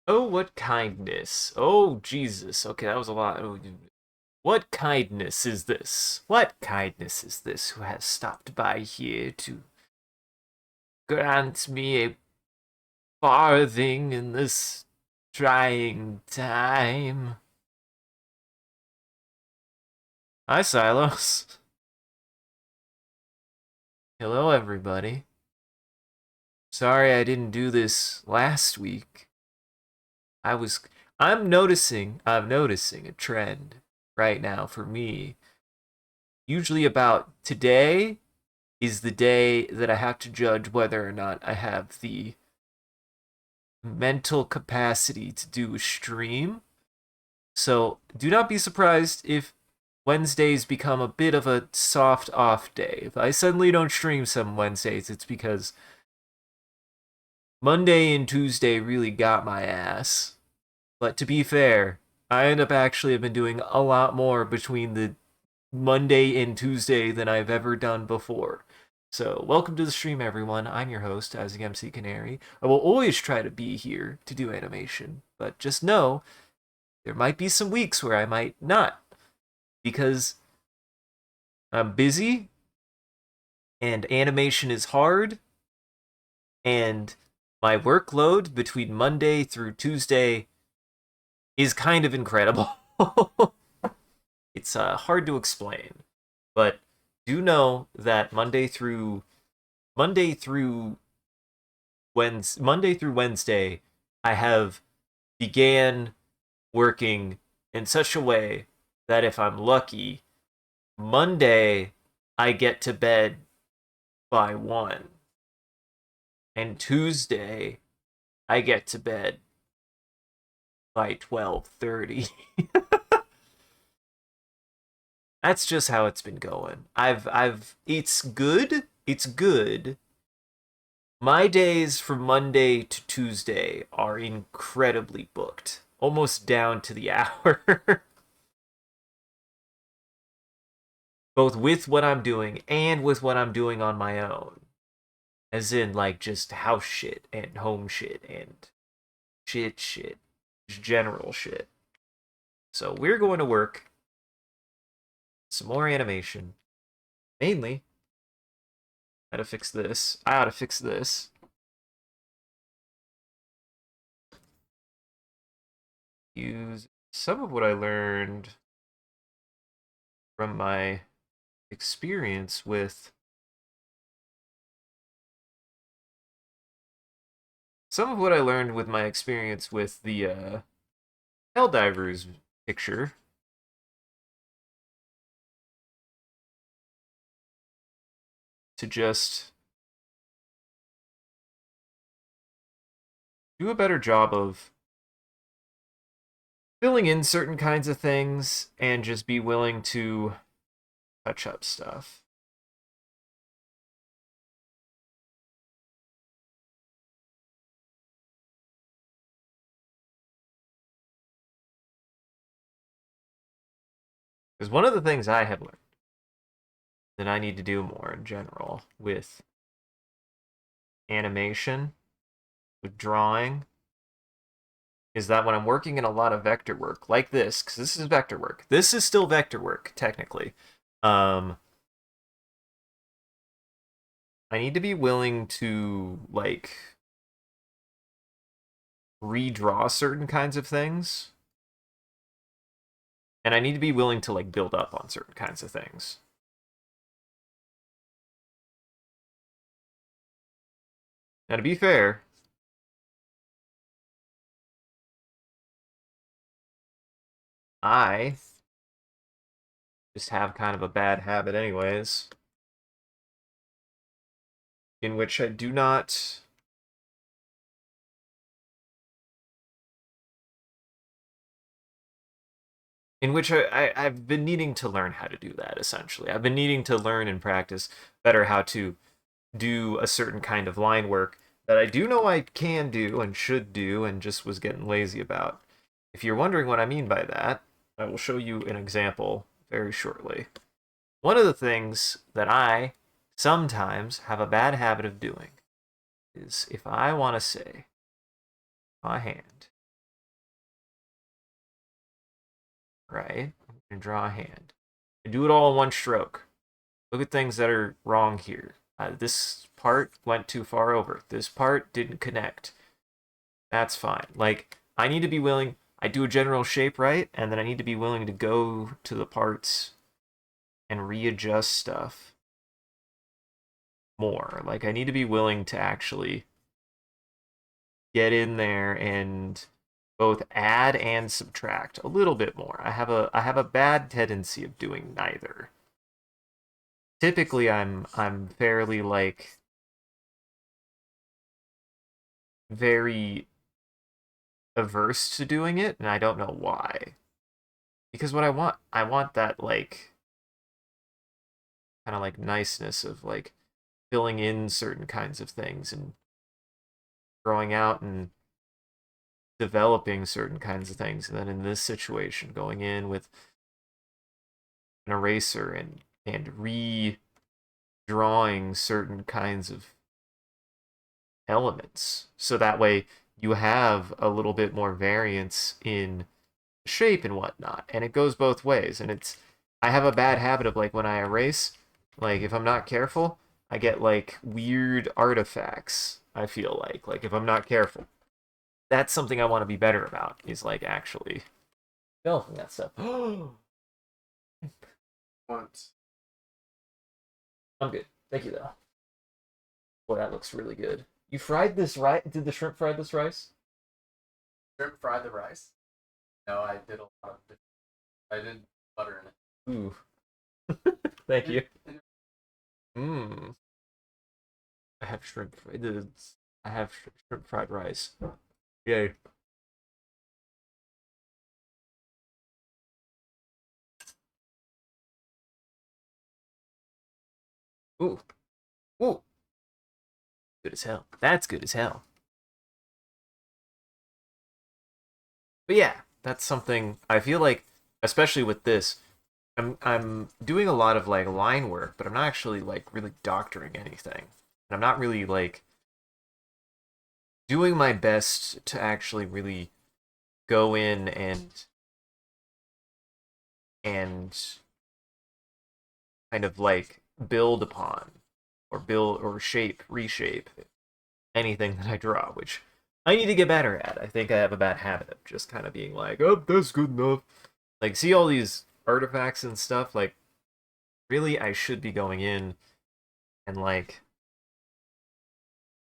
Oh, what kindness. Oh, Jesus. Okay, that was a lot. Oh, what kindness is this? What kindness is this who has stopped by here to grant me a farthing in this trying time? Hi, Silos. Hello, everybody. Sorry I didn't do this last week. I was I'm noticing a trend right now for me. Usually about today is the day that I have to judge whether or not I have the mental capacity to do a stream. So do not be surprised if Wednesdays become a bit of a soft off day. If I suddenly don't stream some Wednesdays, it's because Monday and Tuesday really got my ass. But to be fair, I end up actually have been doing a lot more between the Monday and Tuesday than I've ever done before. So, welcome to the stream, everyone. I'm your host, as the MCCanary. I will always try to be here to do animation, but just know there might be some weeks where I might not, because I'm busy, and animation is hard, and my workload between Monday through Tuesday is kind of incredible. It's hard to explain, but do know that Monday through Monday through Wednesday, I have began working in such a way that if I'm lucky, Monday I get to bed by 1, and Tuesday I get to bed by 12:30. That's just how it's been going. I've it's good. It's good. My days from Monday to Tuesday are incredibly booked, almost down to the hour. Both with what I'm doing and with what I'm doing on my own. As in, like, just house shit and home shit and shit. Just general shit. So we're going to work some more animation. Mainly, how to fix this. I ought to fix this. Use some of what I learned from my experience with the Helldivers picture to just do a better job of filling in certain kinds of things and just be willing to touch up stuff. Because one of the things I have learned that I need to do more in general with animation, with drawing, is that when I'm working in a lot of vector work, like this, because this is vector work, this is still vector work, technically. I need to be willing to, like, redraw certain kinds of things. And I need to be willing to, like, build up on certain kinds of things. Now, to be fair, I just have kind of a bad habit, anyways, in which I do not. In which I've been needing to learn how to do that, essentially. I've been needing to learn and practice better how to do a certain kind of line work that I do know I can do and should do and just was getting lazy about. If you're wondering what I mean by that, I will show you an example very shortly. One of the things that I sometimes have a bad habit of doing is if I want to say my hand right? I'm gonna draw a hand. I do it all in one stroke. Look at things that are wrong here. This part went too far over. This part didn't connect. That's fine. Like, I need to be willing, I do a general shape right, and then I need to be willing to go to the parts and readjust stuff more. Like, I need to be willing to actually get in there and both add and subtract a little bit more. I have a bad tendency of doing neither. Typically I'm fairly like very averse to doing it, and I don't know why. Because what I want that like kind of like niceness of like filling in certain kinds of things and growing out and developing certain kinds of things. And then in this situation, going in with an eraser and redrawing certain kinds of elements. So that way you have a little bit more variance in shape and whatnot. And it goes both ways. And I have a bad habit of like when I erase, like if I'm not careful, I get like weird artifacts, I feel like if I'm not careful. That's something I want to be better about, is like actually developing that stuff. Once. I'm good. Thank you though. Boy, that looks really good. You fried this rice? Did the shrimp fry this rice? Shrimp fried the rice. No, I did a lot of it. I did butter in it. Ooh. Thank you. Mmm. I have shrimp. I have shrimp fried rice. Yay. Ooh. Ooh. Good as hell. That's good as hell. But yeah, that's something I feel like, especially with this, I'm doing a lot of like line work, but I'm not actually like really doctoring anything. And I'm not really like doing my best to actually really go in and kind of like build upon or build or reshape anything that I draw, which I need to get better at. I think I have a bad habit of just kind of being like, oh, that's good enough. Like, see all these artifacts and stuff? Like, really, I should be going in and like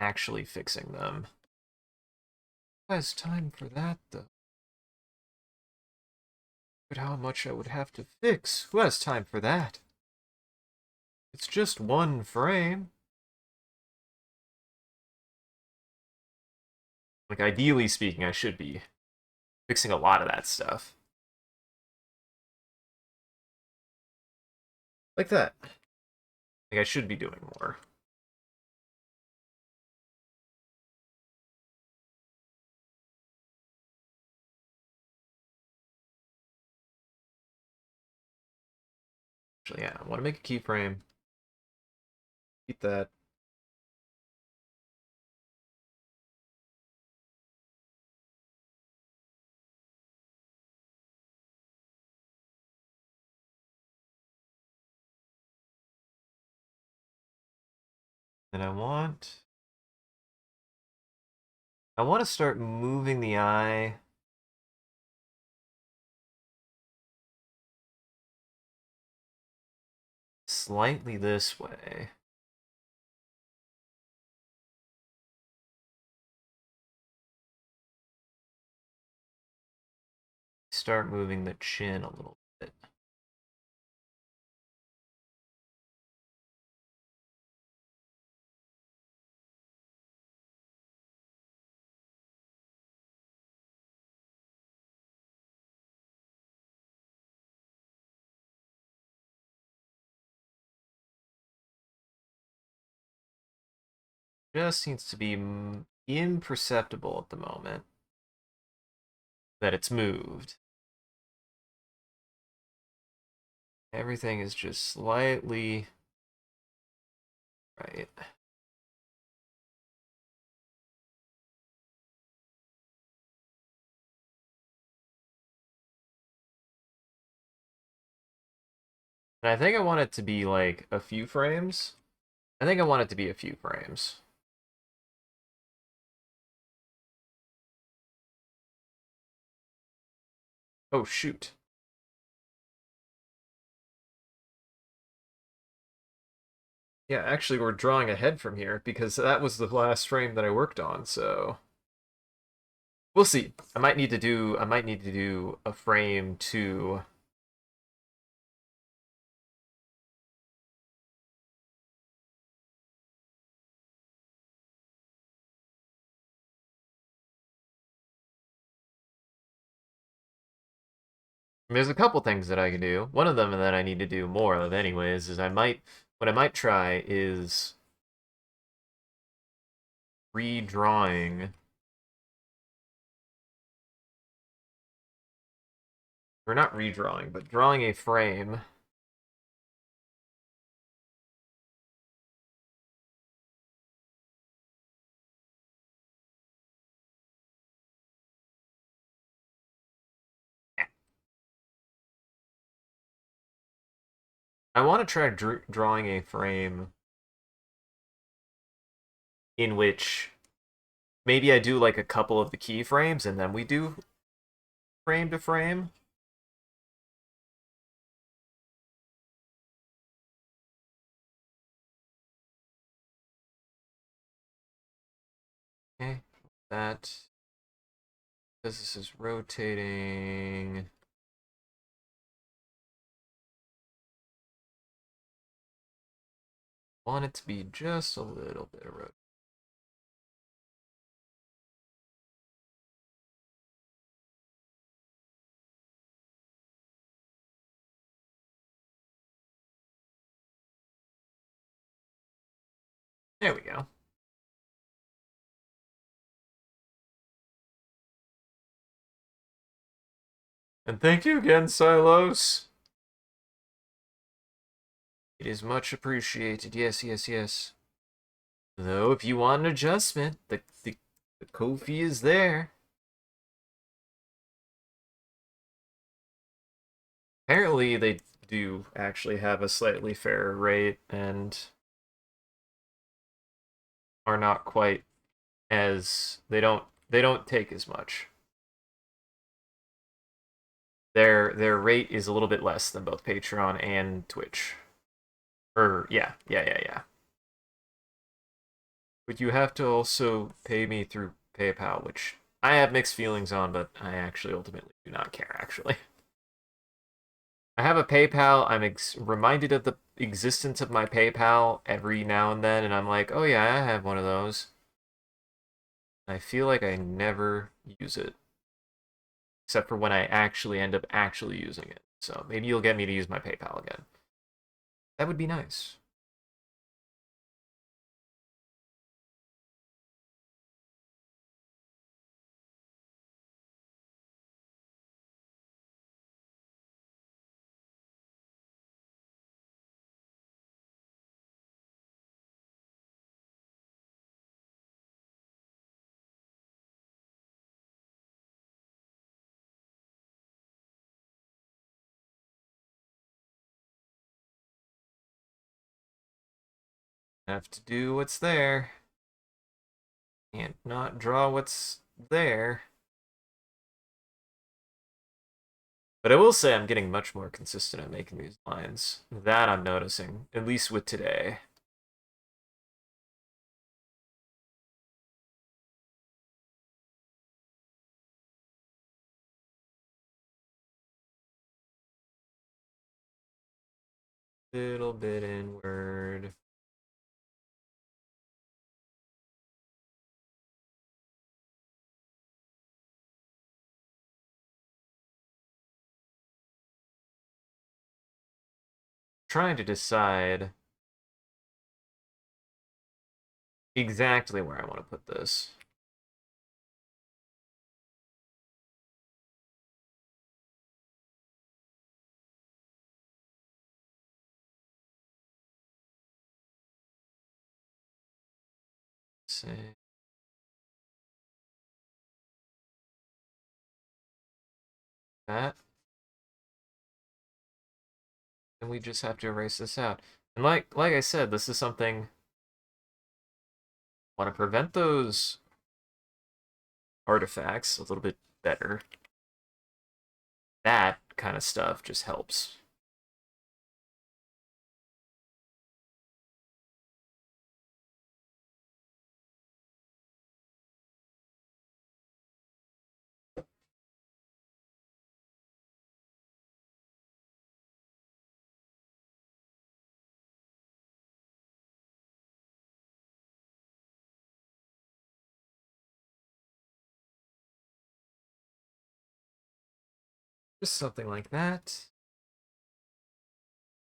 actually fixing them. Who has time for that, though? But how much I would have to fix. Who has time for that? It's just one frame. Like, ideally speaking, I should be fixing a lot of that stuff. Like that. Like, I should be doing more. Actually, yeah, I want to make a keyframe. Keep that. And I want to start moving the eye slightly this way. Start moving the chin a little bit. Just seems to be imperceptible at the moment that it's moved. Everything is just slightly right. And I think I want it to be like a few frames. I think I want it to be a few frames. Oh, shoot. Yeah, actually, we're drawing ahead from here because that was the last frame that I worked on, so we'll see. I might need to do a frame to there's a couple things that I can do. One of them that I need to do more of anyways is what I might try is redrawing or not redrawing, but drawing a frame. I want to try drawing a frame in which maybe I do like a couple of the keyframes and then we do frame to frame. Okay, that because this is rotating. Want it to be just a little bit of rotation. There we go. And thank you again, Silos. It is much appreciated. Yes, yes, yes. Though, if you want an adjustment, the Ko-fi is there. Apparently, they do actually have a slightly fairer rate and are not quite as they don't take as much. Their rate is a little bit less than both Patreon and Twitch. Or yeah. But you have to also pay me through PayPal, which I have mixed feelings on, but I actually ultimately do not care, actually. I have a PayPal. I'm reminded of the existence of my PayPal every now and then, and I'm like, oh yeah, I have one of those. I feel like I never use it, except for when I actually end up actually using it. So maybe you'll get me to use my PayPal again. That would be nice. Have to do what's there. Can't not draw what's there. But I will say I'm getting much more consistent at making these lines. That I'm noticing, at least with today. Little bit inward. Trying to decide exactly where I want to put this. Say that. and we just have to erase this out. And like I said, this is something I want to prevent those artifacts a little bit better. That kind of stuff just helps. Just something like that.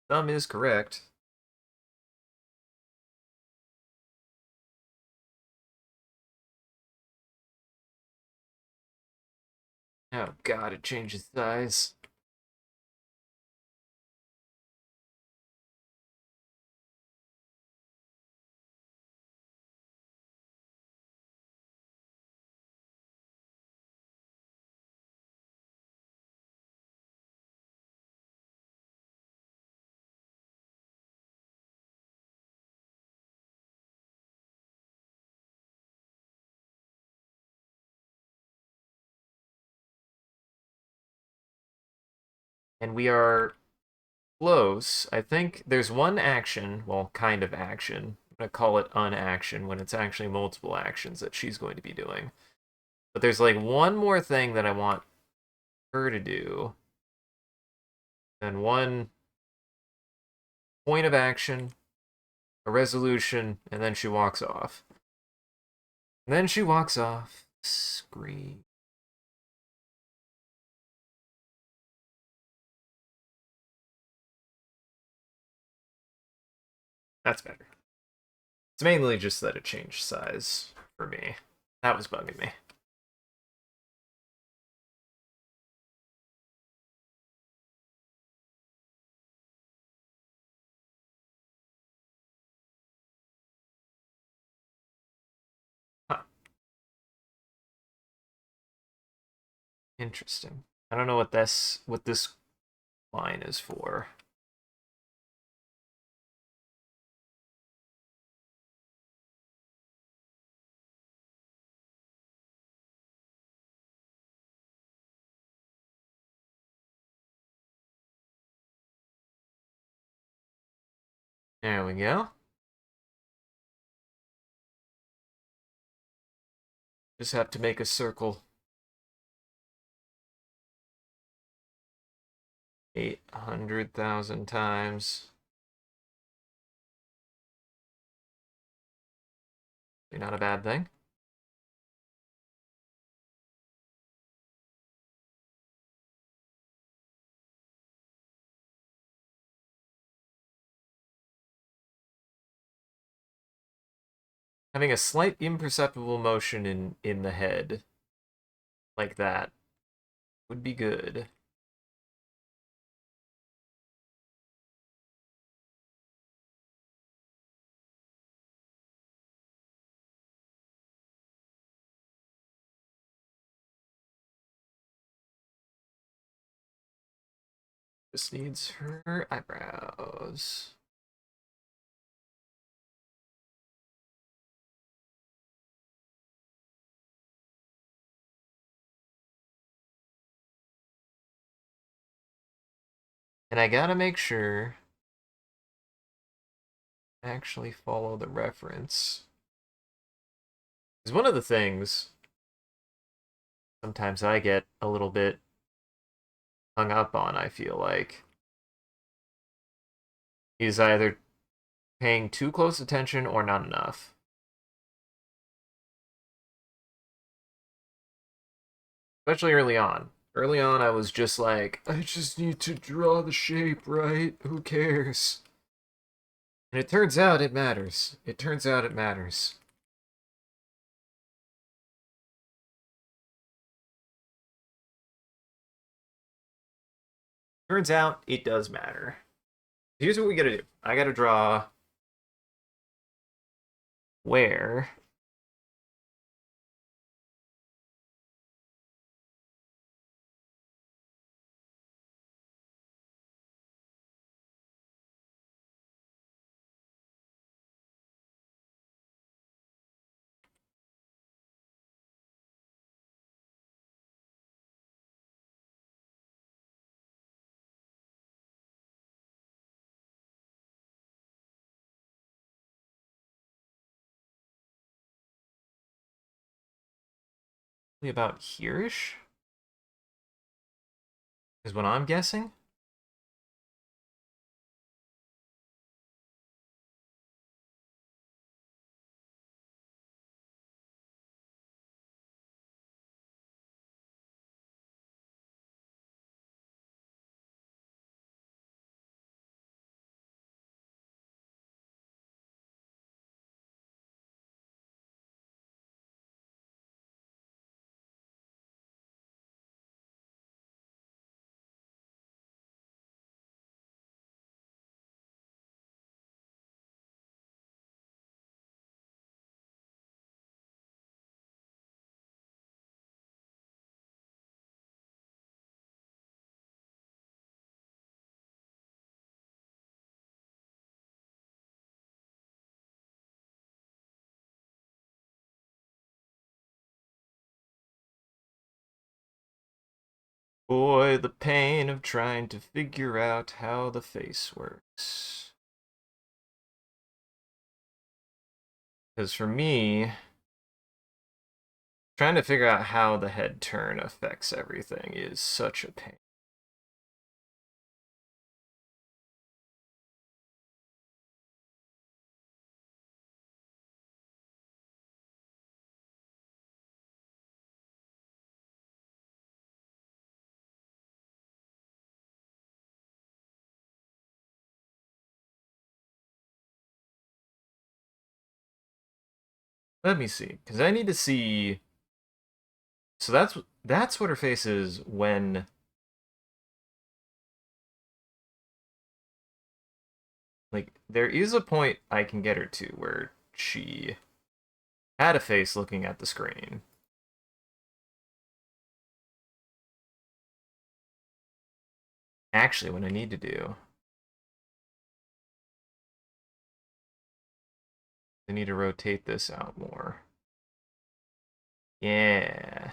Thumb is correct. Oh god, it changes size. And we are close. I think there's one action, well, kind of action. I'm going to call it unaction when it's actually multiple actions that she's going to be doing. But there's like one more thing that I want her to do. And one point of action, a resolution, and then she walks off. And then she walks off screen. That's better. It's mainly just that it changed size for me. That was bugging me. Huh. Interesting. I don't know what this line is for. There we go. Just have to make a circle. 800,000 times. Not a bad thing. Having a slight imperceptible motion in the head like that would be good. Just needs her eyebrows. And I gotta make sure I actually follow the reference. Because one of the things sometimes I get a little bit hung up on, I feel like, is either paying too close attention or not enough. Especially early on. Early on, I was just like, I just need to draw the shape right. Who cares? And it turns out it matters. It turns out it matters. Turns out it does matter. Here's what we gotta do. I gotta draw where about here-ish is what I'm guessing. Boy, the pain of trying to figure out how the face works. Because for me, trying to figure out how the head turn affects everything is such a pain. Let me see, because I need to see. So that's what her face is when, like, there is a point I can get her to where she had a face looking at the screen. Actually, what I need to do, I need to rotate this out more. Yeah.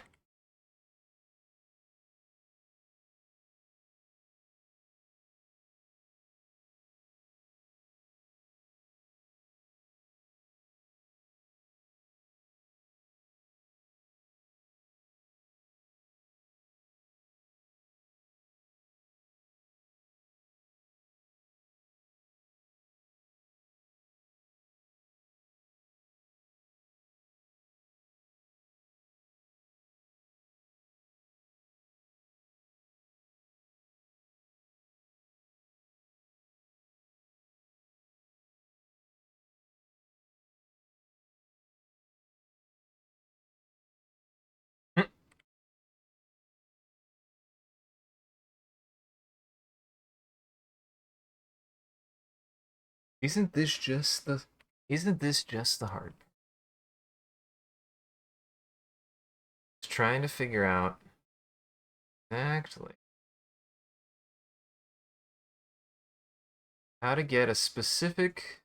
Isn't this just the isn't this just the hard part? Just trying to figure out exactly how to get a specific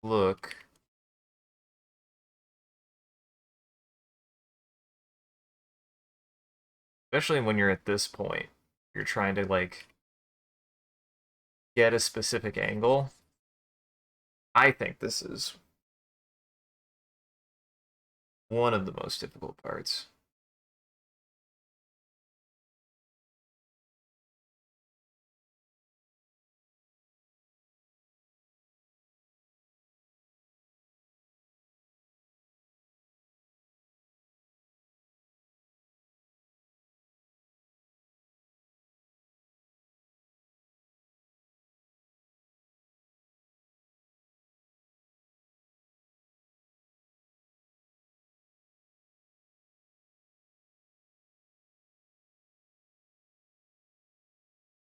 look, especially when you're at this point. You're trying to like get a specific angle. I think this is one of the most difficult parts.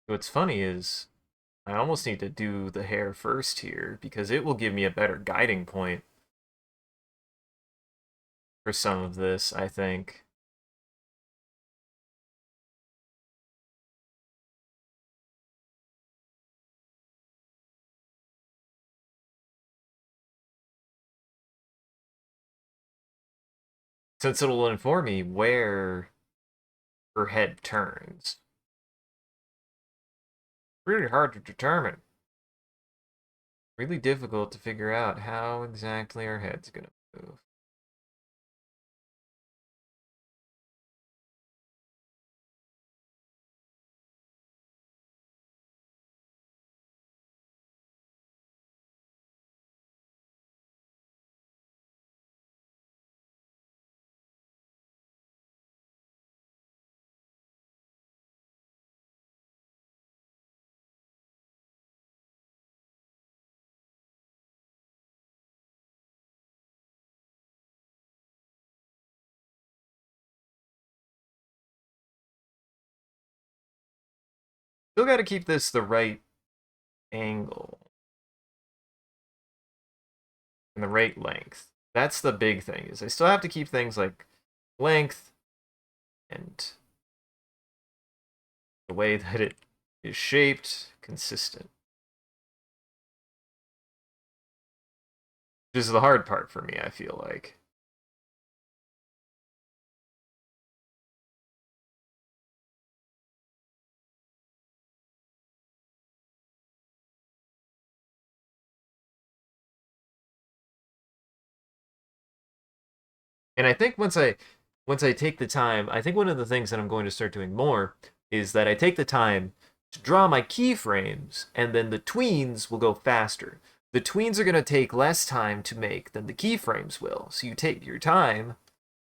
What's funny is I almost need to do the hair first here because it will give me a better guiding point for some of this, I think. Since it'll inform me where her head turns. Really hard to determine. Really difficult to figure out how exactly our head's gonna move. Still got to keep this the right angle and the right length. That's the big thing, is I still have to keep things like length and the way that it is shaped consistent. This is the hard part for me, I feel like. And I think once I take the time, I think one of the things that I'm going to start doing more is that I take the time to draw my keyframes, and then the tweens will go faster. The tweens are going to take less time to make than the keyframes will. So you take your time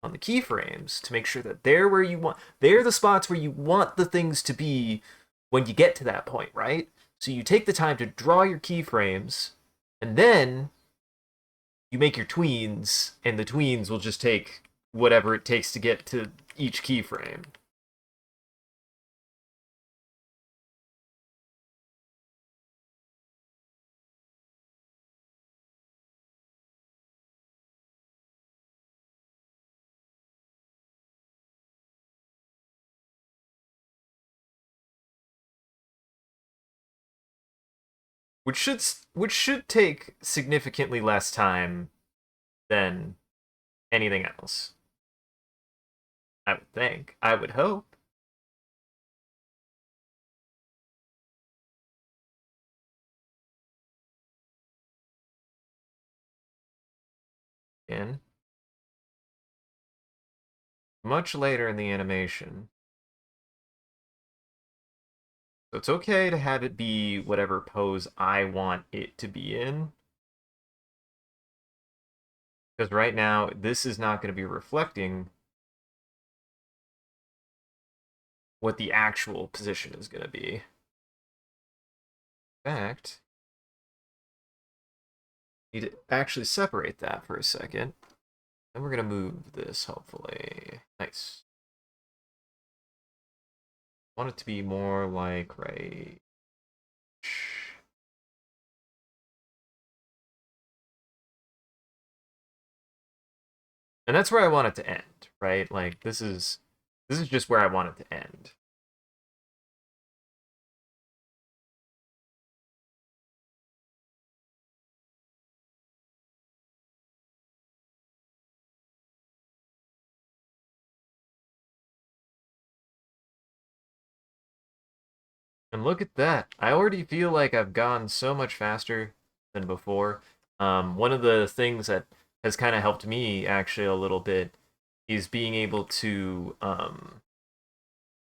on the keyframes to make sure that they're where you want. They're the spots where you want the things to be when you get to that point, right? So you take the time to draw your keyframes, and then you make your tweens, and the tweens will just take whatever it takes to get to each keyframe. Which should take significantly less time than anything else. I would think. I would hope. And much later in the animation. So it's okay to have it be whatever pose I want it to be in. Because right now, this is not going to be reflecting what the actual position is going to be. In fact, need to actually separate that for a second. Then we're going to move this, hopefully. Nice. I want it to be more like right. And that's where I want it to end, right? Like this is just where I want it to end. And look at that. I already feel like I've gone so much faster than before. One of the things that has kind of helped me actually a little bit is being able to,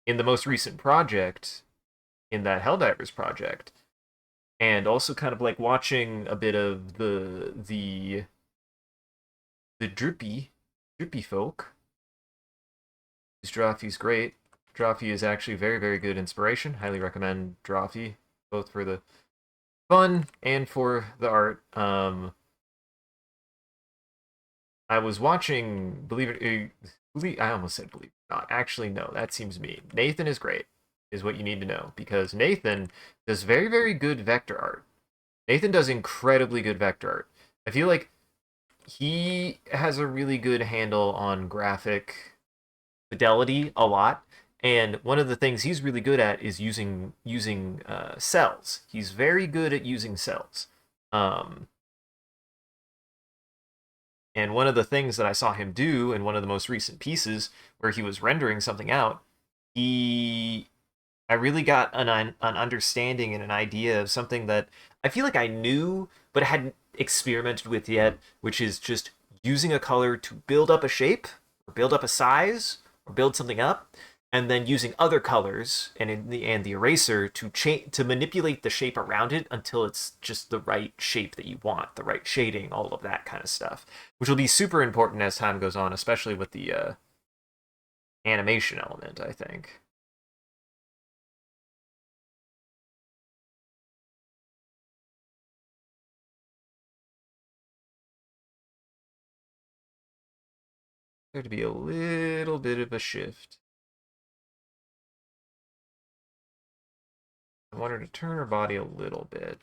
in the most recent project, in that Helldivers project, and also kind of like watching a bit of the drippy folk. Drawfee's great. Drawfee is actually very, very good inspiration. Highly recommend Drawfee, both for the fun and for the art. I was watching, I almost said believe it or not. Actually, no, that seems mean. Nathan is great, is what you need to know, because Nathan does very, very good vector art. Nathan does incredibly good vector art. I feel like he has a really good handle on graphic fidelity a lot. And one of the things he's really good at is using cells. He's very good at using cells. Um, and one of the things that I saw him do in one of the most recent pieces where he was rendering something out, he I really got an understanding and an idea of something that I feel like I knew but hadn't experimented with yet, which is just using a color to build up a shape, or build up a size, or build something up, and then using other colors and the eraser to to manipulate the shape around it until it's just the right shape that you want, the right shading, all of that kind of stuff, which will be super important as time goes on, especially with the animation element, I think. There to be a little bit of a shift. I want her to turn her body a little bit.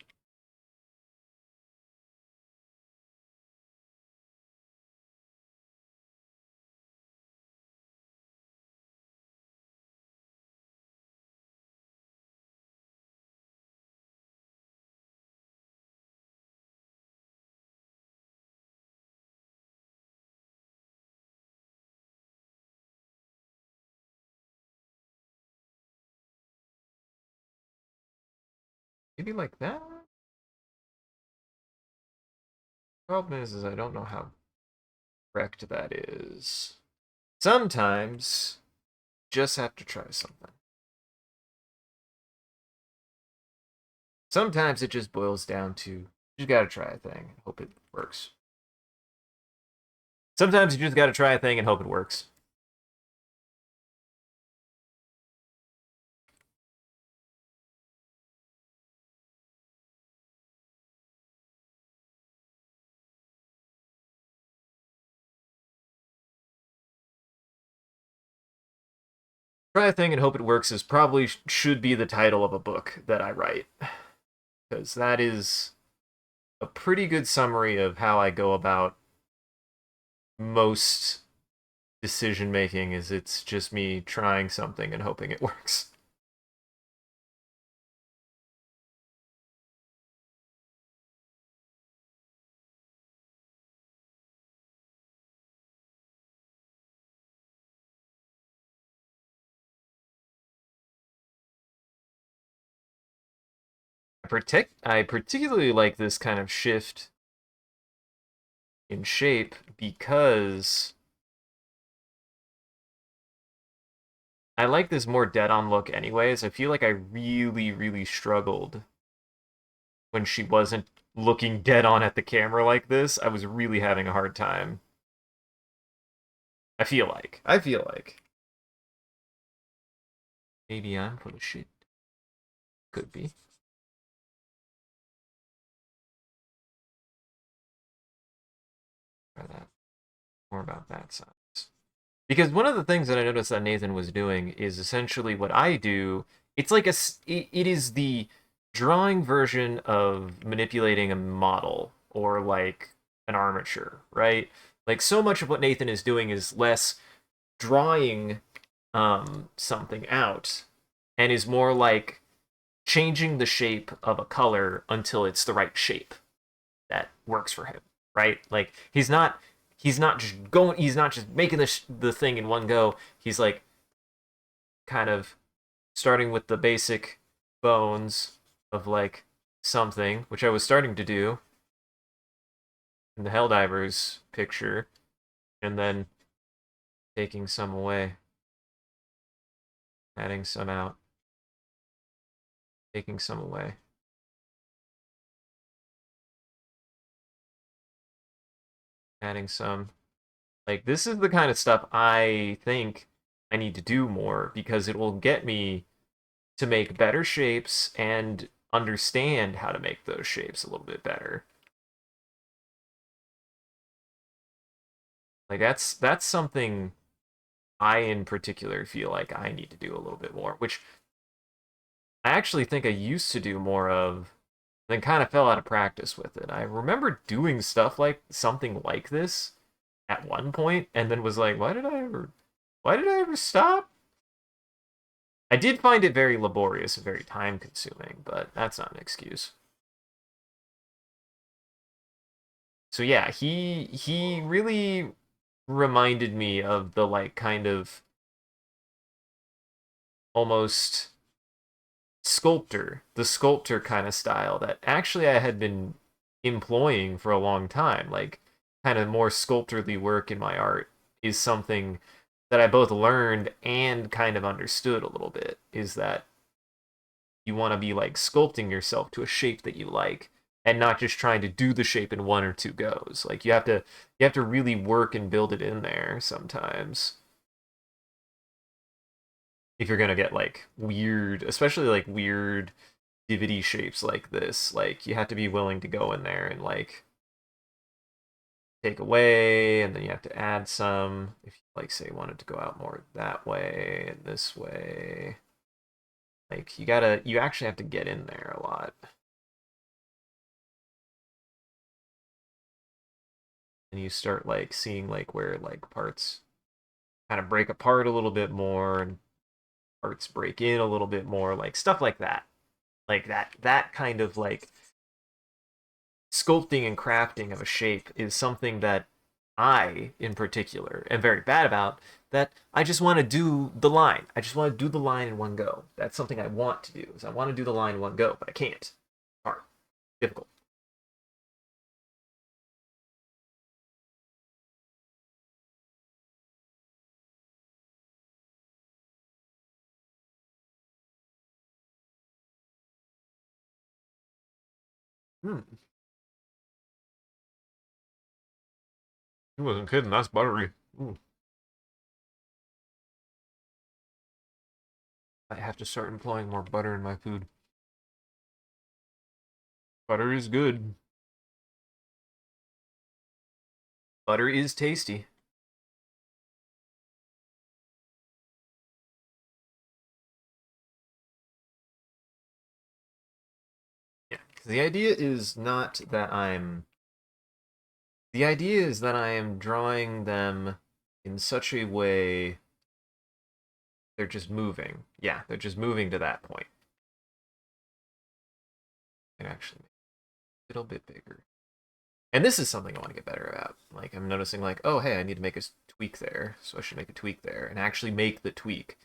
Maybe like that? Problem is I don't know how correct that is. Sometimes just have to try something. Sometimes it just boils down to you gotta try a thing and hope it works. Sometimes you just gotta try a thing and hope it works. Try a thing and hope it works is probably should be the title of a book that I write, because that is a pretty good summary of how I go about most decision making. Is it's just me trying something and hoping it works. I particularly like this kind of shift in shape because I like this more dead on look anyways. I feel like I really, really struggled when she wasn't looking dead on at the camera like this. I was really having a hard time. I feel like. I feel like. Maybe I'm full of shit. Could be. Try that. More about that size. Because one of the things that I noticed that Nathan was doing is essentially what I do. It's like it is the drawing version of manipulating a model or like an armature, right? Like so much of what Nathan is doing is less drawing something out and is more like changing the shape of a color until it's the right shape that works for him, right? Like he's not just making the thing in one go. He's like kind of starting with the basic bones of like something, which I was starting to do in the Helldivers picture, and then taking some away, adding some out, taking some away, adding some. Like this is the kind of stuff I think I need to do more because it will get me to make better shapes and understand how to make those shapes a little bit better. Like that's something I in particular feel like I need to do a little bit more, which I actually think I used to do more of, then kind of fell out of practice with it. I remember doing stuff like something like this at one point and then was like, why did I ever stop? I did find it very laborious and very time consuming, but that's not an excuse. So yeah, he really reminded me of the like kind of almost the sculptor kind of style that actually I had been employing for a long time. Like kind of more sculptorly work in my art is something that I both learned and kind of understood a little bit is that you want to be like sculpting yourself to a shape that you like and not just trying to do the shape in one or two goes. Like you have to really work and build it in there sometimes if you're gonna get like weird, especially like weird divity shapes like this. Like you have to be willing to go in there and like take away, and then you have to add some if you like say wanted to go out more that way and this way. Like you actually have to get in there a lot. And you start like seeing like where like parts kind of break apart a little bit more and parts break in a little bit more, like stuff like that. Like that kind of like sculpting and crafting of a shape is something that I, in particular, am very bad about. That I just want to do the line. I just want to do the line in one go. That's something I want to do. Is I want to do the line in one go, but I can't. Hard, difficult. Hmm. You wasn't kidding. That's buttery. Ooh. I have to start employing more butter in my food. Butter is good. Butter is tasty. Yeah. The idea is not that I'm. The idea is that I am drawing them in such a way they're just moving. Yeah, they're just moving to that point. And actually make it a little bit bigger. And this is something I want to get better at. Like I'm noticing like, oh hey, I need to make a tweak there, so I should make a tweak there and actually make the tweak.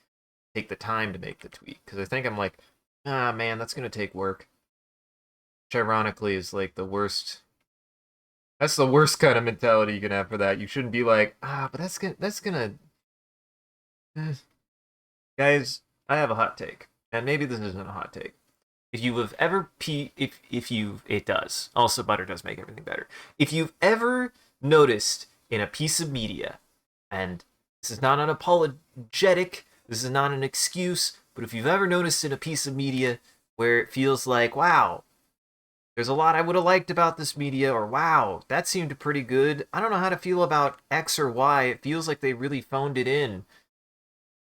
Take the time to make the tweak. Because I think I'm like, ah man, that's gonna take work. Which ironically is like the worst. That's the worst kind of mentality you can have for that. You shouldn't be like, but that's gonna guys, I have a hot take. And maybe this isn't a hot take. If you have ever if you it does. Also butter does make everything better. If you've ever noticed in a piece of media, and this is not an apologetic, this is not an excuse, but if you've ever noticed in a piece of media where it feels like, wow, there's a lot I would have liked about this media, or wow, that seemed pretty good. I don't know how to feel about X or Y. It feels like they really phoned it in.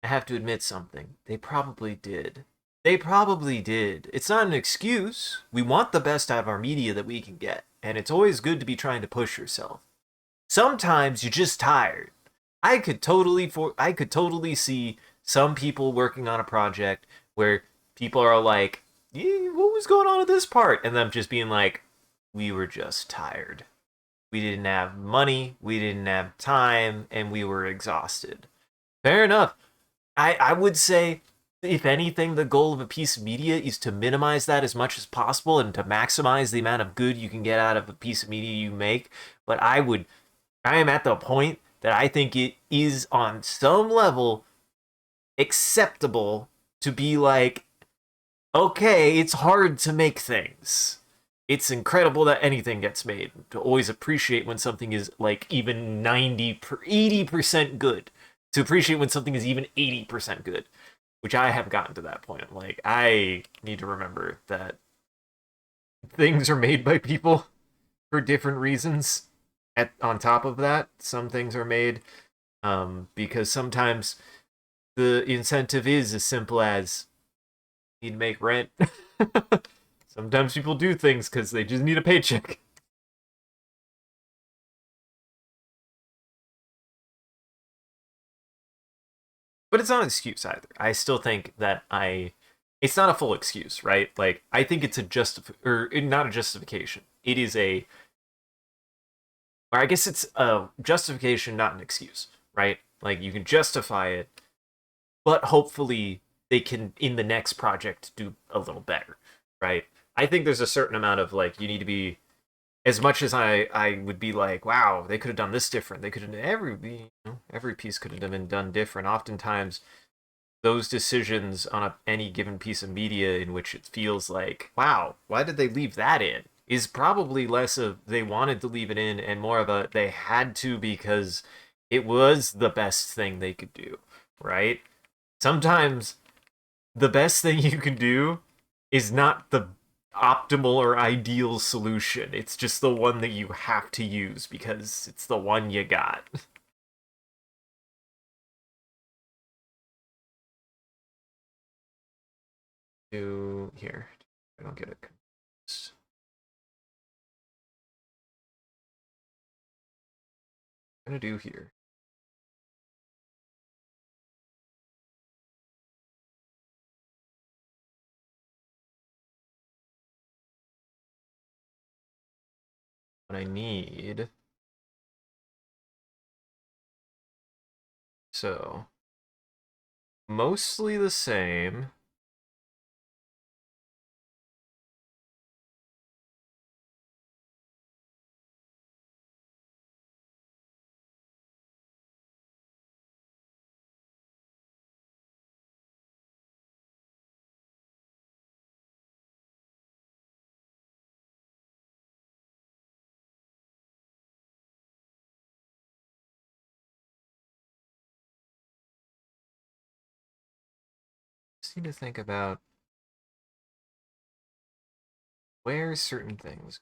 I have to admit something. They probably did. They probably did. It's not an excuse. We want the best out of our media that we can get, and it's always good to be trying to push yourself. Sometimes you're just tired. I could totally see some people working on a project where people are like, what was going on at this part? And them just being like, we were just tired. We didn't have money, we didn't have time, and we were exhausted. Fair enough. I would say, if anything, the goal of a piece of media is to minimize that as much as possible and to maximize the amount of good you can get out of a piece of media you make. But I am at the point that I think it is on some level acceptable to be like, okay, it's hard to make things. It's incredible that anything gets made. To always appreciate when something is like even 80% good. To appreciate when something is even 80% good, which I have gotten to that point. Like, I need to remember that things are made by people for different reasons. On top of that, some things are made because sometimes the incentive is as simple as need to make rent. Sometimes people do things because they just need a paycheck. But it's not an excuse either. I still think that it's not a full excuse, right? Like I think it's a or not a justification. It is or I guess it's a justification, not an excuse, right? Like you can justify it, but hopefully they can in the next project do a little better, right? I think there's a certain amount of like you need to be as much as I would be like, wow, they could have done this different. They could have every piece could have been done different. Oftentimes those decisions on any given piece of media in which it feels like, wow, why did they leave that in? Is probably less of they wanted to leave it in and more of a they had to because it was the best thing they could do, right? Sometimes the best thing you can do is not the optimal or ideal solution. It's just the one that you have to use because it's the one you got. Do here. I don't get it confused. I'm gonna do here. What I need. So mostly the same. Just need to think about where certain things.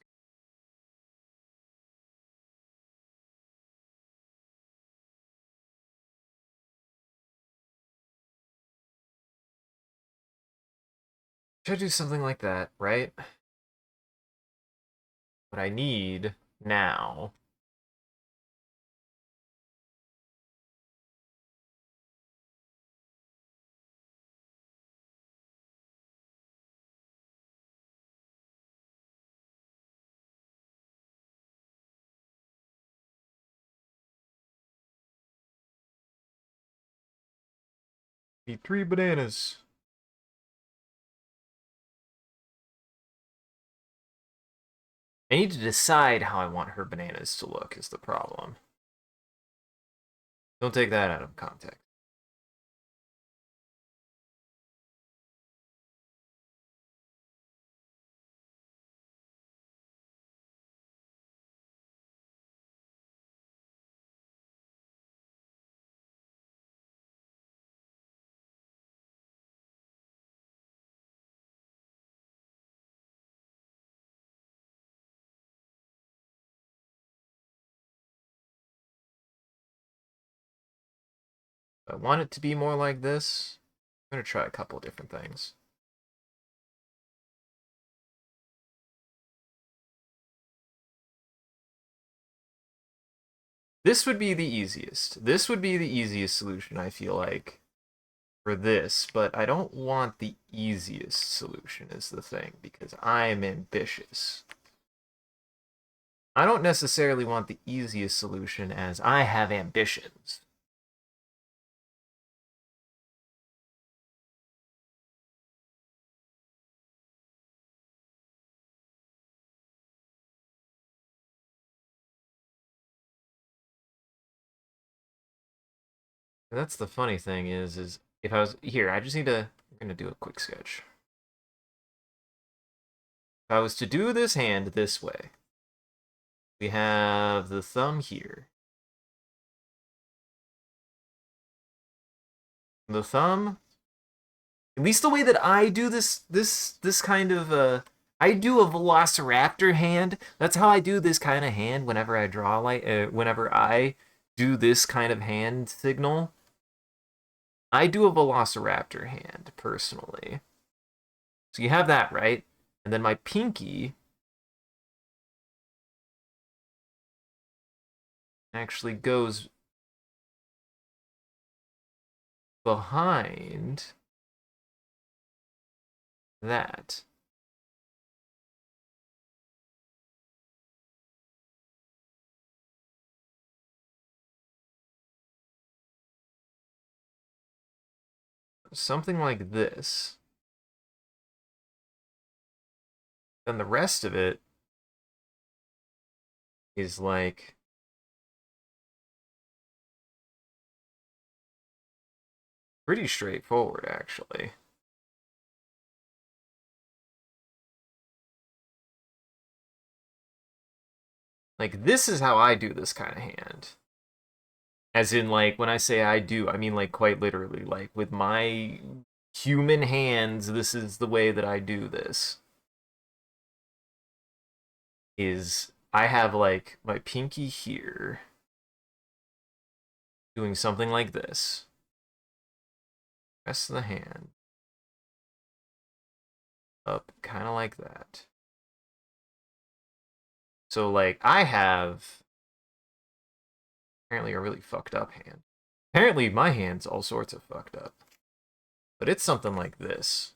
Should I do something like that, right? What I need now. Need 3 bananas. I need to decide how I want her bananas to look is the problem. Don't take that out of context. If I want it to be more like this, I'm gonna try a couple different things. This would be the easiest. This would be the easiest solution, I feel like, for this, but I don't want the easiest solution is the thing, because I'm ambitious. I don't necessarily want the easiest solution as I have ambitions. And that's the funny thing is if I was here, I just need to, I'm gonna do a quick sketch. If I was to do this hand this way, we have the thumb here. The thumb, at least the way that I do this kind of I do a velociraptor hand. That's how I do this kind of hand whenever I draw like whenever I do this kind of hand signal. I do a velociraptor hand personally. So you have that, right? And then my pinky actually goes behind that. Something like this. Then the rest of it is like pretty straightforward, actually. Like, this is how I do this kind of hand. As in, like, when I say I do, I mean, like, quite literally. Like, with my human hands, this is the way that I do this. Is I have, like, my pinky here, doing something like this. Rest of the hand. up kind of like that. So, like, I have apparently a really fucked up hand. Apparently, my hand's all sorts of fucked up. But it's something like this.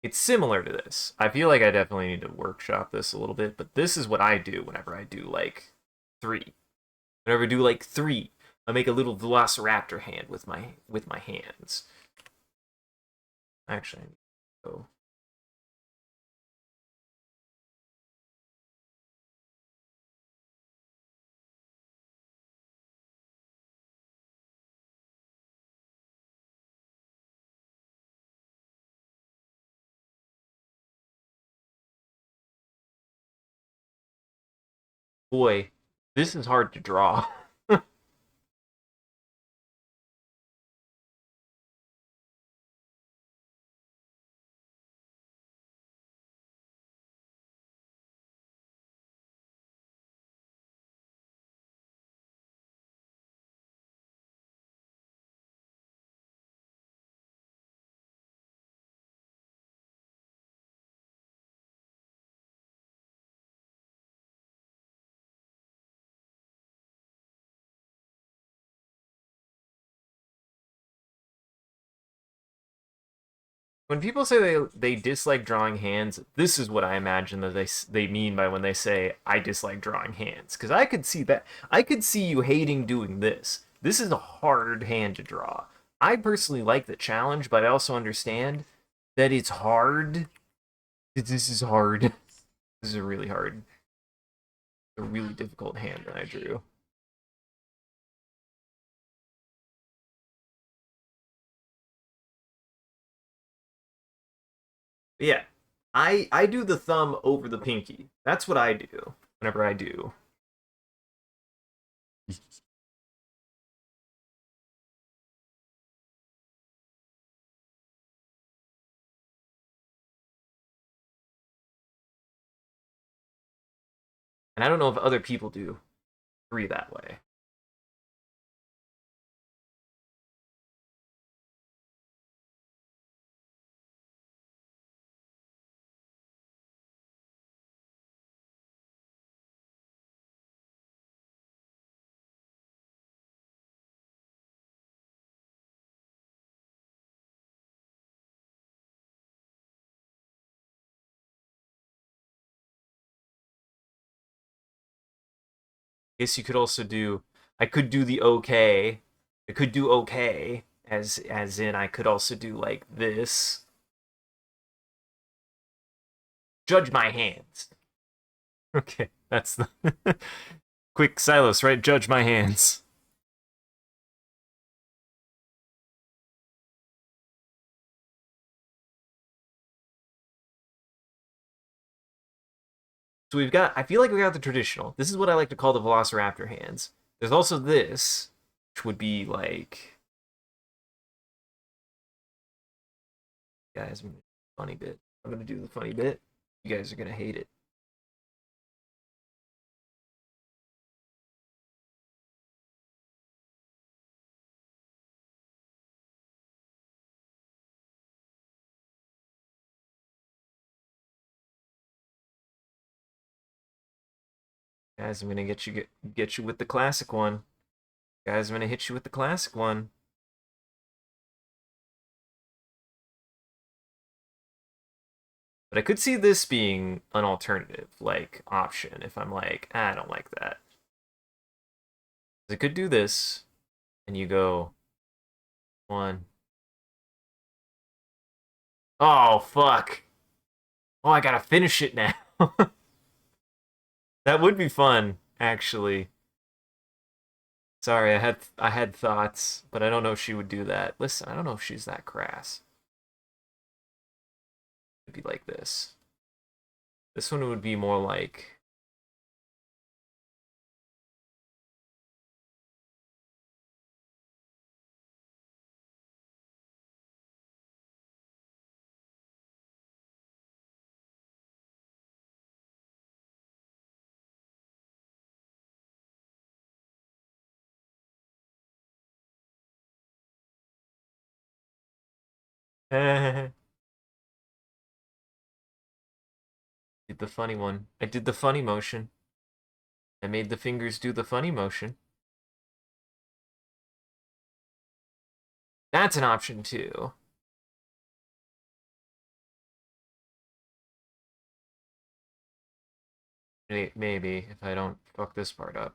It's similar to this. I feel like I definitely need to workshop this a little bit, but this is what I do whenever I do like 3. Whenever I do like 3, I make a little velociraptor hand with my hands. Actually, I need to go. Boy, this is hard to draw. When people say they dislike drawing hands, this is what I imagine that they mean by when they say I dislike drawing hands. Because I could see that. I could see you hating doing this. This is a hard hand to draw. I personally like the challenge, but I also understand that it's hard. This is hard. This is a really hard, a really difficult hand that I drew. But yeah, I do the thumb over the pinky. That's what I do whenever I do. And I don't know if other people do 3 that way. Guess you could also do. I could do the okay. I could do okay as in I could also do like this. Judge my hands. Okay, that's the quick Silas, right? Judge my hands. So we've got. I feel like we got the traditional. This is what I like to call the Velociraptor hands. There's also this, which would be like, guys, funny bit. I'm gonna do the funny bit. You guys are gonna hate it. Guys, I'm gonna get you with the classic one. Guys, I'm gonna hit you with the classic one. But I could see this being an alternative, like, option if I'm like, I don't like that. I could do this, and you go, 1. Oh, fuck. Oh, I gotta finish it now. That would be fun, actually. Sorry, I had thoughts, but I don't know if she would do that. Listen, I don't know if she's that crass. It'd be like this. This one would be more like Did the funny one. I did the funny motion. I made the fingers do the funny motion. That's an option too. Maybe, if I don't fuck this part up.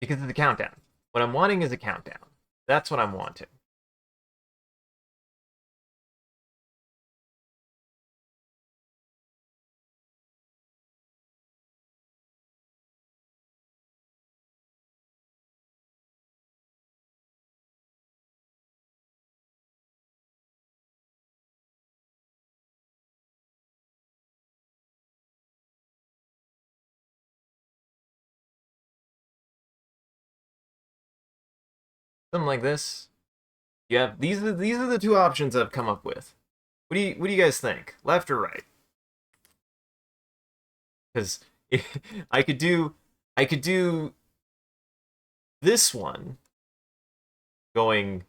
Because of the countdown. What I'm wanting is a countdown. That's what I'm wanting. Something like this. Yeah, these are the two options I've come up with. What do you guys think? Left or right? Because I could do this one going,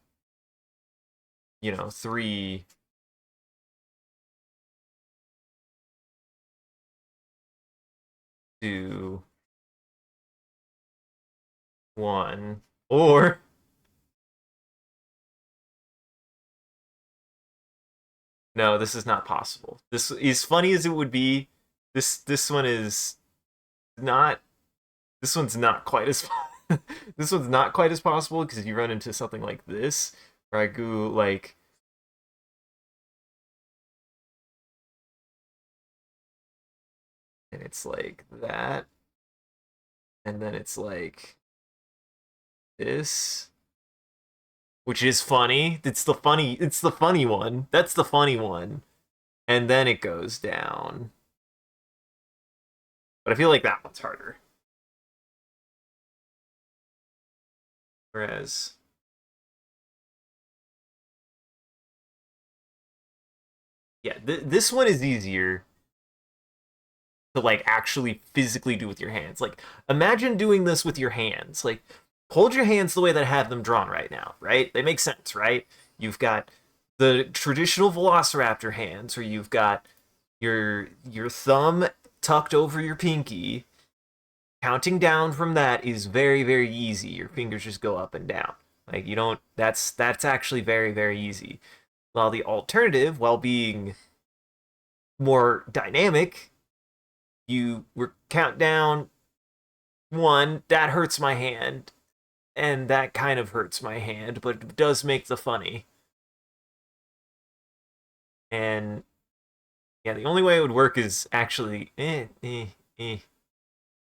you know, 3, 2, 1, or no, this is not possible. This, as funny as it would be, this one is not. This one's not quite as. This one's not quite as possible because you run into something like this, where I go like, and it's like that, and then it's like this, which is funny. It's the funny one. That's the funny one, and then it goes down. But I feel like that one's harder. Whereas, yeah, this one is easier to like actually physically do with your hands. Like, imagine doing this with your hands. Like, hold your hands the way that I have them drawn right now, right? They make sense, right? You've got the traditional velociraptor hands where you've got your thumb tucked over your pinky. Counting down from that is very, very easy. Your fingers just go up and down. Like, you don't, that's actually very, very easy. While the alternative, while being more dynamic, you were count down 1, that hurts my hand, and that kind of hurts my hand, but it does make the funny. And yeah, the only way it would work is actually still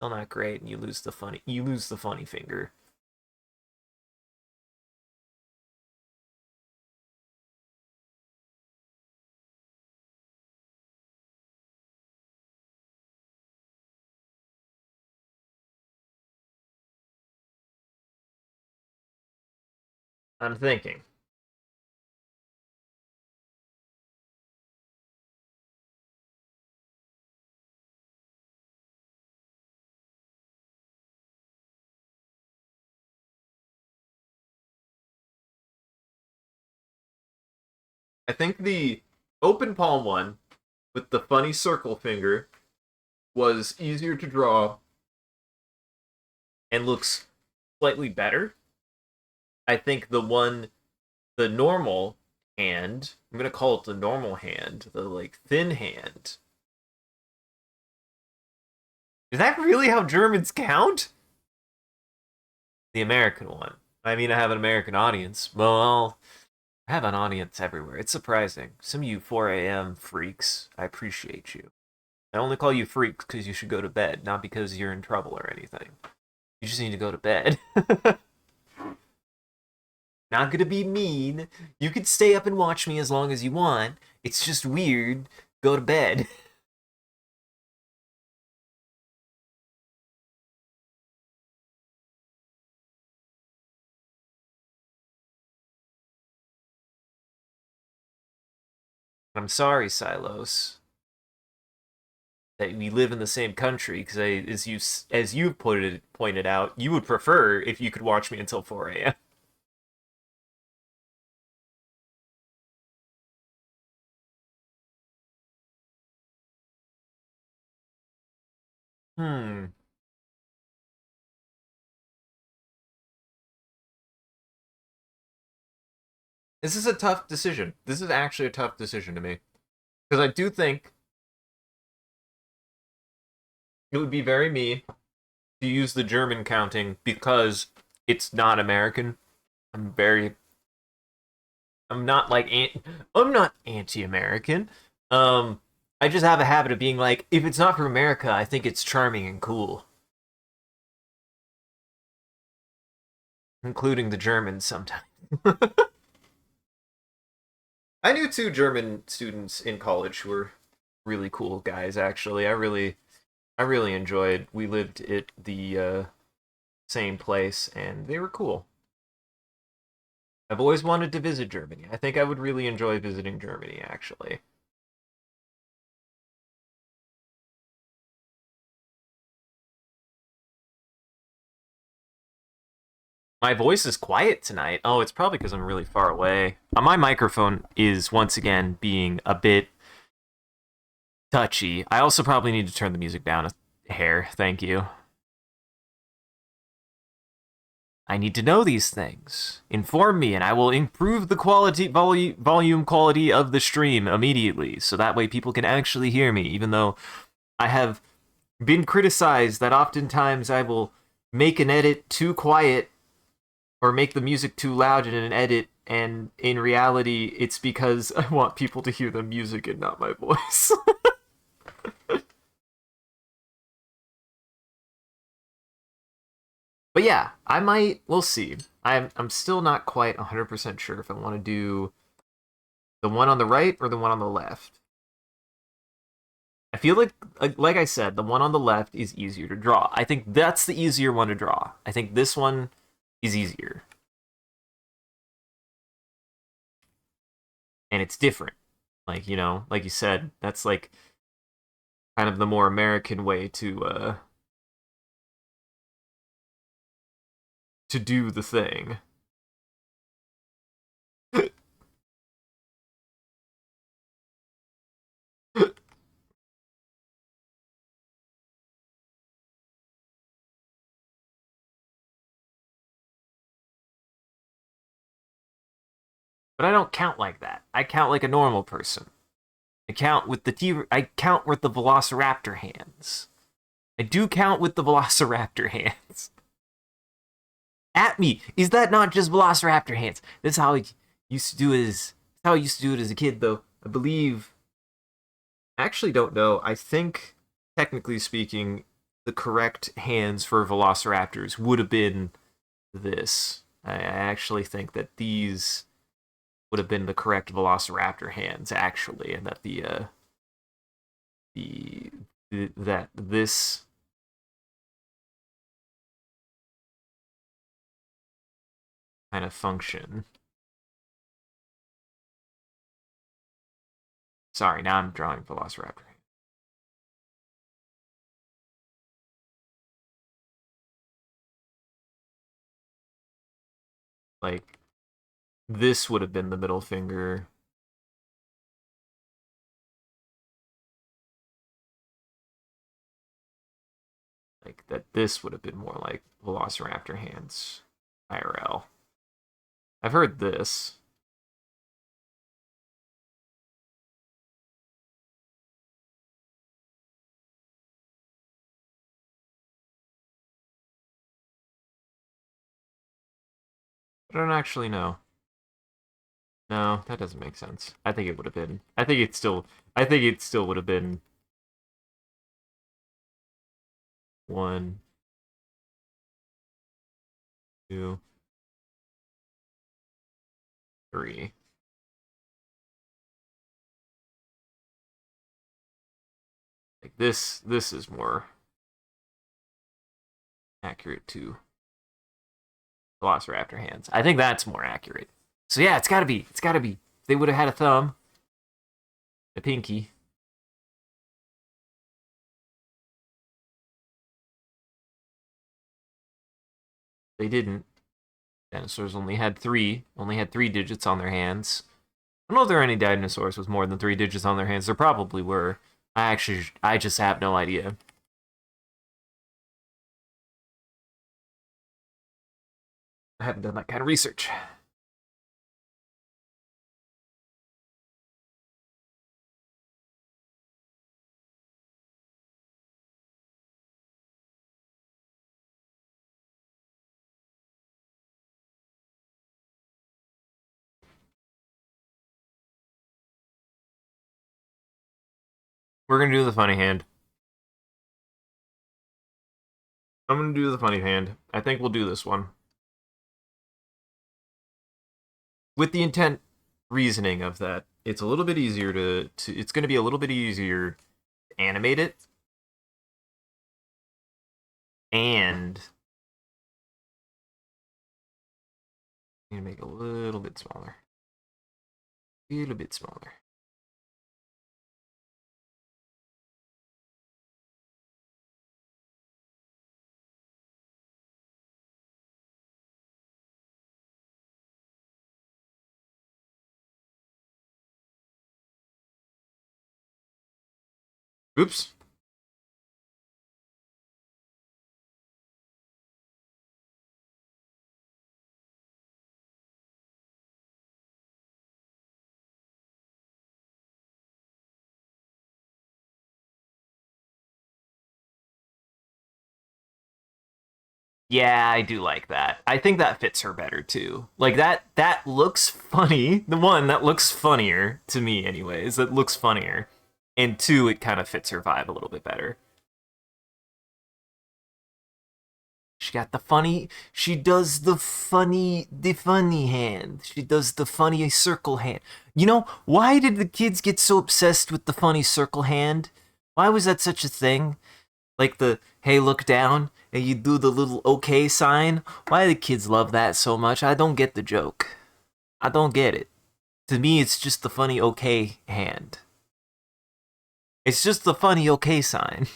not great, and you lose the funny finger. I'm thinking. I think the open palm one with the funny circle finger was easier to draw and looks slightly better. I think the normal hand, I'm gonna call it the normal hand, the like thin hand. Is that really how Germans count? The American one. I mean, I have an American audience. Well, I have an audience everywhere. It's surprising. Some of you 4 a.m. freaks, I appreciate you. I only call you freaks because you should go to bed, not because you're in trouble or anything. You just need to go to bed. Not gonna be mean. You could stay up and watch me as long as you want. It's just weird. Go to bed. I'm sorry, Silos. that we live in the same country because as you pointed out, you would prefer if you could watch me until 4 a.m. Hmm. This is a tough decision. This is actually a tough decision to me because I do think it would be very mean to use the German counting because it's not American. I'm very I'm not like I'm not anti-American. Um, I just have a habit of being like, if it's not from America, I think it's charming and cool, including the Germans sometimes. I knew two German students in college who were really cool guys. Actually, I really enjoyed. We lived at the same place, and they were cool. I've always wanted to visit Germany. I think I would really enjoy visiting Germany, actually. My voice is quiet tonight. Oh, it's probably because I'm really far away. My microphone is once again being a bit touchy. I also probably need to turn the music down a hair. Thank you. I need to know these things. Inform me, and I will improve the volume quality of the stream immediately, so that way people can actually hear me. Even though I have been criticized that oftentimes I will make an edit too quiet or make the music too loud in an edit, and in reality, it's because I want people to hear the music and not my voice. But yeah, I might. We'll see. I'm still not quite 100% sure if I want to do the one on the right or the one on the left. I feel like I said, the one on the left is easier to draw. I think that's the easier one to draw. I think this one is easier, and it's different. Like like you said, that's like kind of the more American way to do the thing. But I don't count like that. I count like a normal person. I count with the Velociraptor hands. I do count with the Velociraptor hands. At me. Is that not just Velociraptor hands? That's how I used to do it as how I used to do it as a kid though. I believe I actually don't know. I think technically speaking, the correct hands for Velociraptors would have been this. I actually think that these would have been the correct Velociraptor hands, actually, and that that this kind of function. Sorry, now I'm drawing Velociraptor. Like this would have been the middle finger. Like that this would have been more like Velociraptor hands IRL. I've heard this. I don't actually know. No, that doesn't make sense. I think it would have been. I think it still would have been 1, 2, 3. Like this is more accurate to Velociraptor hands. I think that's more accurate. So yeah, it's gotta be. It's gotta be. If they would have had a thumb, a pinky. They didn't. Dinosaurs only had three digits on their hands. I don't know if there are any dinosaurs with more than three digits on their hands. There probably were. I just have no idea. I haven't done that kind of research. We're gonna do the funny hand. I'm gonna do the funny hand. I think we'll do this one. With the intent reasoning of that, it's a little bit easier to it's gonna be a little bit easier to animate it. And I'm gonna make it a little bit smaller. A little bit smaller. Oops. Yeah, I do like that. I think that fits her better too. Like that looks funny. The one that looks funnier to me anyways. That looks funnier. And two, it kind of fits her vibe a little bit better. She got the funny, she does the funny hand. She does the funny circle hand. You know, why did the kids get so obsessed with the funny circle hand? Why was that such a thing? Like the hey, look down and you do the little okay sign. Why do the kids love that so much? I don't get the joke. I don't get it. To me, it's just the funny okay hand. It's just the funny okay sign.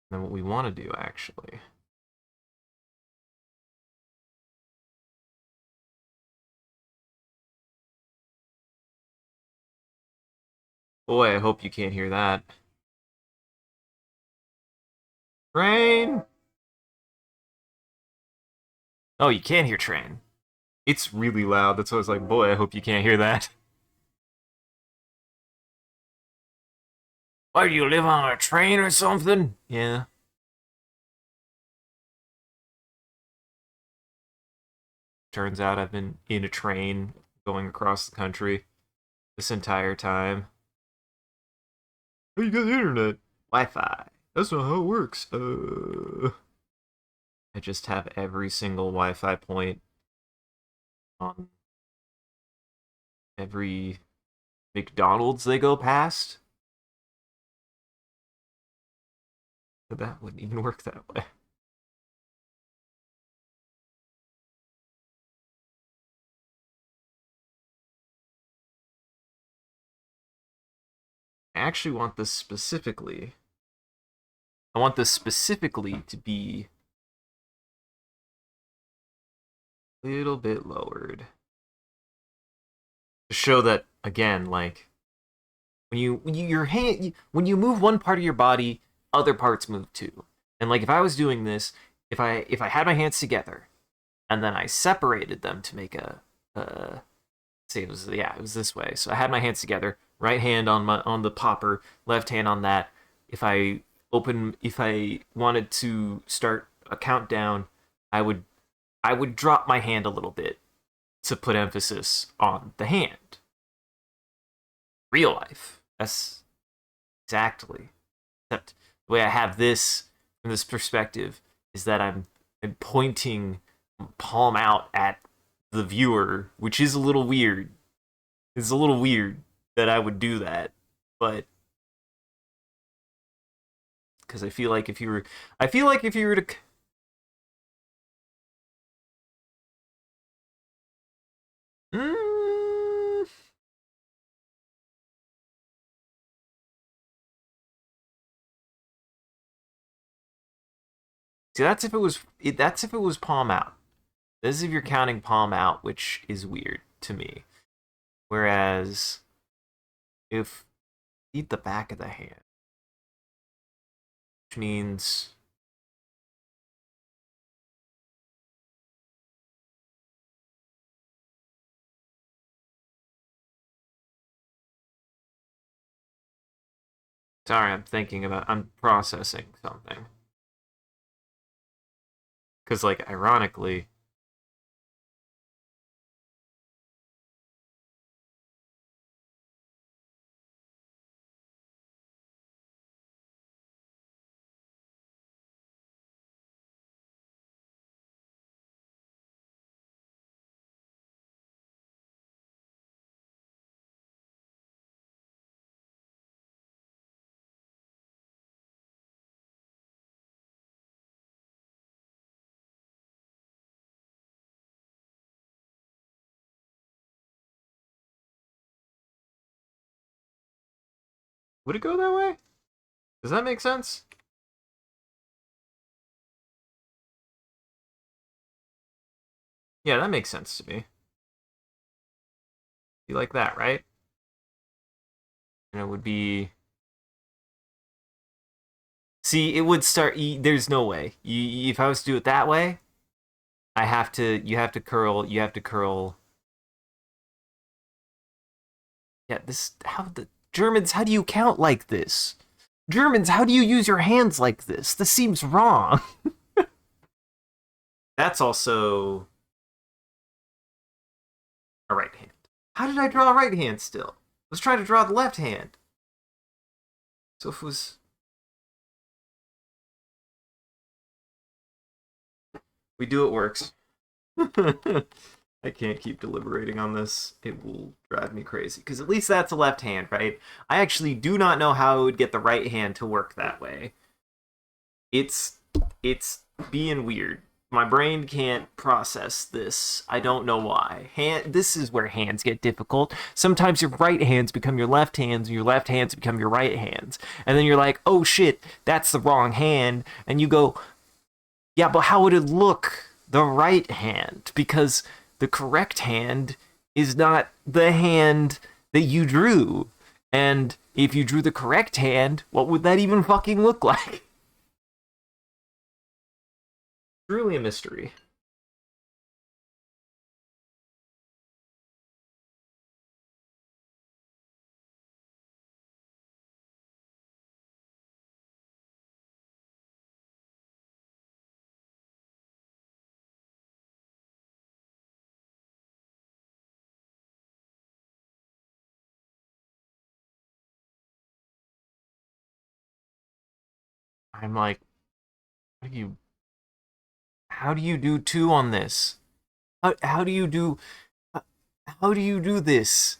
And what we want to do, actually. Boy, I hope you can't hear that. Train! Oh, you can hear train. It's really loud. That's why I was like, boy, I hope you can't hear that. Why, do you live on a train or something? Yeah. Turns out I've been in a train going across the country this entire time. Oh, you got the internet. Wi-Fi. That's not how it works. I just have every single Wi-Fi point on every McDonald's they go past. But that wouldn't even work that way. I actually want this specifically. I want this specifically to be a little bit lowered. To show that again, like when you move one part of your body, other parts move too. And like if I was doing this, if I had my hands together and then I separated them to make a see it was this way. So I had my hands together, right hand on the popper, left hand on that. If I wanted to start a countdown, I would I would drop my hand a little bit to put emphasis on the hand. Real life. That's exactly. Except the way I have this from this perspective is that I'm pointing palm out at the viewer, which is a little weird. It's a little weird that I would do that, but because I feel like if you were to, Mm. See, that's if it was palm out. This is if you're counting palm out, which is weird to me. Whereas if eat the back of the hand, which means sorry, I'm processing something. Because, like, ironically, would it go that way? Does that make sense? Yeah, that makes sense to me. Be like that, right? And it would be. See, it would start. There's no way. If I was to do it that way, I have to. You have to curl. You have to curl. Yeah, this. How the Germans? How do you count like this? Germans, how do you use your hands like this? This seems wrong. That's also a right hand. How did I draw a right hand still? I was trying to draw the left hand. So if it was. We do it works. I can't keep deliberating on this. It will drive me crazy. Because at least that's a left hand, right? I actually do not know how I would get the right hand to work that way. It's being weird. My brain can't process this. I don't know why. This is where hands get difficult. Sometimes your right hands become your left hands, and your left hands become your right hands. And then you're like, oh shit, that's the wrong hand. And you go, yeah, but how would it look the right hand? Because the correct hand is not the hand that you drew. And if you drew the correct hand, what would that even fucking look like? Truly a mystery. I'm like, how do you do two on this? How do you do how do you do this?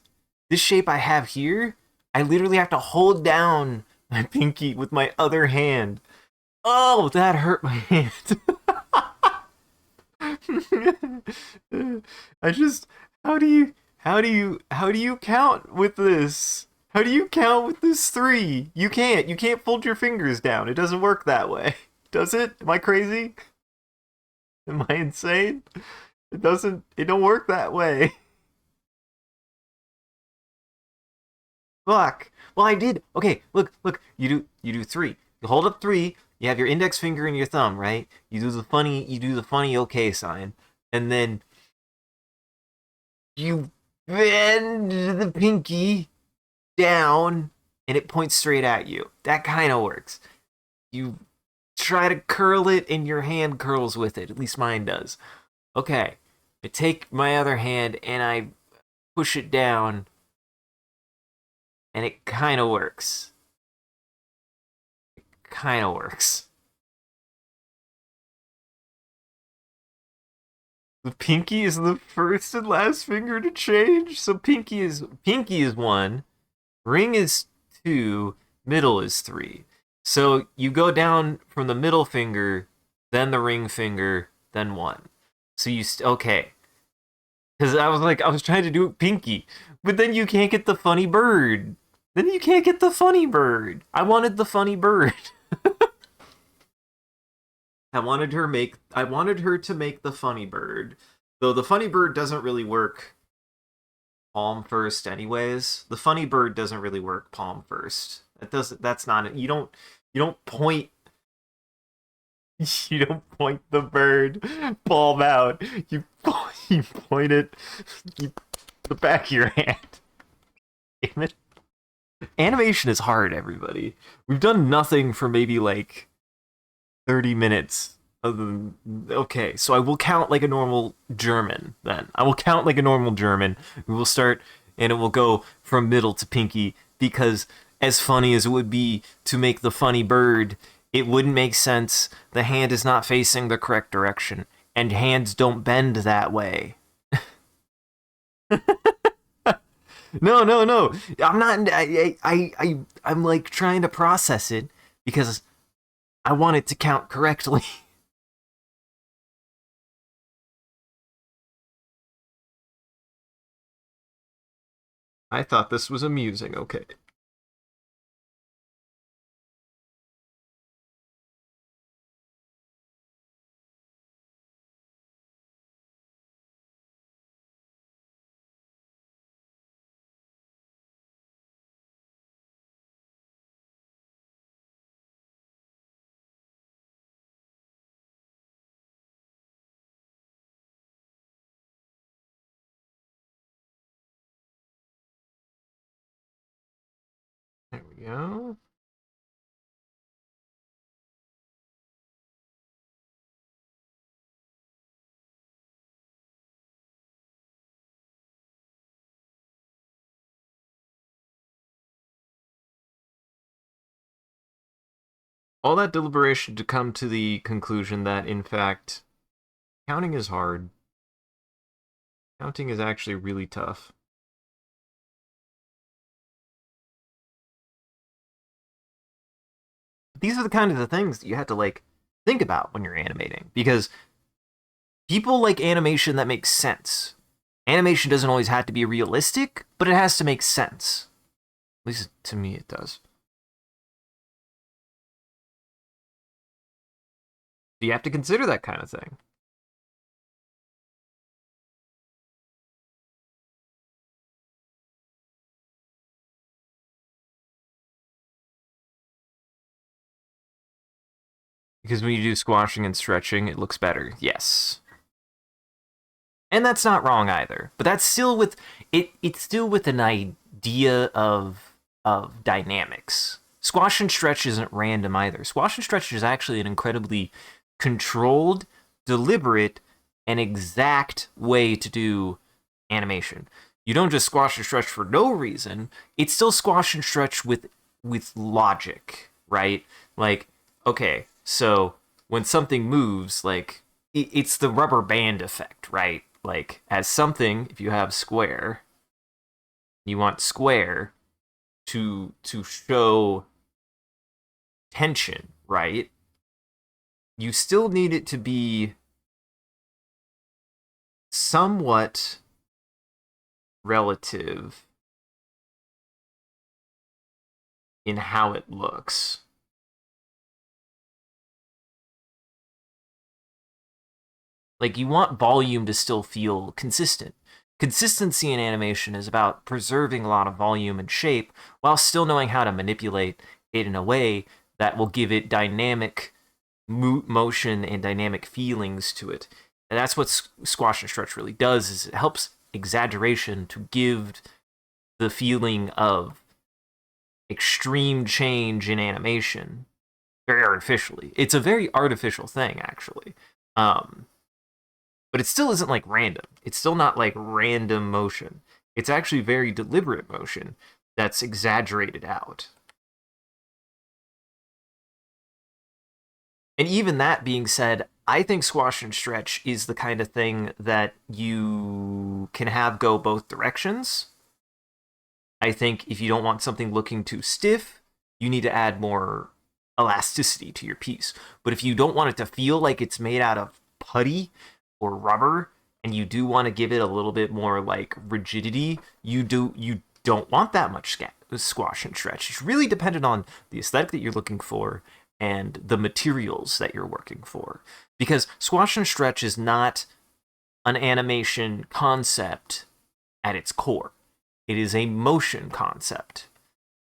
This shape I have here, I literally have to hold down my pinky with my other hand. Oh, that hurt my hand. I just how do you count with this? How do you count with this three? You can't. You can't fold your fingers down. It doesn't work that way. Does it? Am I crazy? Am I insane? It don't work that way. Fuck. Well, I did. Okay, look. You do three. You hold up three. You have your index finger and your thumb, right? You do the funny okay sign, and then you bend the pinky down, and it points straight at you. That kind of works. You try to curl it, and your hand curls with it. At least mine does. Okay. I take my other hand and I push it down, and it kind of works. Kind of works. The pinky is the first and last finger to change. So pinky is one, ring is two, middle is three. So you go down from the middle finger, then the ring finger, then one. So okay. Because I was trying to do it pinky, but then you can't get the funny bird. Then you can't get the funny bird. I wanted the funny bird. I wanted her to make the funny bird. Though the funny bird doesn't really work palm first anyways. The funny bird doesn't really work palm first. That's not it. You don't point you don't point the bird palm out. You point it you, the back of your hand. Damn it. Animation is hard, everybody. We've done nothing for maybe like 30 minutes. Okay, so I will count like a normal German then. I will count like a normal German. We will start and it will go from middle to pinky because as funny as it would be to make the funny bird, it wouldn't make sense. The hand is not facing the correct direction and hands don't bend that way. No, no, no. I'm not I'm like trying to process it because I want it to count correctly. I thought this was amusing. Okay. There we go. All that deliberation to come to the conclusion that, in fact, counting is hard. Counting is actually really tough. These are the kind of the things that you have to like think about when you're animating because people like animation that makes sense. Animation doesn't always have to be realistic, but it has to make sense. At least to me it does. You have to consider that kind of thing. Because when you do squashing and stretching, it looks better. Yes. And that's not wrong either. But that's still with it's still with an idea of dynamics. Squash and stretch isn't random either. Squash and stretch is actually an incredibly controlled, deliberate, and exact way to do animation. You don't just squash and stretch for no reason. It's still squash and stretch with logic, right? Like, okay, so when something moves, like it's the rubber band effect, right? Like as something, if you have square, you want square to show tension, right? You still need it to be somewhat relative in how it looks. Like you want volume to still feel consistent. Consistency in animation is about preserving a lot of volume and shape while still knowing how to manipulate it in a way that will give it dynamic motion and dynamic feelings to it. And that's what squash and stretch really does is it helps exaggeration to give the feeling of extreme change in animation very artificially. It's a very artificial thing actually. But it still isn't like random. It's still not like random motion. It's actually very deliberate motion that's exaggerated out. And even that being said, I think squash and stretch is the kind of thing that you can have go both directions. I think if you don't want something looking too stiff, you need to add more elasticity to your piece. But if you don't want it to feel like it's made out of putty or rubber and you do want to give it a little bit more like rigidity, you don't want that much squash and stretch. It's really dependent on the aesthetic that you're looking for and the materials that you're working for. Because squash and stretch is not an animation concept at its core. It is a motion concept.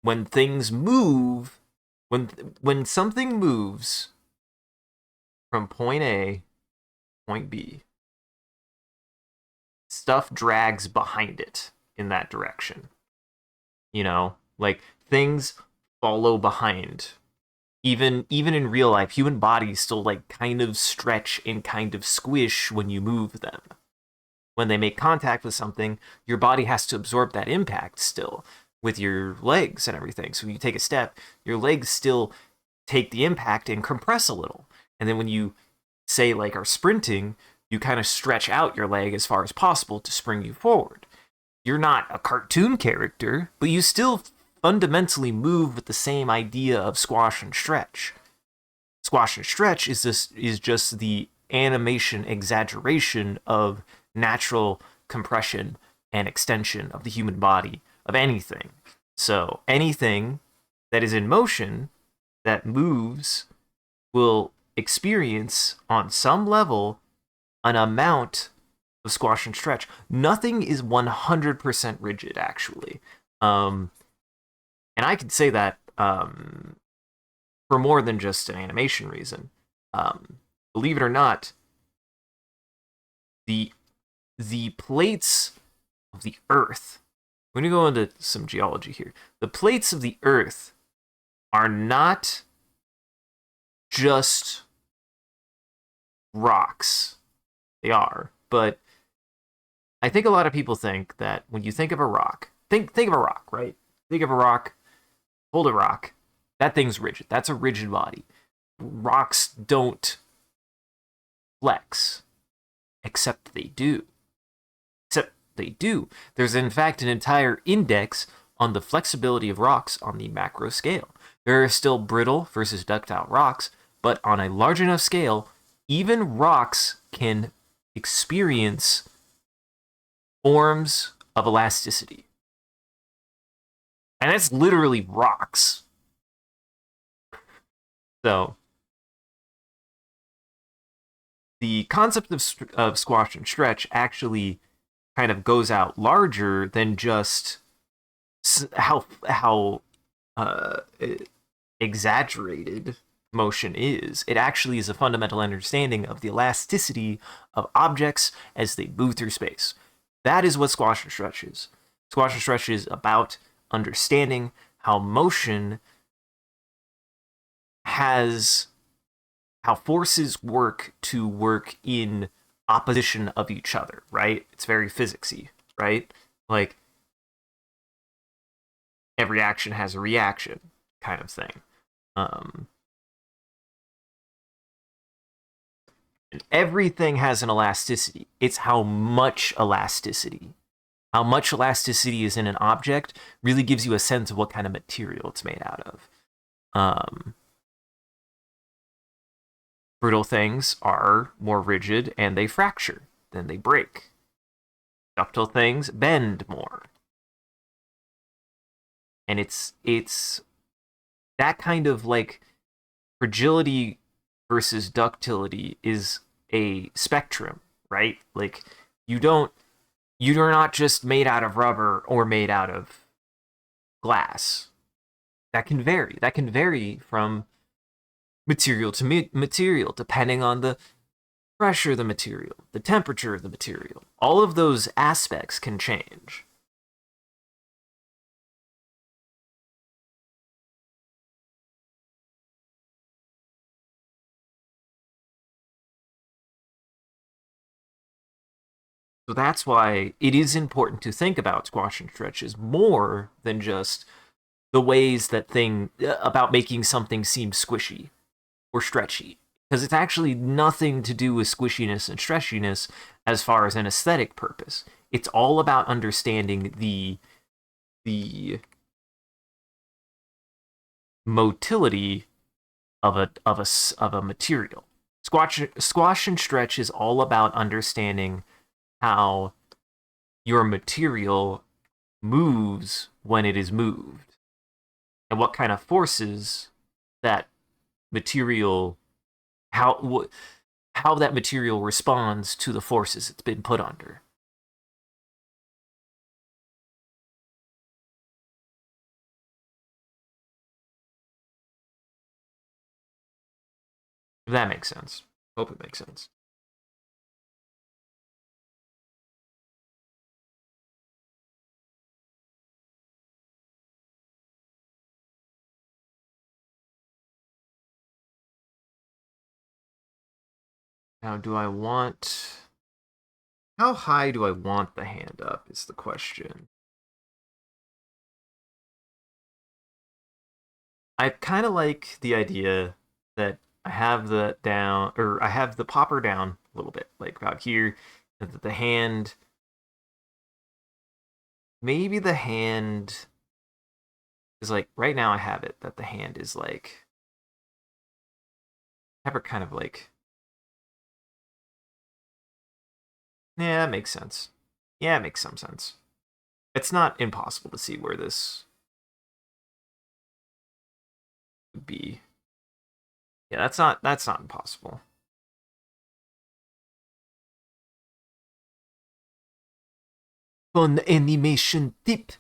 When things move, when something moves from point A, point B, stuff drags behind it in that direction. You know, like things follow behind. Even in real life, human bodies still like kind of stretch and kind of squish when you move them. When they make contact with something, your body has to absorb that impact still with your legs and everything. So when you take a step, your legs still take the impact and compress a little. And then when you say like are sprinting, you kind of stretch out your leg as far as possible to spring you forward. You're not a cartoon character, but you still fundamentally move with the same idea of squash and stretch. Squash and stretch is just the animation exaggeration of natural compression and extension of the human body of anything. So anything that is in motion that moves will experience on some level an amount of squash and stretch. Nothing is 100% rigid, actually. And I could say that for more than just an animation reason. Believe it or not, the plates of the Earth, we're going to go into some geology here. The plates of the Earth are not just rocks. They are, but I think a lot of people think that when you think of a rock, think of a rock, right? Think of a rock, hold a rock. That thing's rigid. That's a rigid body. Rocks don't flex, except they do. There's in fact an entire index on the flexibility of rocks on the macro scale. There are still brittle versus ductile rocks, but on a large enough scale, even rocks can experience forms of elasticity. And that's literally rocks. So, the concept of squash and stretch actually kind of goes out larger than just how exaggerated motion is. It actually is a fundamental understanding of the elasticity of objects as they move through space. That is what squash and stretch is. Squash and stretch is about understanding how motion has how forces work to work in opposition of each other, right? It's very physicsy, right? Like every action has a reaction kind of thing. Everything has an elasticity. It's how much elasticity. How much elasticity is in an object really gives you a sense of what kind of material it's made out of. Brittle things are more rigid and they fracture, then they break. Ductile things bend more. And it's that kind of like fragility versus ductility is a spectrum, right? Like you're not just made out of rubber or made out of glass. That can vary. That can vary from material to material, depending on the pressure of the material, the temperature of the material. All of those aspects can change. So that's why it is important to think about squash and stretches more than just the ways that about making something seem squishy or stretchy, because it's actually nothing to do with squishiness and stretchiness as far as an aesthetic purpose. It's all about understanding the motility of a material. Squash and stretch is all about understanding how your material moves when it is moved, and what kind of forces that material how how that material responds to the forces it's been put under. If that makes sense. Hope it makes sense. Now, do I want... How high do I want the hand up is the question. I kind of like the idea that I have the down, or I have the popper down a little bit, like about here, and that the hand, maybe the hand is like, right now I have it, that the hand is like, have her kind of like, yeah, that makes sense. Yeah, it makes some sense. It's not impossible to see where this would be. Yeah, that's not impossible. On animation tip,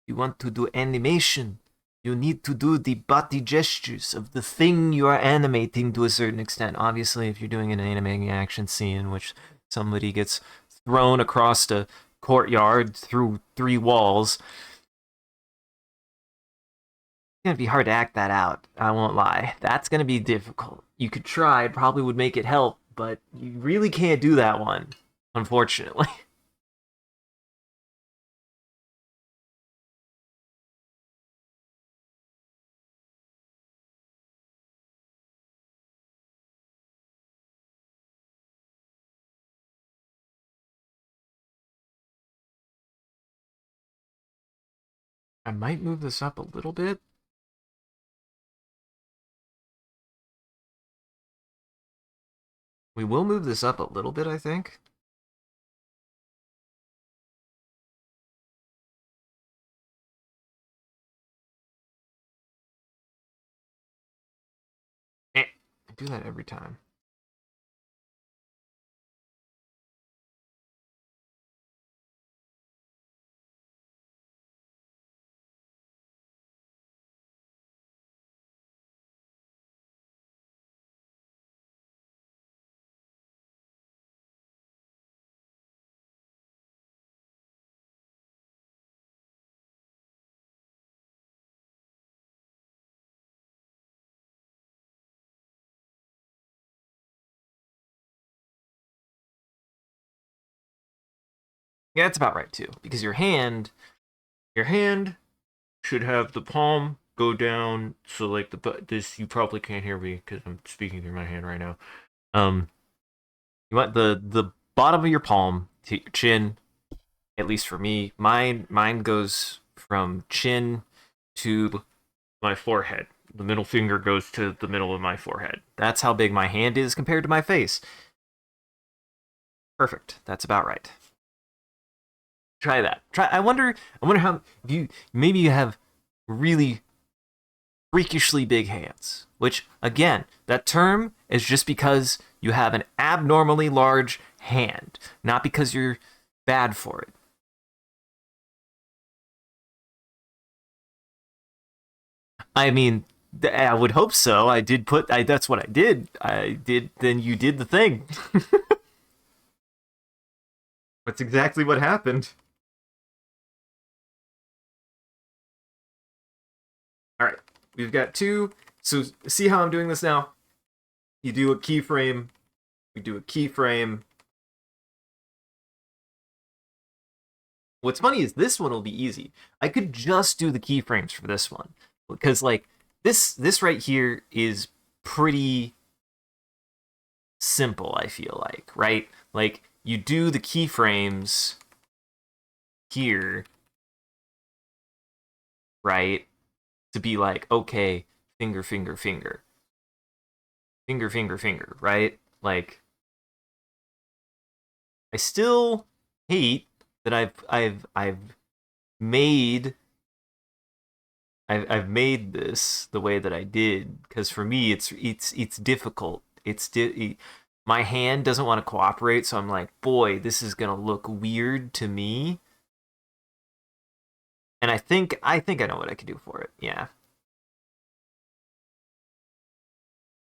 you want to do animation, you need to do the body gestures of the thing you are animating to a certain extent. Obviously, if you're doing an animating action scene in which somebody gets thrown across a courtyard through 3 walls, it's gonna be hard to act that out. I won't lie. That's gonna be difficult. You could try, it probably would make it help, but you really can't do that one, unfortunately. I might move this up a little bit. We will move this up a little bit, I think. I do that every time. Yeah, that's about right too. Because your hand should have the palm go down. So like this, you probably can't hear me because I'm speaking through my hand right now. Um, you want the bottom of your palm to your chin. At least for me, mine goes from chin to my forehead. The middle finger goes to the middle of my forehead. That's how big my hand is compared to my face. Perfect. That's about right. Try that. Try. I wonder how if you maybe you have really freakishly big hands. Which again, that term is just because you have an abnormally large hand, not because you're bad for it. I mean, I would hope so. I did put. That's what I did. I did. Then you did the thing. That's exactly what happened. All right, we've got two. So see how I'm doing this now? You do a keyframe. We do a keyframe. What's funny is this one will be easy. I could just do the keyframes for this one because like this right here is pretty simple, I feel like, right? Like you do the keyframes here, right? To be like, okay, finger, finger, finger. Finger, finger, finger, right? Like I still hate that made I've made this the way that I did, because for me it's difficult. My hand doesn't want to cooperate, so I'm like, boy, this is gonna look weird to me. And I think I know what I can do for it. Yeah.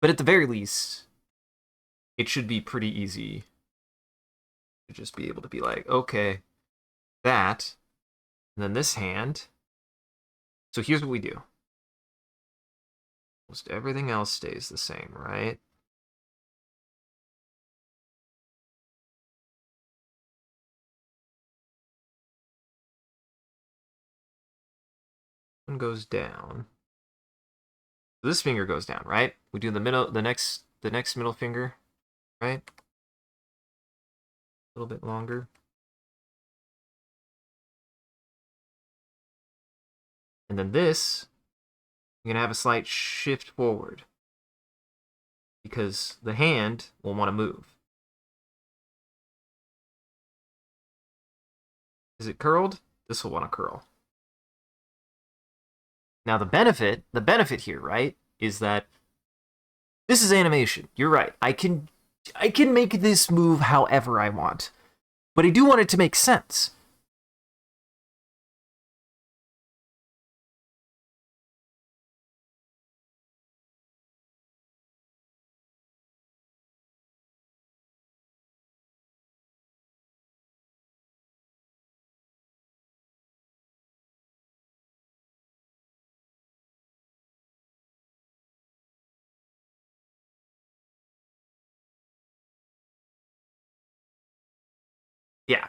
But at the very least, it should be pretty easy to just be able to be like, okay, that, and then this hand. So here's what we do. Almost everything else stays the same, right? One goes down. So this finger goes down, right? We do the next middle finger, right? A little bit longer. And then this, you're gonna have a slight shift forward because the hand will want to move. Is it curled? This will want to curl. Now the benefit here, right, is that this is animation. You're right. I can make this move however I want, but I do want it to make sense. Yeah,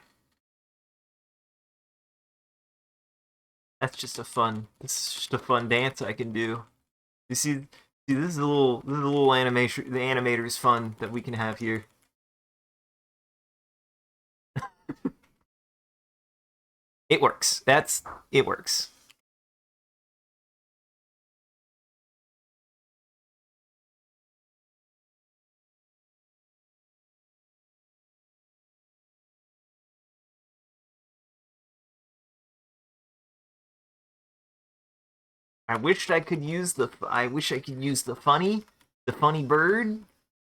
that's just a fun. This is just a fun dance I can do. You see, this is a little animation. The animator's fun that we can have here. It works. It works. I wish I could use the. I wish I could use the funny bird.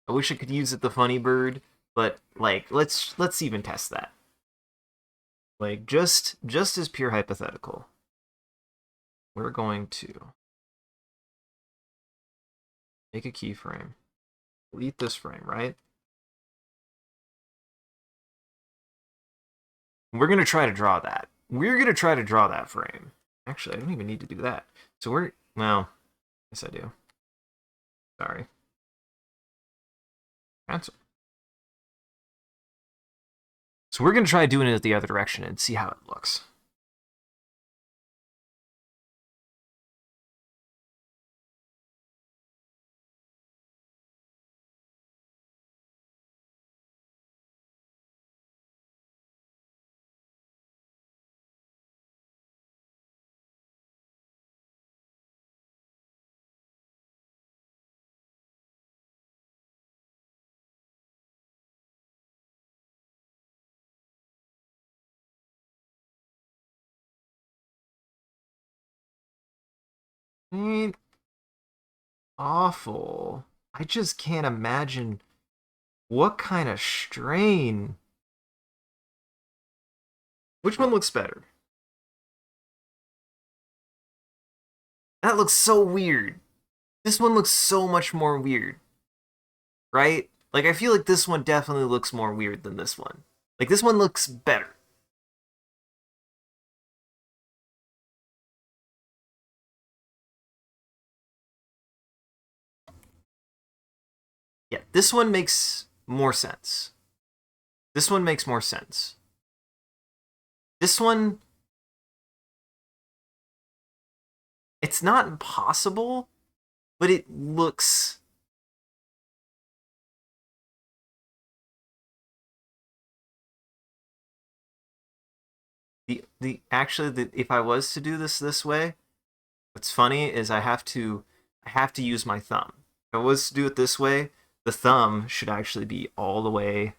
I wish I could use it, the funny bird. But like, let's even test that. Like, just as pure hypothetical, we're going to make a keyframe. Delete this frame, right? We're gonna try to draw that. We're gonna try to draw that frame. Actually, I don't even need to do that. So well, yes I do. Sorry. Cancel. So we're gonna try doing it the other direction and see how it looks. Ain't awful. I just can't imagine what kind of strain. Which one looks better? That looks so weird. This one looks so much more weird, right? Like, I feel like this one definitely looks more weird than this one. Like, this one looks better. Yeah, this one makes more sense. This one makes more sense. This one, it's not impossible, but it looks. If I was to do this way, what's funny is I have to use my thumb. If I was to do it this way, the thumb should actually be all the way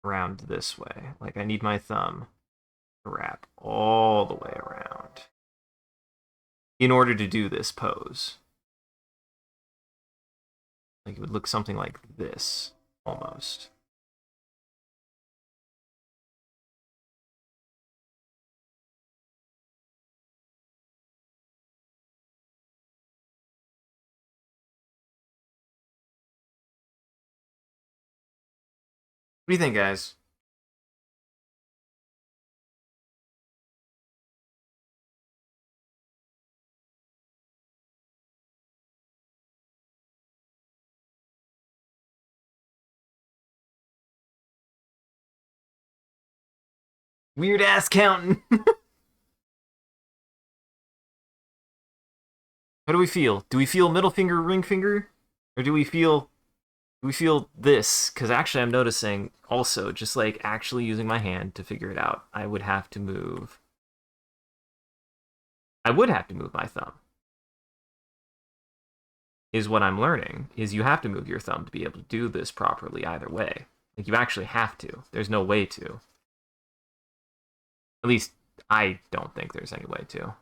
around this way. Like I need my thumb to wrap all the way around in order to do this pose. Like it would look something like this, almost. What do you think, guys? Weird ass counting. How do we feel? Do we feel middle finger, ring finger? Or do we feel this? Because actually I'm noticing also, just like actually using my hand to figure it out, I would have to move. I would have to move my thumb. Is what I'm learning, is you have to move your thumb to be able to do this properly either way. Like you actually have to. There's no way to. At least I don't think there's any way to.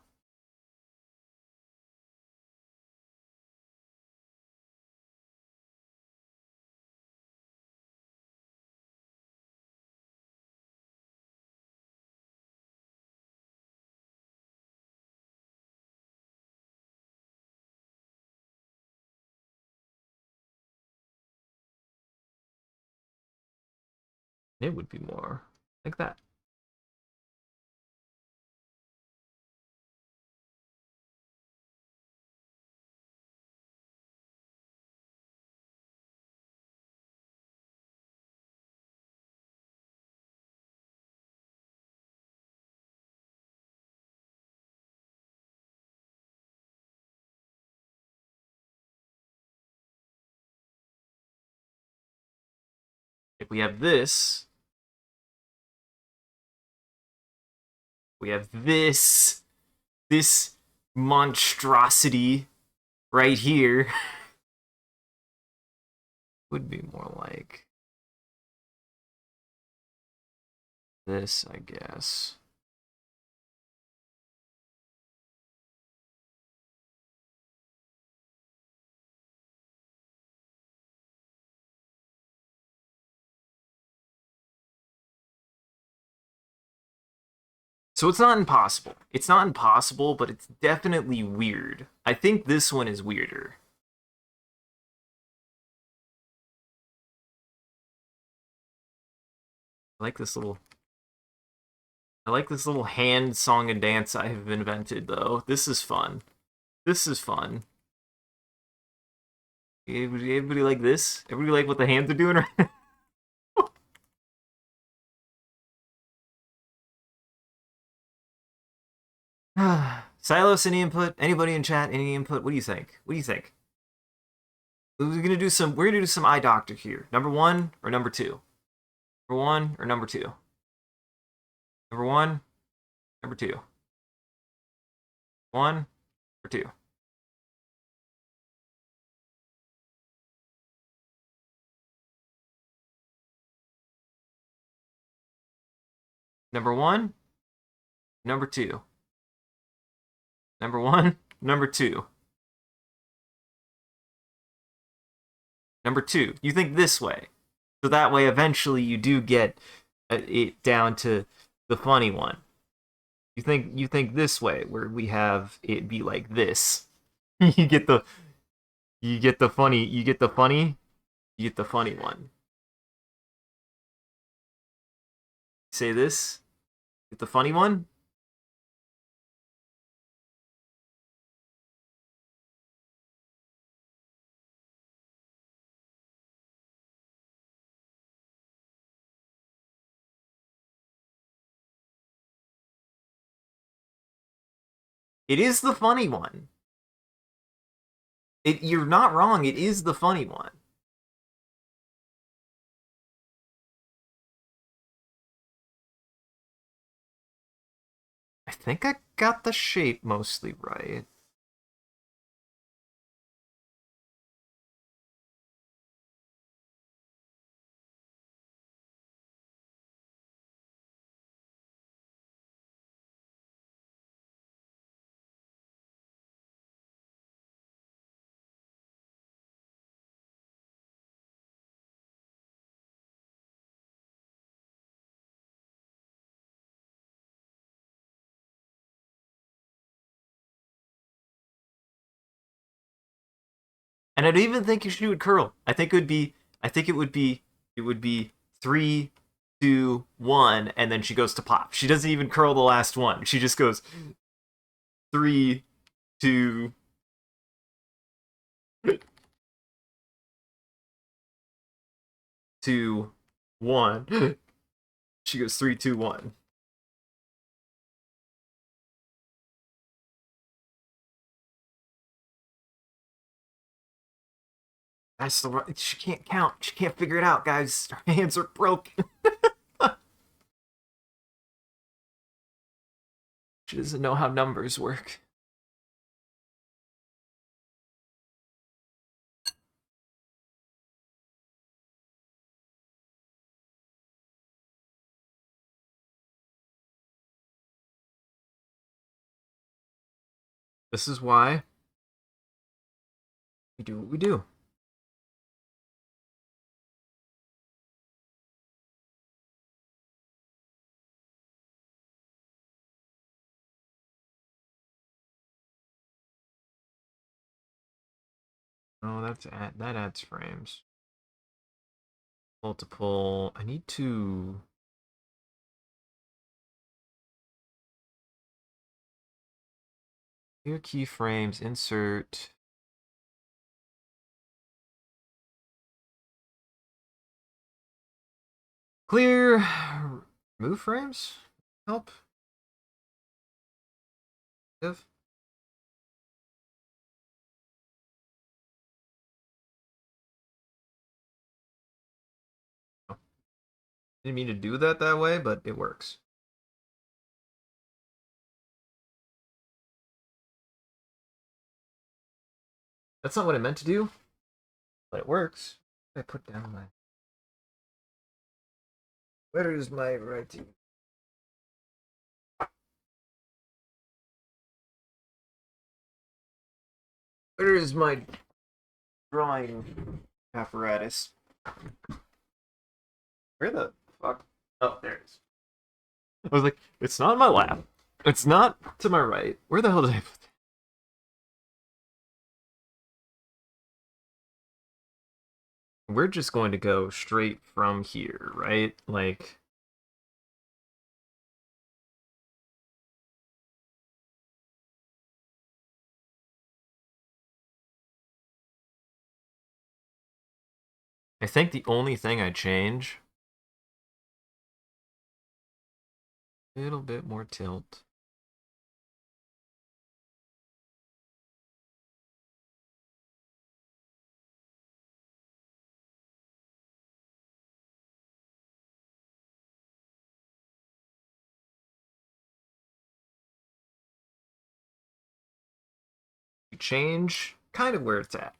It would be more like that. If we have this, we have this monstrosity right here. Would be more like this, I guess. So it's not impossible. It's not impossible, but it's definitely weird. I think this one is weirder. I like this little I like this little hand song and dance I have invented though. This is fun. This is fun. Everybody like this? Everybody like what the hands are doing right now? Silos, any input? Anybody in chat? Any input? What do you think? What do you think? We're gonna do some eye doctor here. Number one or number two? Number one or number two? Number one, number two. One or two. Number one, number two. Number one, number two. Number two. You think this way. So that way eventually you do get it down to the funny one. You think this way where we have it be like this. you get the you get the funny you get the funny one. Say this. Get the funny one. It is the funny one. You're not wrong. It is the funny one. I think I got the shape mostly right. And I don't even think she would curl. I think it would be three, two, one, and then she goes to pop. She doesn't even curl the last one. She just goes three, two, two, one. She goes three, two, one. That's the right. She can't count. She can't figure it out, guys. Her hands are broken. She doesn't know how numbers work. This is why we do what we do. Oh, that adds frames. Multiple. I need to. Clear keyframes. Insert. Clear. Move frames. Help. If. Oh, didn't mean to do that way, but it works. That's not what I meant to do, but it works. I put down my. Where is my writing? Where is my drawing apparatus? Where the fuck? Oh, there it is. I was like, it's not in my lap. It's not to my right. Where the hell did I put that? We're just going to go straight from here, right? Like, I think the only thing I change, a little bit more tilt. Change kind of where it's at.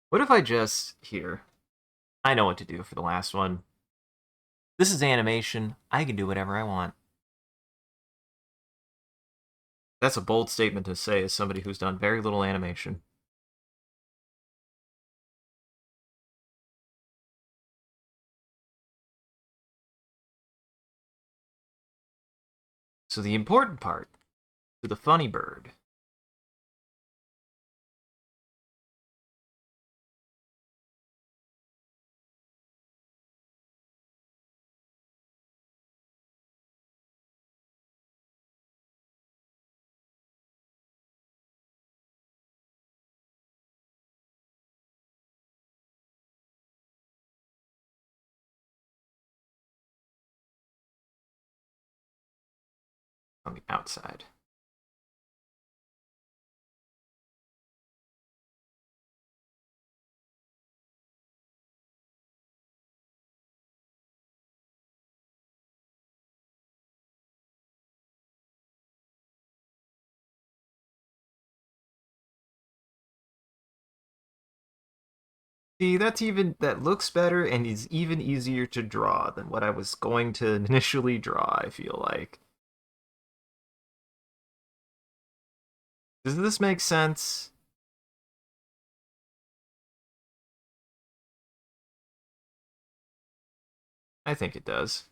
What if I just here? I know what to do for the last one. This is animation. I can do whatever I want. That's a bold statement to say as somebody who's done very little animation. So the important part to the funny bird. On the outside. See, that looks better and is even easier to draw than what I was going to initially draw, I feel like. Does this make sense? I think it does.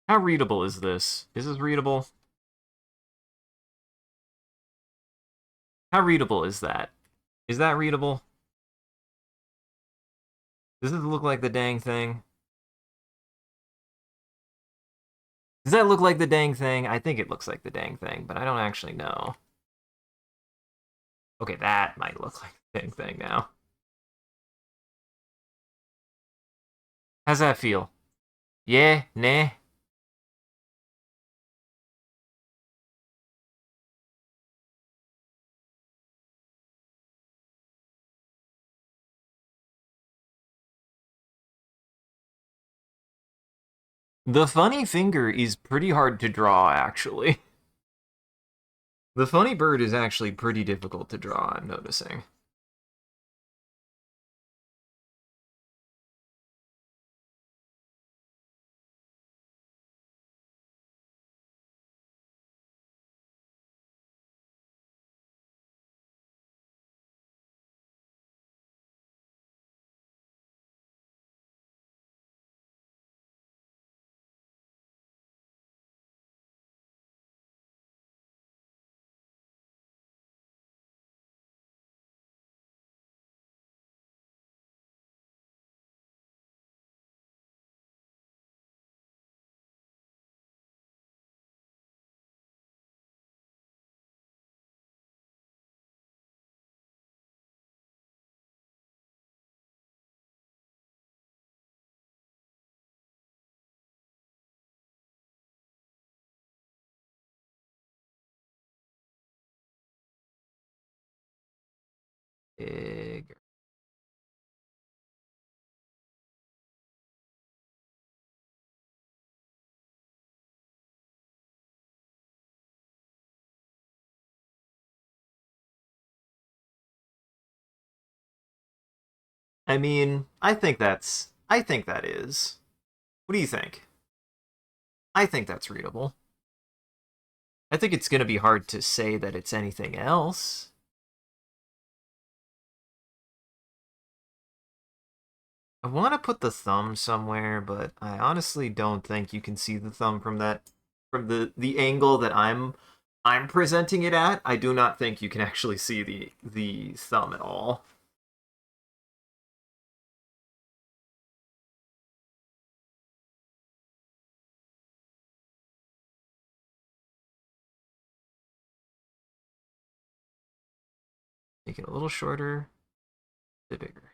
How readable is this? Is this readable? How readable is that? Is that readable? Does this look like the dang thing? Does that look like the dang thing? I think it looks like the dang thing, but I don't actually know. Okay, that might look like the dang thing now. How's that feel? Yeah? Nah? The funny finger is pretty hard to draw, actually. The funny bird is actually pretty difficult to draw, I'm noticing. Big. I mean, I think that is. What do you think? I think that's readable. I think it's gonna be hard to say that it's anything else. I want to put the thumb somewhere, but I honestly don't think you can see the thumb from the angle that I'm presenting it at. I do not think you can actually see the thumb at all. Make it a little shorter, a bit bigger.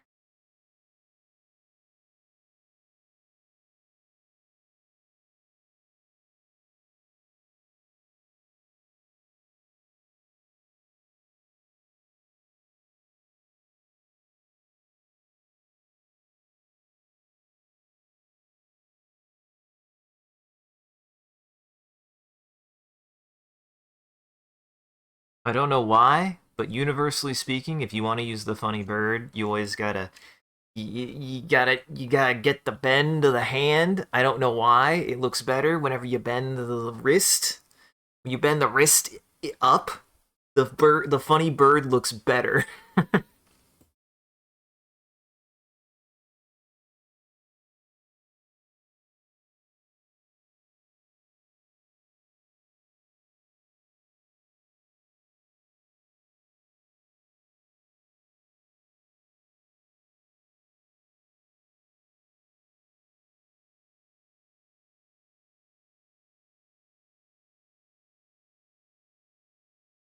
I don't know why, but universally speaking, if you want to use the funny bird, You gotta get the bend of the hand. I don't know why. It looks better whenever you bend the wrist. When you bend the wrist up, the funny bird looks better.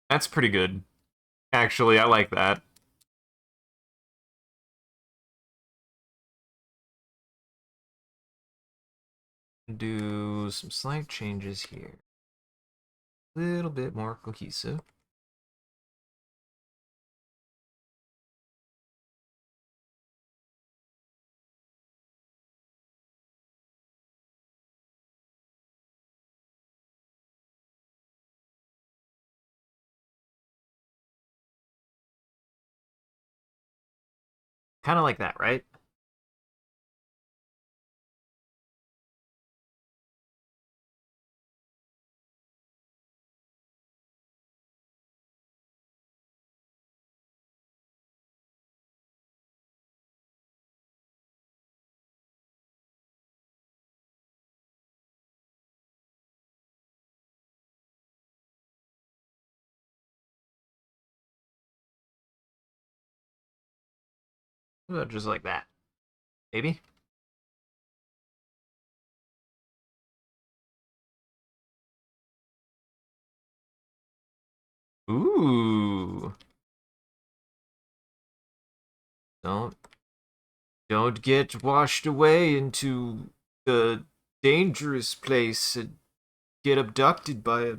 That's pretty good. Actually, I like that. Do some slight changes here. A little bit more cohesive. Kind of like that, right? Just like that. Maybe? Ooh. Don't don't get washed away into the dangerous place and get abducted by a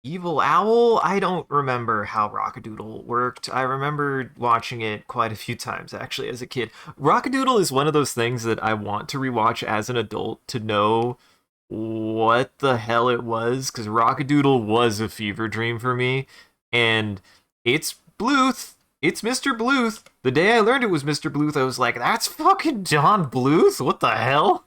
evil owl. I don't remember how Rockadoodle worked. I remember watching it quite a few times actually as a kid. Rockadoodle is one of those things that I want to rewatch as an adult to know what the hell it was, because Rockadoodle was a fever dream for me, and it's Bluth. It's Mr. Bluth. The day I learned it was Mr. Bluth, I was like, that's fucking John Bluth? What the hell?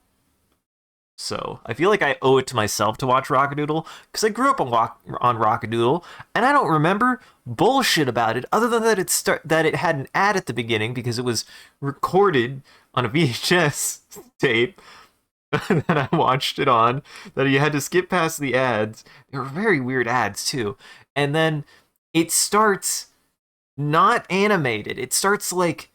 So I feel like I owe it to myself to watch Rockadoodle because I grew up on Rockadoodle, and I don't remember bullshit about it other than that it had an ad at the beginning because it was recorded on a VHS tape that I watched it on. That you had to skip past the ads. They were very weird ads too, and then it starts not animated. It starts like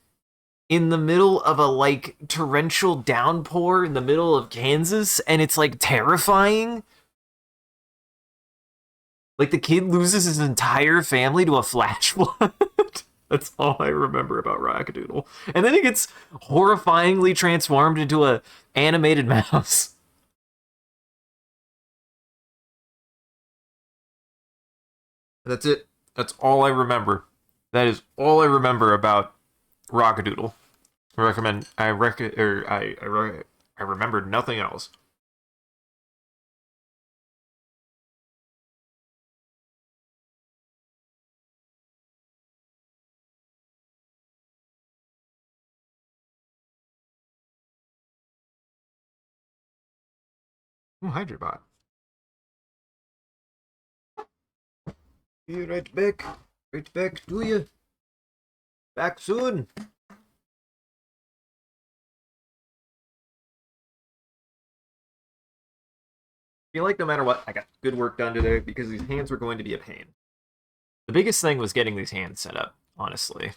in the middle of a like torrential downpour in the middle of Kansas, and it's like terrifying. Like the kid loses his entire family to a flash flood. That's all I remember about Rockadoodle. And then he gets horrifyingly transformed into a animated mouse. That's it. That's all I remember. That is all I remember about Rockadoodle. I recommend. I rec. Or I remembered nothing else. Oh, Hydrabot. Be right back. Right back to you. Back soon. Feel like no matter what, I got good work done today because these hands were going to be a pain. The biggest thing was getting these hands set up, honestly.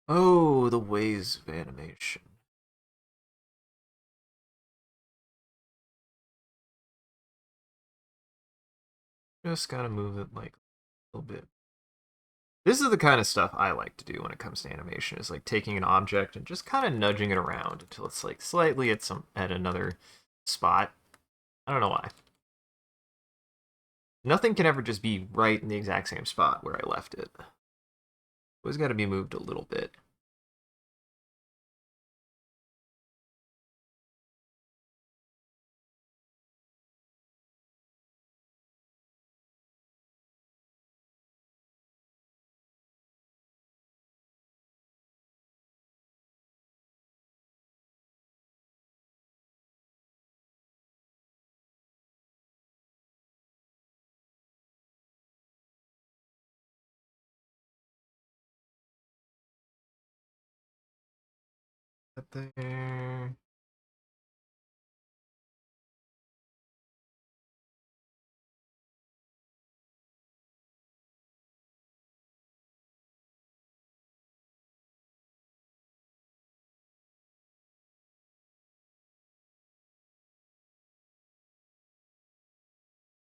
Oh, Oh, the ways of animation. Just gotta move it like a little bit. This is the kind of stuff I like to do when it comes to animation, is like taking an object and just kind of nudging it around until it's like slightly at another spot. I don't know why. Nothing can ever just be right in the exact same spot where I left it. Always got to be moved a little bit. Up there.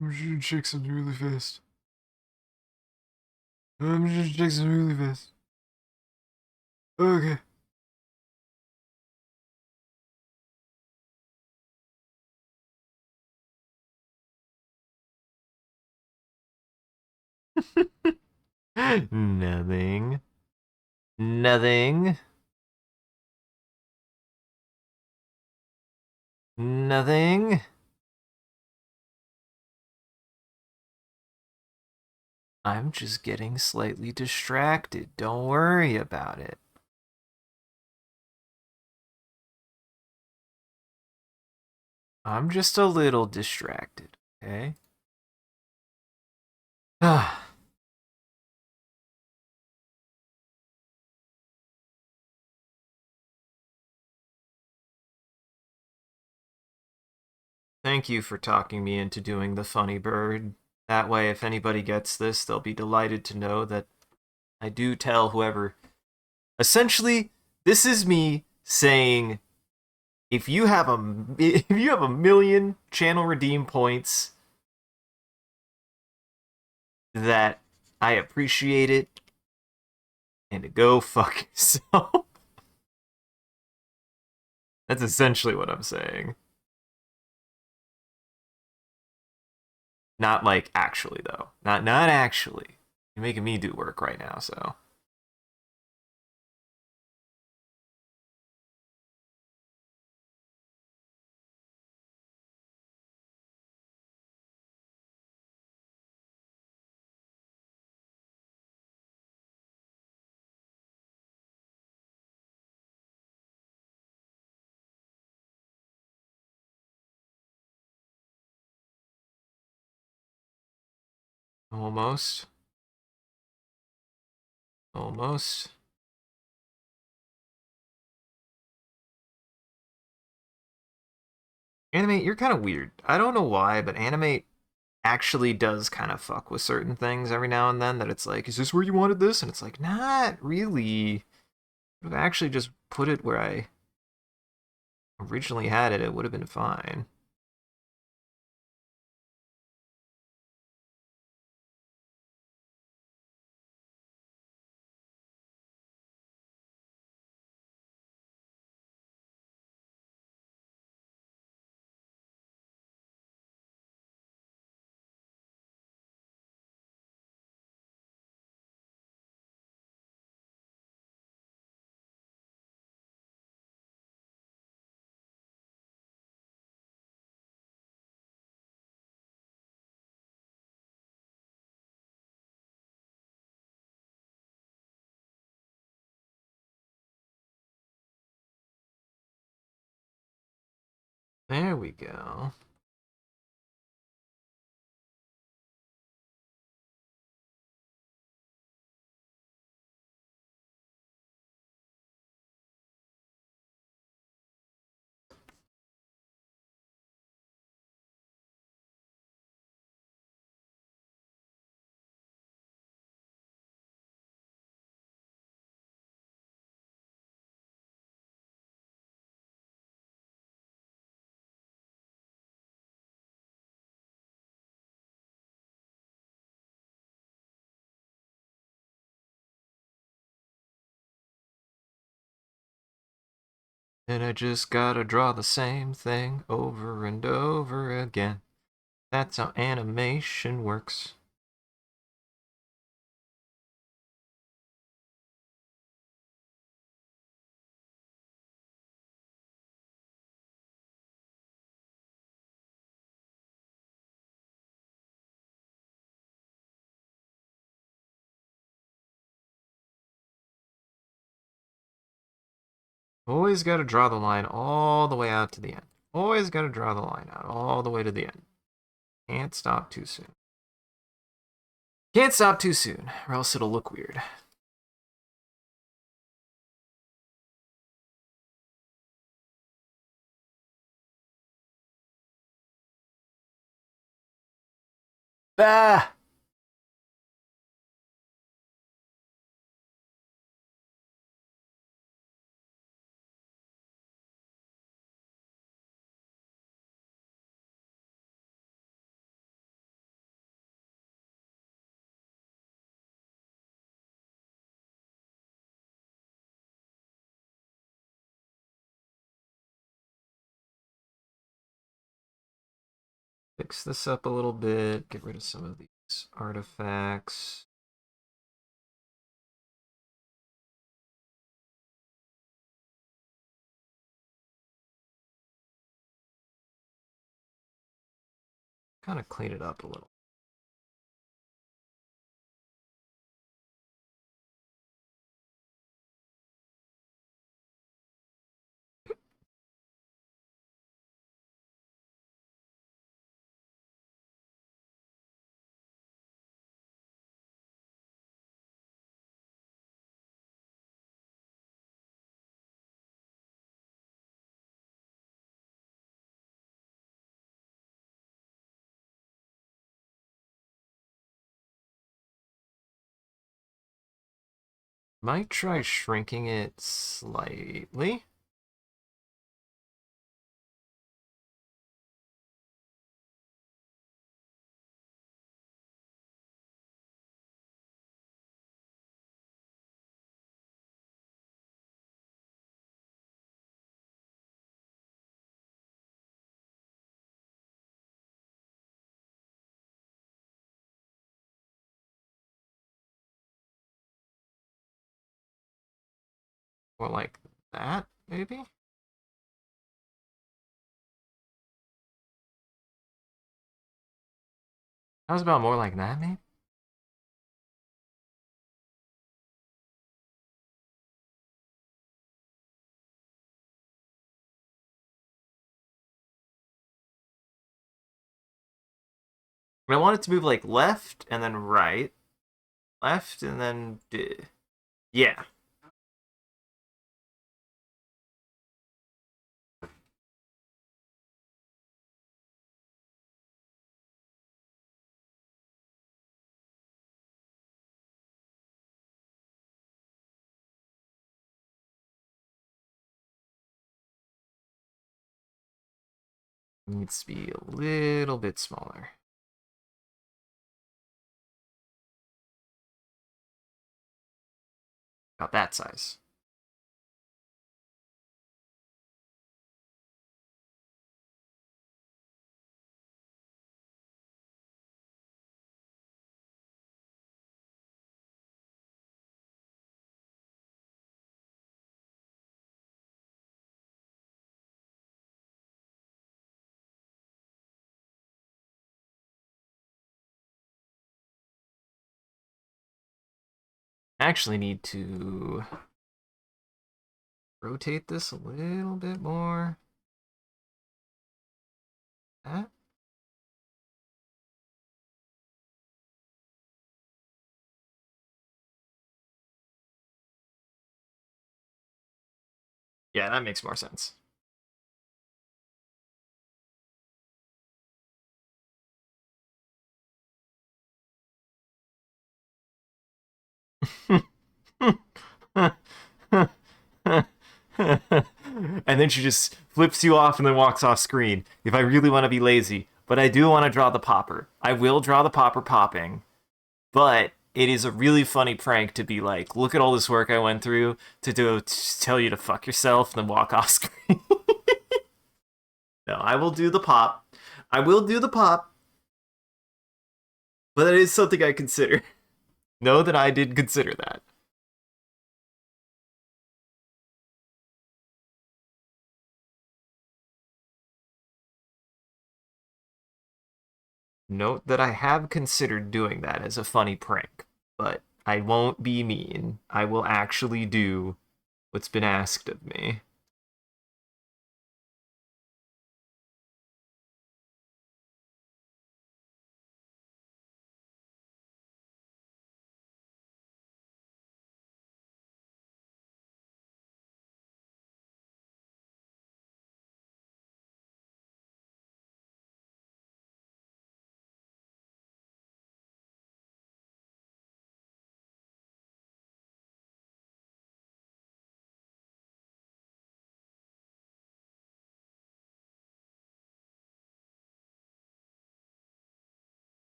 I'm shooting chicks really fast. I'm shooting chicks really fast. Okay. Nothing. Nothing. Nothing. I'm just getting slightly distracted. Don't worry about it. I'm just a little distracted, okay? Ah. Thank you for talking me into doing the funny bird. That way, if anybody gets this, they'll be delighted to know that I do tell whoever. Essentially, this is me saying, if you have a million channel redeem points, that I appreciate it, and to go fuck yourself. That's essentially what I'm saying. Not like actually though. Not actually. You're making me do work right now, so. Almost. Almost. Animate, you're kind of weird. I don't know why, but Animate actually does kind of fuck with certain things every now and then, that it's like, is this where you wanted this? And it's like, not really. If I actually just put it where I originally had it, it would have been fine. There we go. And I just gotta draw the same thing over and over again. That's how animation works. Always gotta draw the line all the way out to the end. Always gotta draw the line out all the way to the end. Can't stop too soon. Can't stop too soon, or else it'll look weird. Bah! Fix this up a little bit, get rid of some of these artifacts. Kind of clean it up a little. Might try shrinking it slightly. More like that, maybe? How's about more like that, maybe? I want it to move like left and then right. Left and then... Yeah. Needs to be a little bit smaller. About that size. Actually need to rotate this a little bit more. That. Yeah, that makes more sense. And then she just flips you off and then walks off screen. If I really want to be lazy, but I do want to draw the popper. I will draw the popper popping, but it is a really funny prank to be like, look at all this work I went through to tell you to fuck yourself and then walk off screen. No, I will do the pop. I will do the pop, but it is something I consider. Know that I did consider that. Note that I have considered doing that as a funny prank, but I won't be mean. I will actually do what's been asked of me.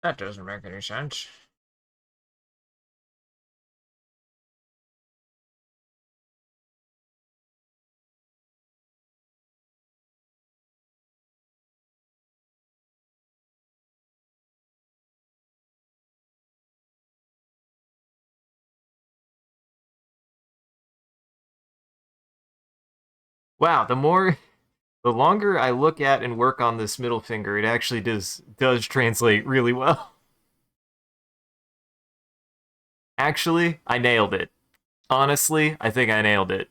That doesn't make any sense. Wow, the longer I look at and work on this middle finger, it actually does translate really well. Actually, I nailed it. Honestly, I think I nailed it.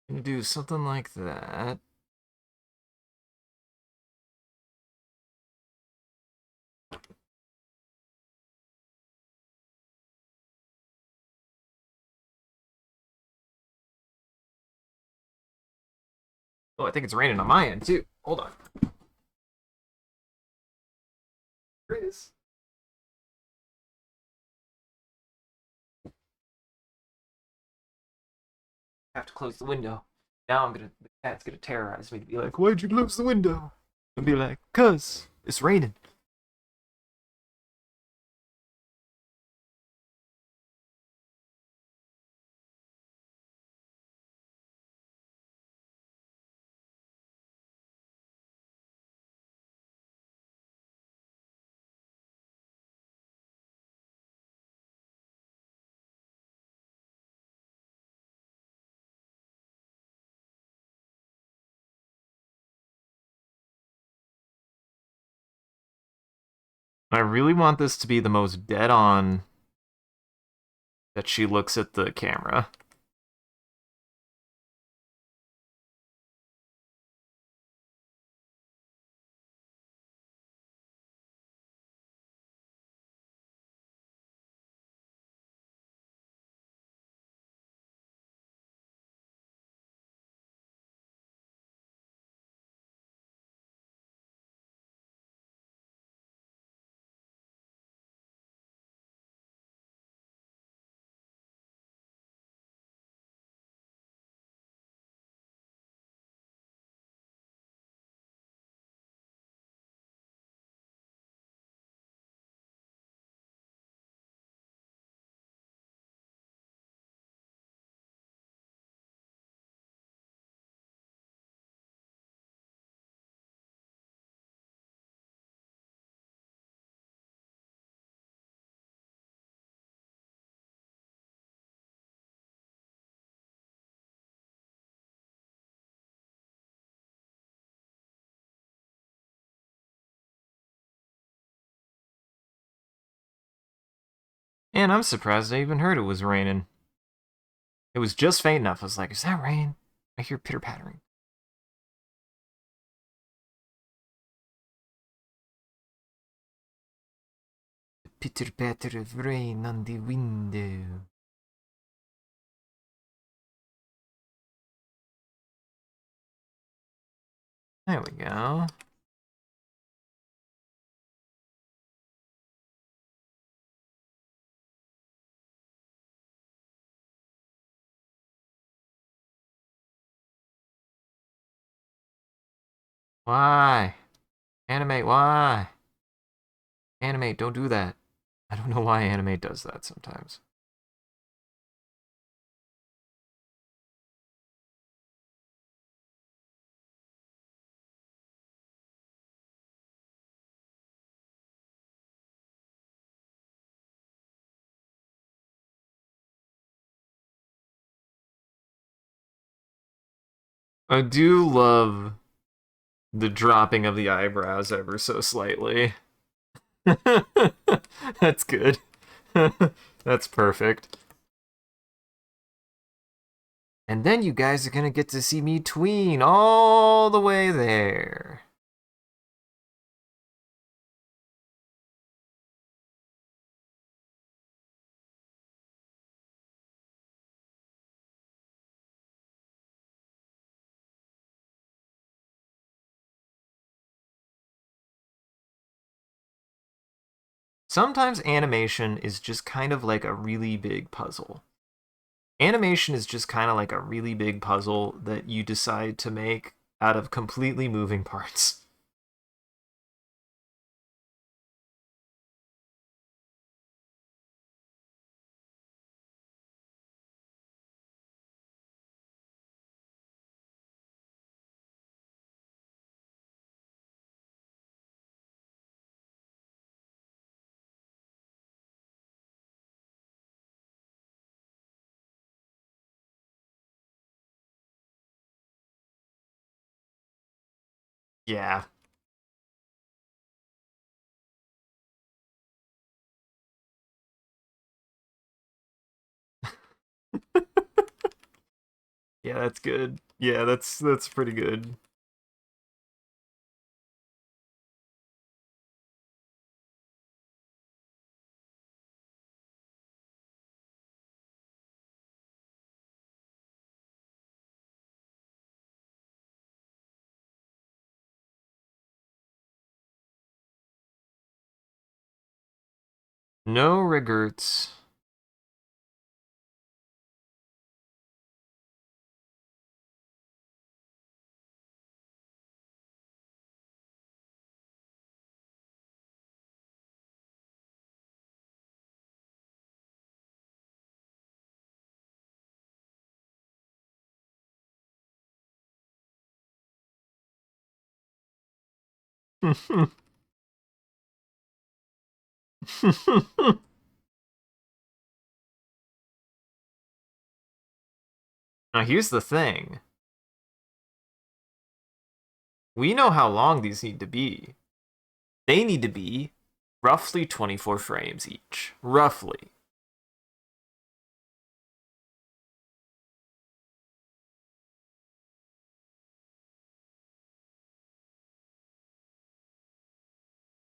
I'm gonna do something like that. Oh, I think it's raining on my end too. Hold on. Here it is. I have to close the window. Now the cat's gonna terrorize me to be like, why'd you close the window? And be like, cuz it's raining. I really want this to be the most dead on that she looks at the camera. And I'm surprised I even heard it was raining. It was just faint enough. I was like, is that rain? I hear pitter pattering. Pitter patter of rain on the window. There we go. Why? Animate, why? Animate, don't do that. I don't know why Animate does that sometimes. I do love the dropping of the eyebrows ever so slightly. That's good. That's perfect. And then you guys are gonna get to see me tween all the way there. Sometimes animation is just kind of like a really big puzzle. Animation is just kind of like a really big puzzle that you decide to make out of completely moving parts. Yeah. Yeah, that's good. Yeah, that's pretty good. No regrets. Now here's the thing. We know how long these need to be. They need to be roughly 24 frames each. Roughly.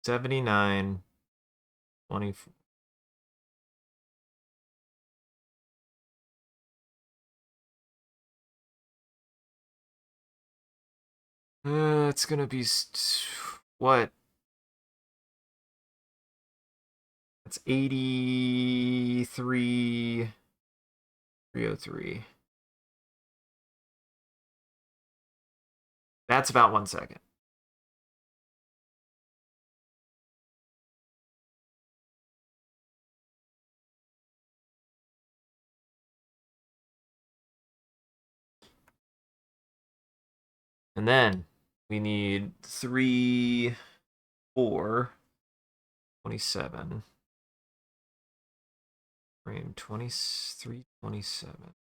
'79, 24. It's gonna be what? It's 83, 303. That's about 1 second. And then we need 3, 4, 27. Frame 23, 27.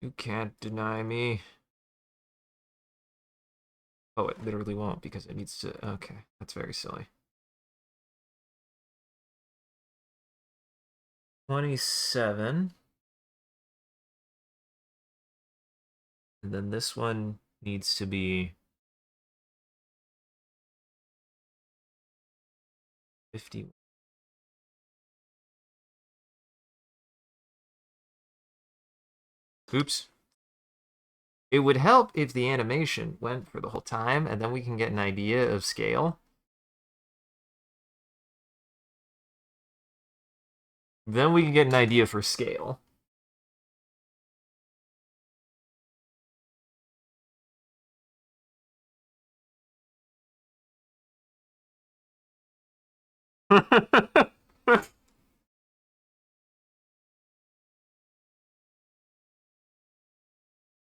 You can't deny me. Oh, it literally won't because it needs to. Okay, that's very silly. 27. And then this one needs to be 50. Oops. It would help if the animation went for the whole time, and then we can get an idea of scale. Then we can get an idea for scale.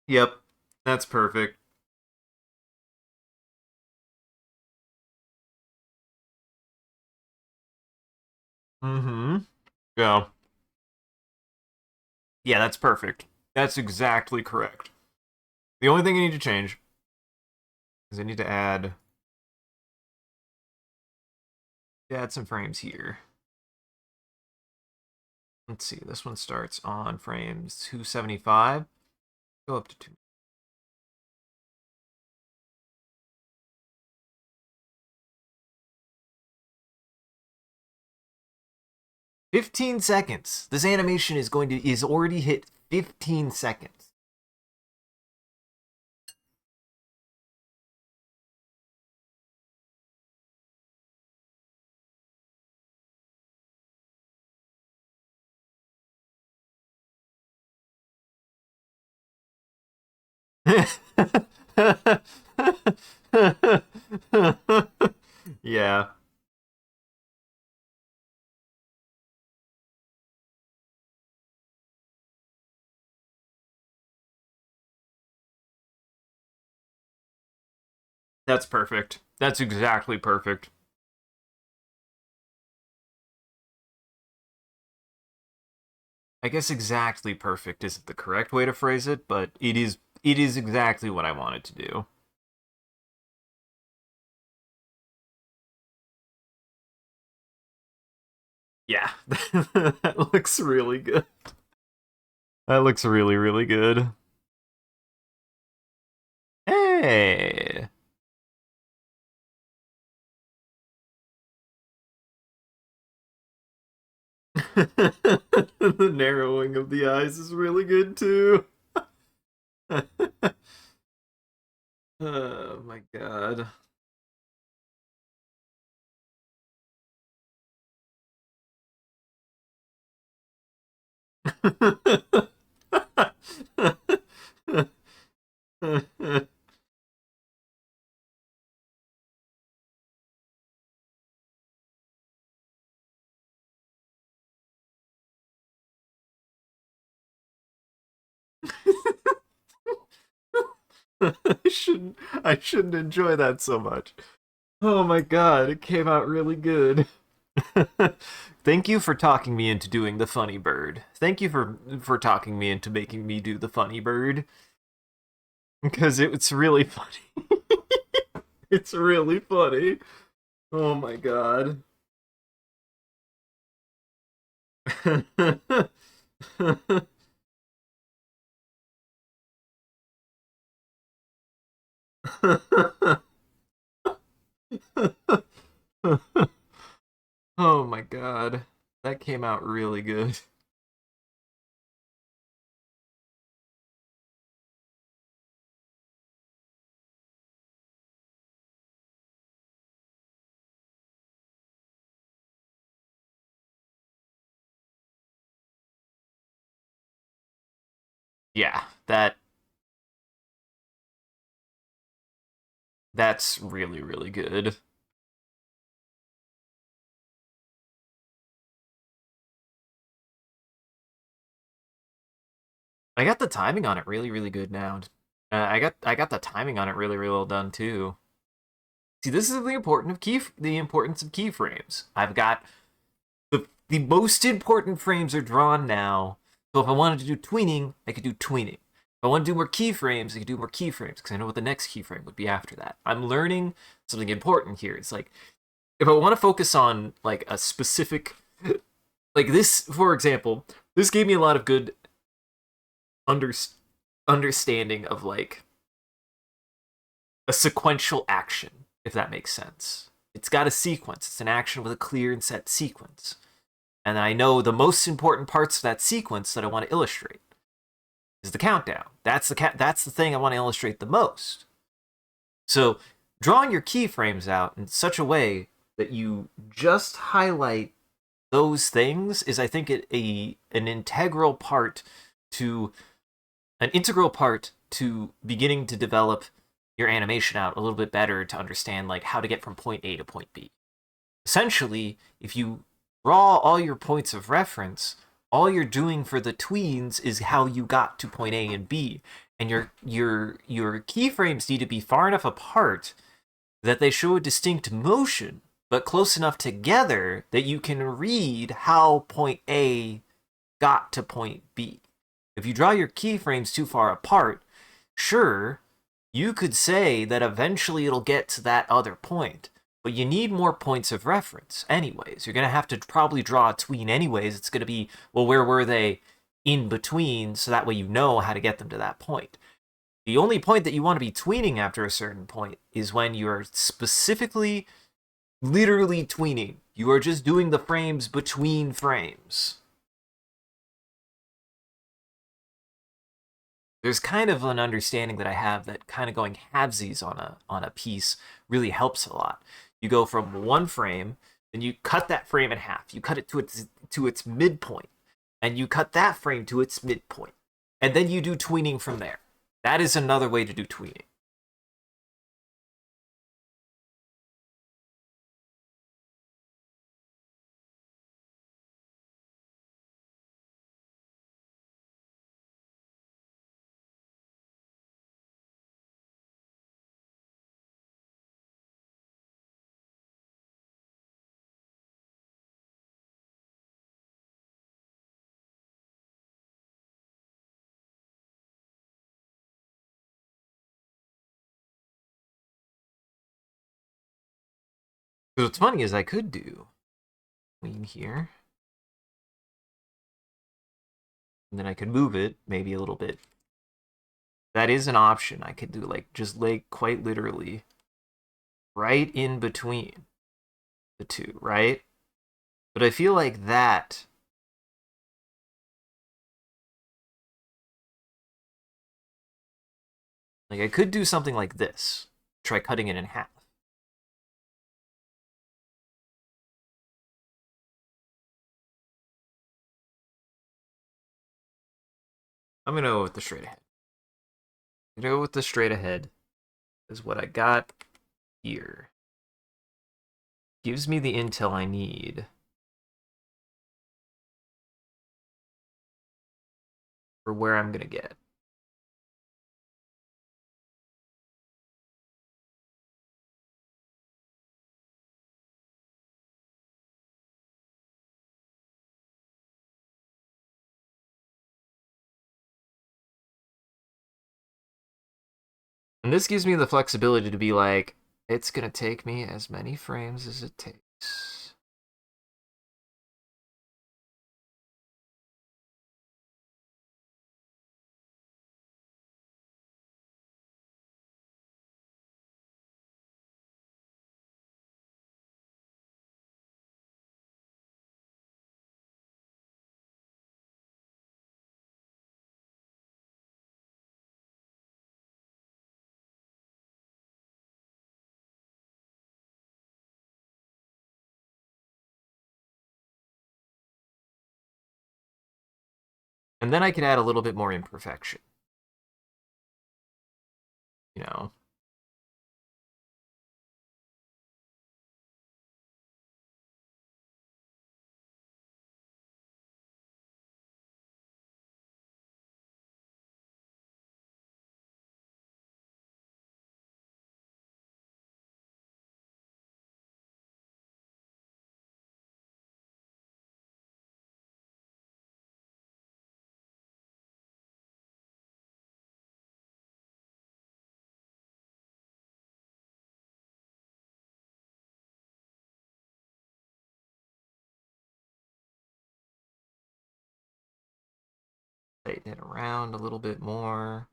Yep, that's perfect. Mm-hmm. Yeah. Yeah, that's perfect. That's exactly correct. The only thing I need to change is I need to add some frames here. Let's see, this one starts on frames 275. Go up to 2. 15 seconds. This animation is already hit 15 seconds. Yeah, that's perfect. That's exactly perfect. I guess exactly perfect isn't the correct way to phrase it, but it is exactly what I wanted to do. Yeah. That looks really good. That looks really, really good. Hey. The narrowing of the eyes is really good too. Oh my god. I shouldn't enjoy that so much. Oh my god, it came out really good. Thank you for talking me into doing the funny bird. Thank you for talking me into making me do the funny bird because it's really funny. It's really funny. Oh my god. Oh my god. That came out really good. Yeah, that's really really good. I got the timing on it really really good now. I got the timing on it really really well done too. See, this is the importance of keyframes. I've got the most important frames are drawn now. So if I wanted to do tweening, I could do tweening. If I want to do more keyframes, I can do more keyframes because I know what the next keyframe would be after that. I'm learning something important here. It's like if I want to focus on like a specific, like this, for example, this gave me a lot of good under, understanding of like a sequential action, if that makes sense. It's got a sequence. It's an action with a clear and set sequence. And I know the most important parts of that sequence that I want to illustrate is the countdown. That's the thing I want to illustrate the most. So drawing your keyframes out in such a way that you just highlight those things is, I think, an integral part to beginning to develop your animation out a little bit better to understand like how to get from point A to point B. Essentially, if you draw all your points of reference, all you're doing for the tweens is how you got to point A and B, and your keyframes need to be far enough apart that they show a distinct motion, but close enough together that you can read how point A got to point B. If you draw your keyframes too far apart, sure, you could say that eventually it'll get to that other point, but you need more points of reference anyways. You're going to have to probably draw a tween anyways. It's going to be, well, where were they in between, so that way you know how to get them to that point. The only point that you want to be tweening after a certain point is when you're specifically, literally tweening. You are just doing the frames between frames. There's kind of an understanding that I have that kind of going halvesies on a piece really helps a lot. You go from one frame, then you cut that frame in half. You cut it to its midpoint, and you cut that frame to its midpoint, and then you do tweening from there. That is another way to do tweening. So what's funny is I could do tween here, and then I could move it maybe a little bit. That is an option. I could do like just lay quite literally right in between the two, right? But I feel like that like I could do something like this. Try cutting it in half. I'm gonna go with the straight ahead. I'm gonna go with the straight ahead is what I got here. Gives me the intel I need for where I'm gonna get. And this gives me the flexibility to be like, it's gonna take me as many frames as it takes. And then I can add a little bit more imperfection. You know? Tighten it around a little bit more.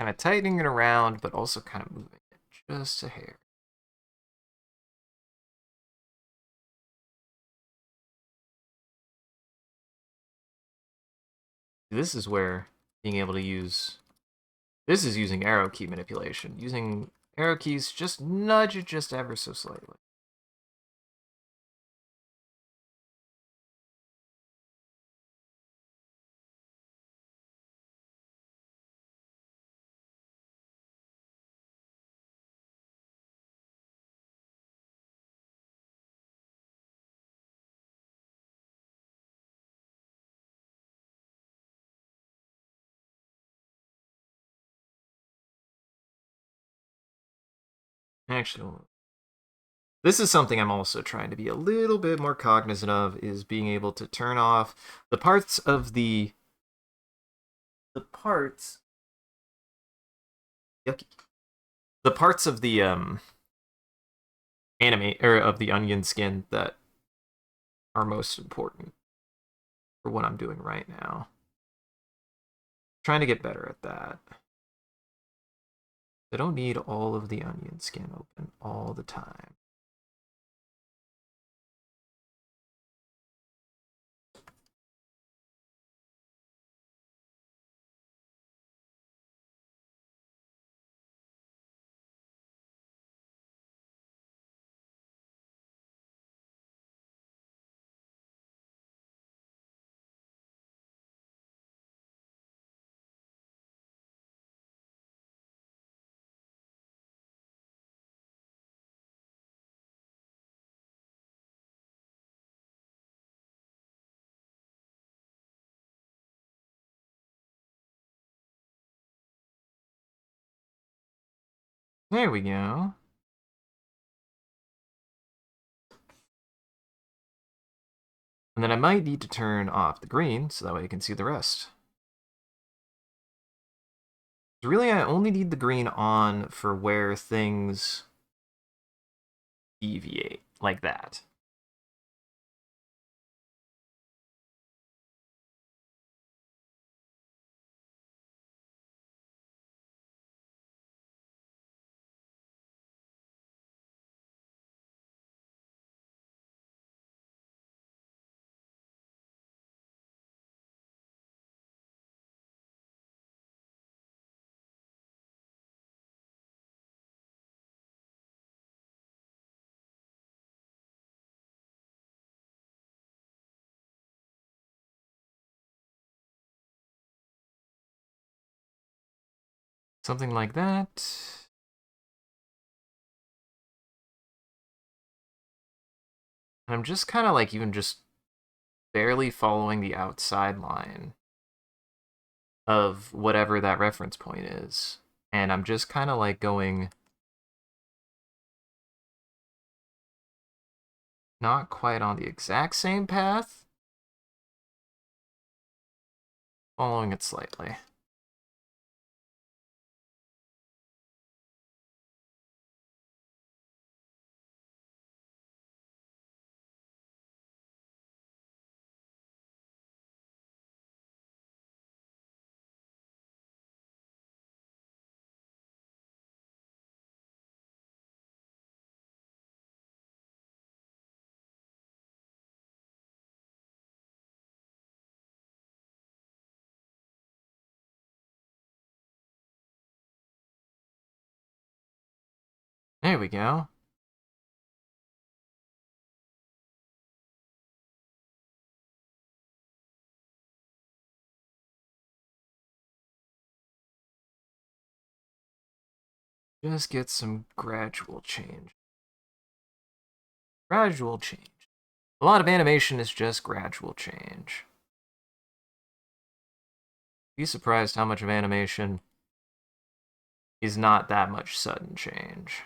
Kind of tightening it around, but also kind of moving it just a hair. This is where being able to use... This is using arrow key manipulation. Using arrow keys, just nudge it just ever so slightly. Actually, this is something I'm also trying to be a little bit more cognizant of, is being able to turn off the parts of the parts yucky. The parts of the anime or of the onion skin that are most important for what I'm doing right now. Trying to get better at that. I don't need all of the onion skin open all the time. There we go. And then I might need to turn off the green so that way I can see the rest. Really, I only need the green on for where things deviate, like that. Something like that. And I'm just kind of like even just barely following the outside line of whatever that reference point is. And I'm just kind of like going not quite on the exact same path, following it slightly. There we go. Just get some gradual change. Gradual change. A lot of animation is just gradual change. Be surprised how much of animation is not that much sudden change.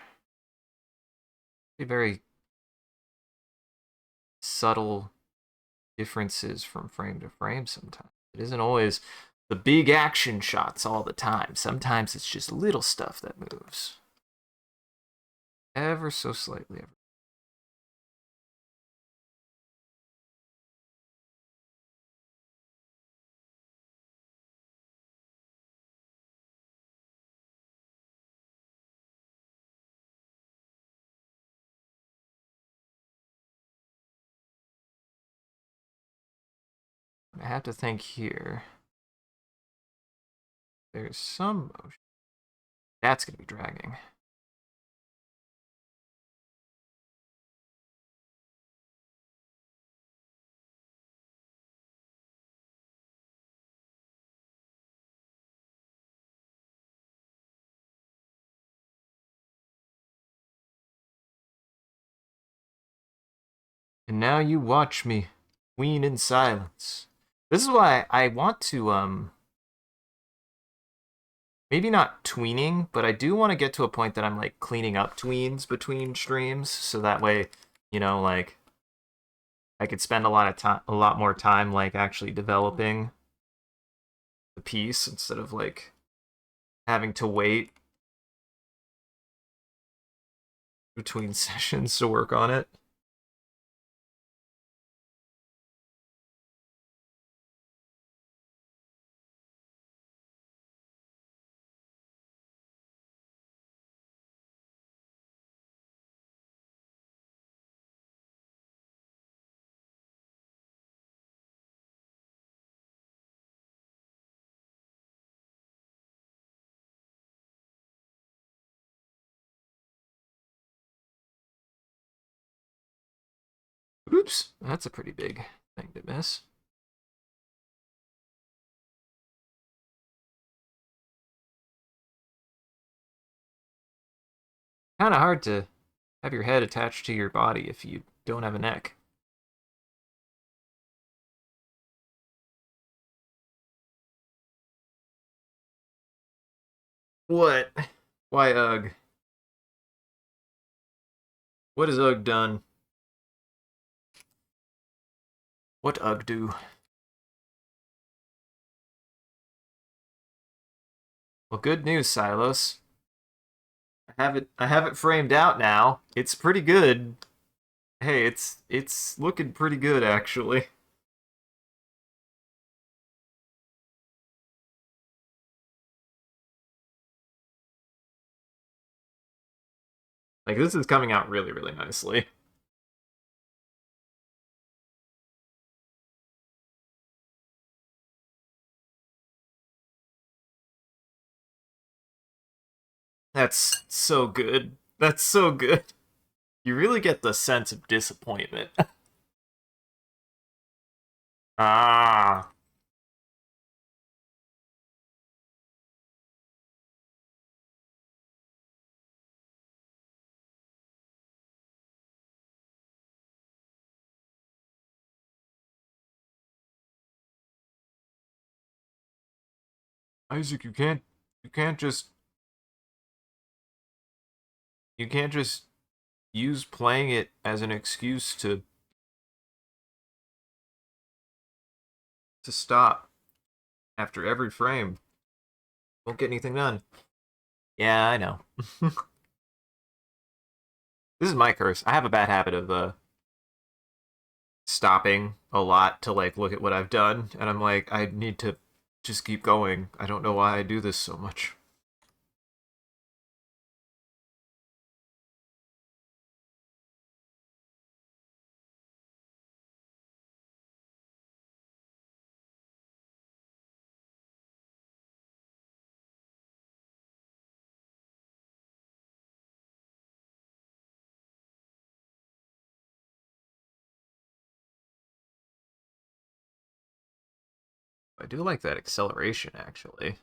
Be very subtle differences from frame to frame sometimes. It isn't always the big action shots all the time. Sometimes it's just little stuff that moves. Ever so slightly. I have to think here. There's some motion. That's going to be dragging. And now you watch me, wean in silence. This is why I want to, maybe not tweening, but I do want to get to a point that I'm, like, cleaning up tweens between streams, so that way, you know, like, I could spend a lot more time, like, actually developing the piece instead of, like, having to wait between sessions to work on it. Oops, that's a pretty big thing to miss. Kind of hard to have your head attached to your body if you don't have a neck. What? Why, ugh? What has ugh done? What ugh do? Well, good news, Silos. I have it framed out now. It's pretty good. Hey, it's looking pretty good actually. Like, this is coming out really, really nicely. That's so good. That's so good. You really get the sense of disappointment. Ah. Isaac, you can't just you can't just use playing it as an excuse to stop after every frame. Won't get anything done. Yeah, I know. This is my curse. I have a bad habit of stopping a lot to, like, look at what I've done, and I'm like, I need to just keep going. I don't know why I do this so much. I do like that acceleration, actually.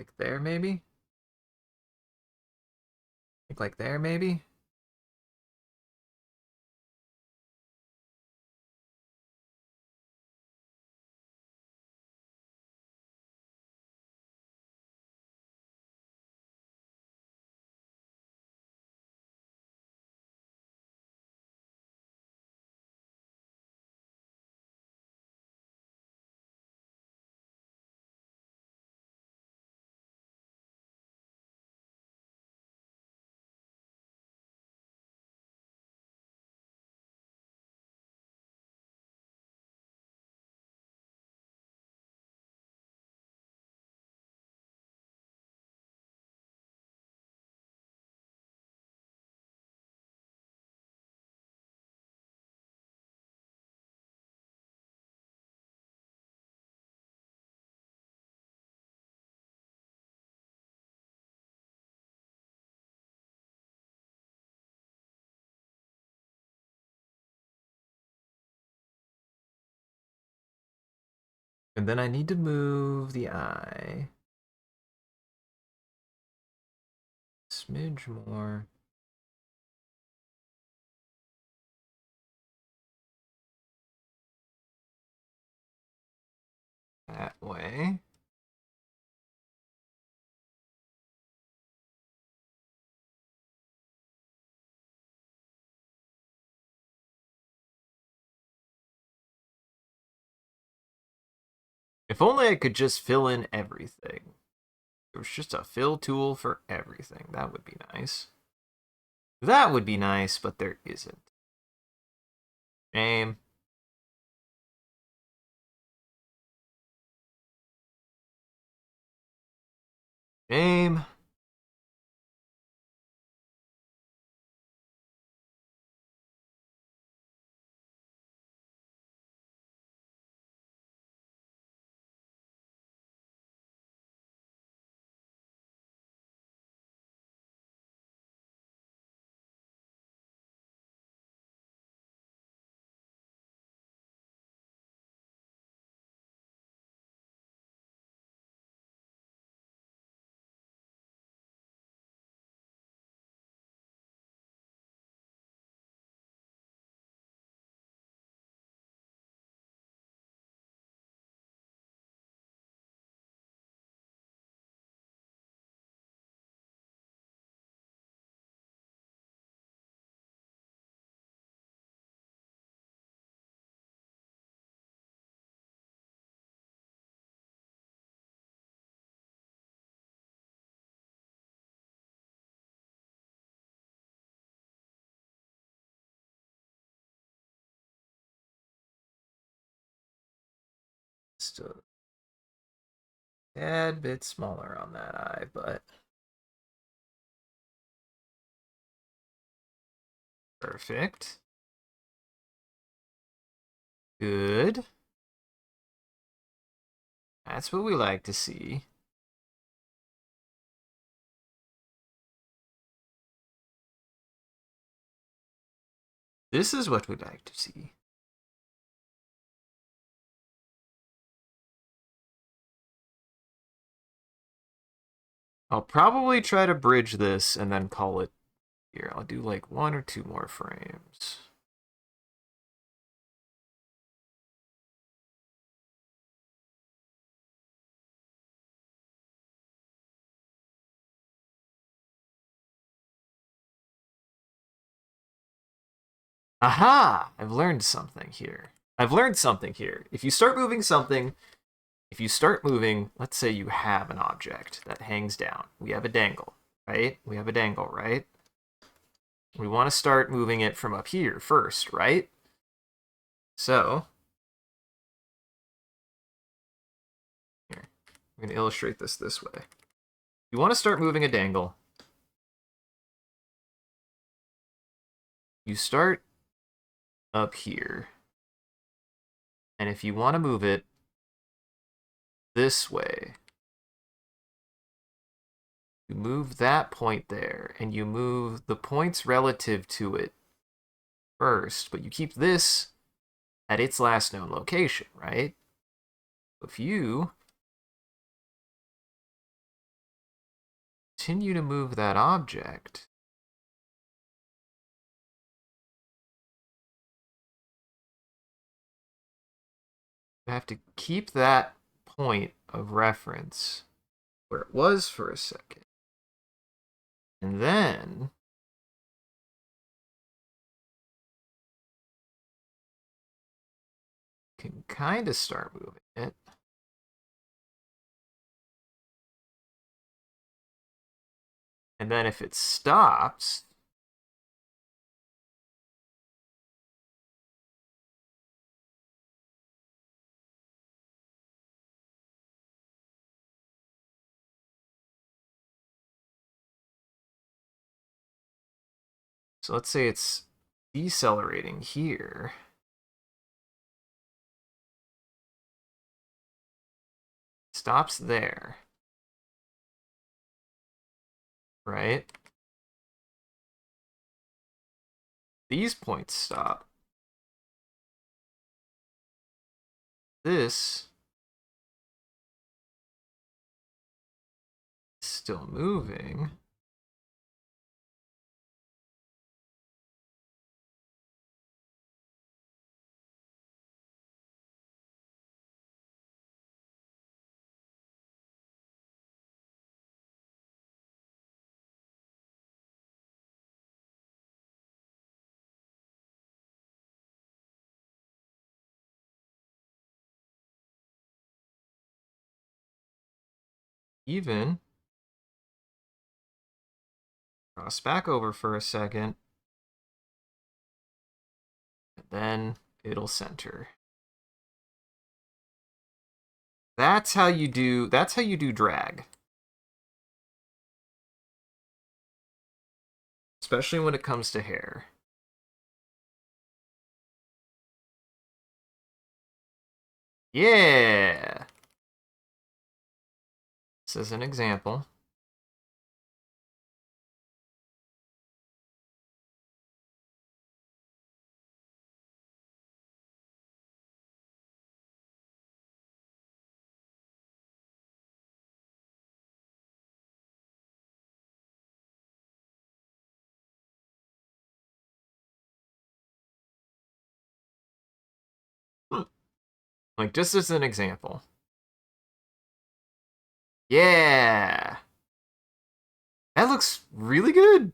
Like there, maybe? Like there, maybe? And then I need to move the eye. Smidge more. That way. If only I could just fill in everything. There was just a fill tool for everything. That would be nice. That would be nice, but there isn't. Shame. Shame. Still a tad bit smaller on that eye, but perfect. Good. That's what we like to see. This is what we like to see. I'll probably try to bridge this and then call it here. I'll do like 1 or 2 more frames. Aha! I've learned something here. If you start moving something, let's say you have an object that hangs down. We have a dangle, right? We want to start moving it from up here first, right? So, here, I'm going to illustrate this way. You want to start moving a dangle. You start up here. And if you want to move it this way, you move that point there, and you move the points relative to it first, but you keep this at its last known location, right? If you continue to move that object, I have to keep that point of reference where it was for a second. And then can kind of start moving it. And then if it stops, so let's say it's decelerating here. Stops there. Right? These points stop. This is still moving. Even cross back over for a second, and then it'll center. That's how you do drag. Especially when it comes to hair. Yeah. This is an example. Like, just as an example. Yeah. That looks really good.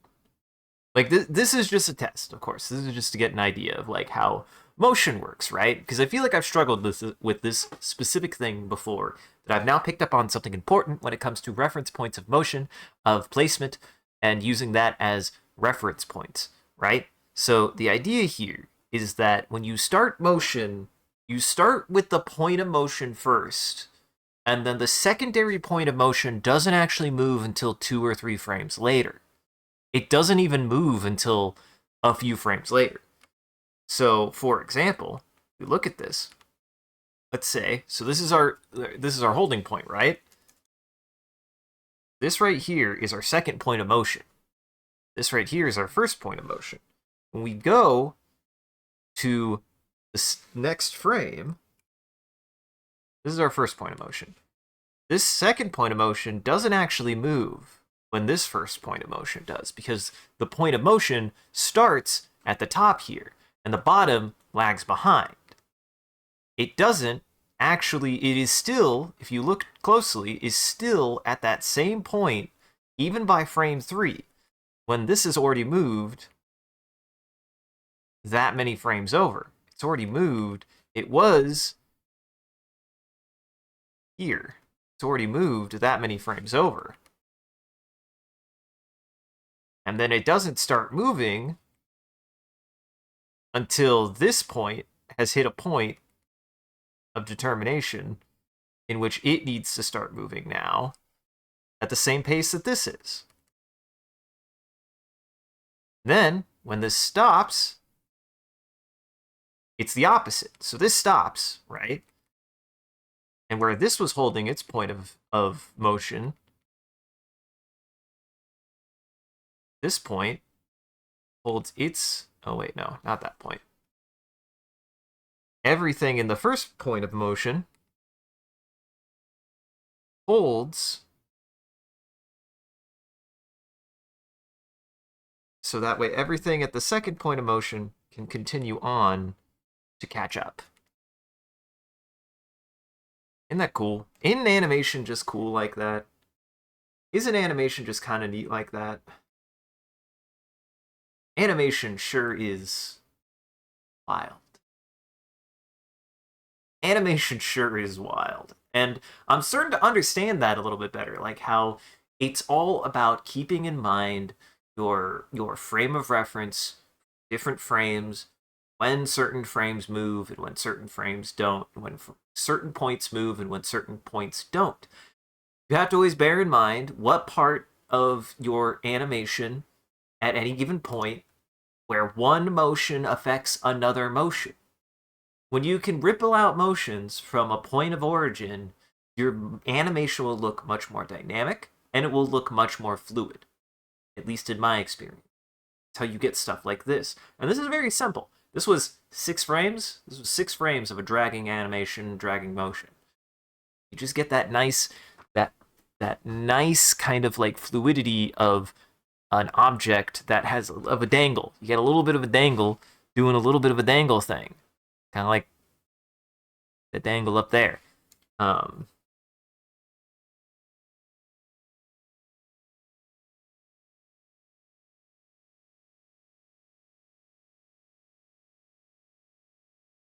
Like, this is just a test, of course. This is just to get an idea of, like, how motion works, right? Because I feel like I've struggled with this specific thing before, that I've now picked up on something important when it comes to reference points of motion, of placement, and using that as reference points, right? So the idea here is that when you start motion, you start with the point of motion first, and then the secondary point of motion doesn't actually move until 2 or 3 frames later. It doesn't even move until a few frames later. So, for example, we look at this. Let's say, so this is our holding point, right? This right here is our second point of motion. This right here is our first point of motion. When we go to the next frame, this is our first point of motion. This second point of motion doesn't actually move when this first point of motion does, because the point of motion starts at the top here, and the bottom lags behind. It doesn't actually, it is still, if you look closely, is still at that same point, even by frame 3, when this has already moved that many frames over. It's already moved. It was here. It's already moved that many frames over. And then it doesn't start moving until this point has hit a point of determination in which it needs to start moving now at the same pace that this is. Then, when this stops, it's the opposite. So this stops, right? And where this was holding its point of motion, this point holds its... Oh, wait, no, not that point. Everything in the first point of motion holds So that way everything at the second point of motion can continue on to catch up. Isn't that cool? Isn't animation just cool like that? Isn't animation just kind of neat like that? Animation sure is wild. Animation sure is wild. And I'm starting to understand that a little bit better, like how it's all about keeping in mind your frame of reference, different frames, when certain frames move and when certain frames don't, when certain points move and when certain points don't. You have to always bear in mind what part of your animation at any given point where one motion affects another motion. When you can ripple out motions from a point of origin, your animation will look much more dynamic and it will look much more fluid, at least in my experience. That's how you get stuff like this. And this is very simple. This was 6 frames. This was 6 frames of a dragging animation, dragging motion. You just get that nice, that nice kind of like fluidity of an object that has of a dangle. You get a little bit of a dangle doing a little bit of a dangle thing, kind of like the dangle up there.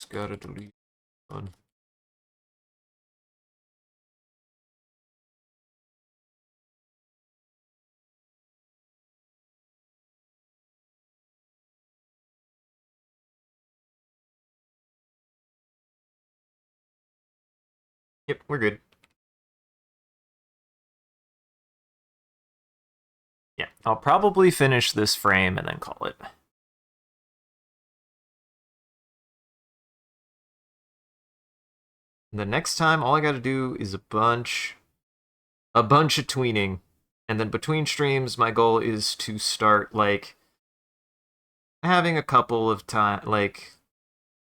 Just gotta delete one. Yep, we're good. Yeah, I'll probably finish this frame and then call it. The next time, all I gotta do is a bunch of tweening, and then between streams, my goal is to start like having a couple of time. Like,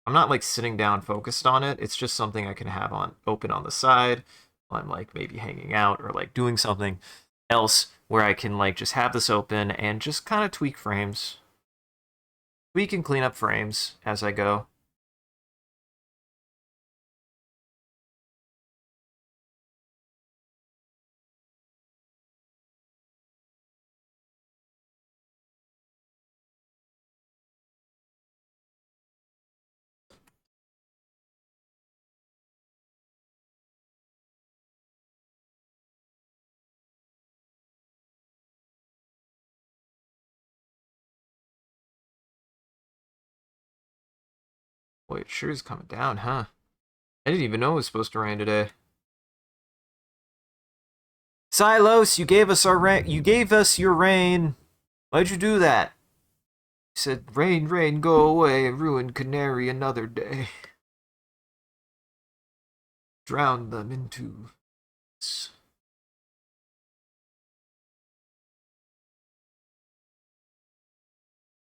I'm not like sitting down focused on it. It's just something I can have on open on the side while I'm like maybe hanging out or like doing something else where I can like just have this open and just kind of tweak frames. Tweak and clean up frames as I go. Boy, it sure is coming down, huh? I didn't even know it was supposed to rain today. Silos, you gave us our rain. You gave us your rain. Why'd you do that? You said, "Rain, rain, go away, ruin Canary another day. Drown them into."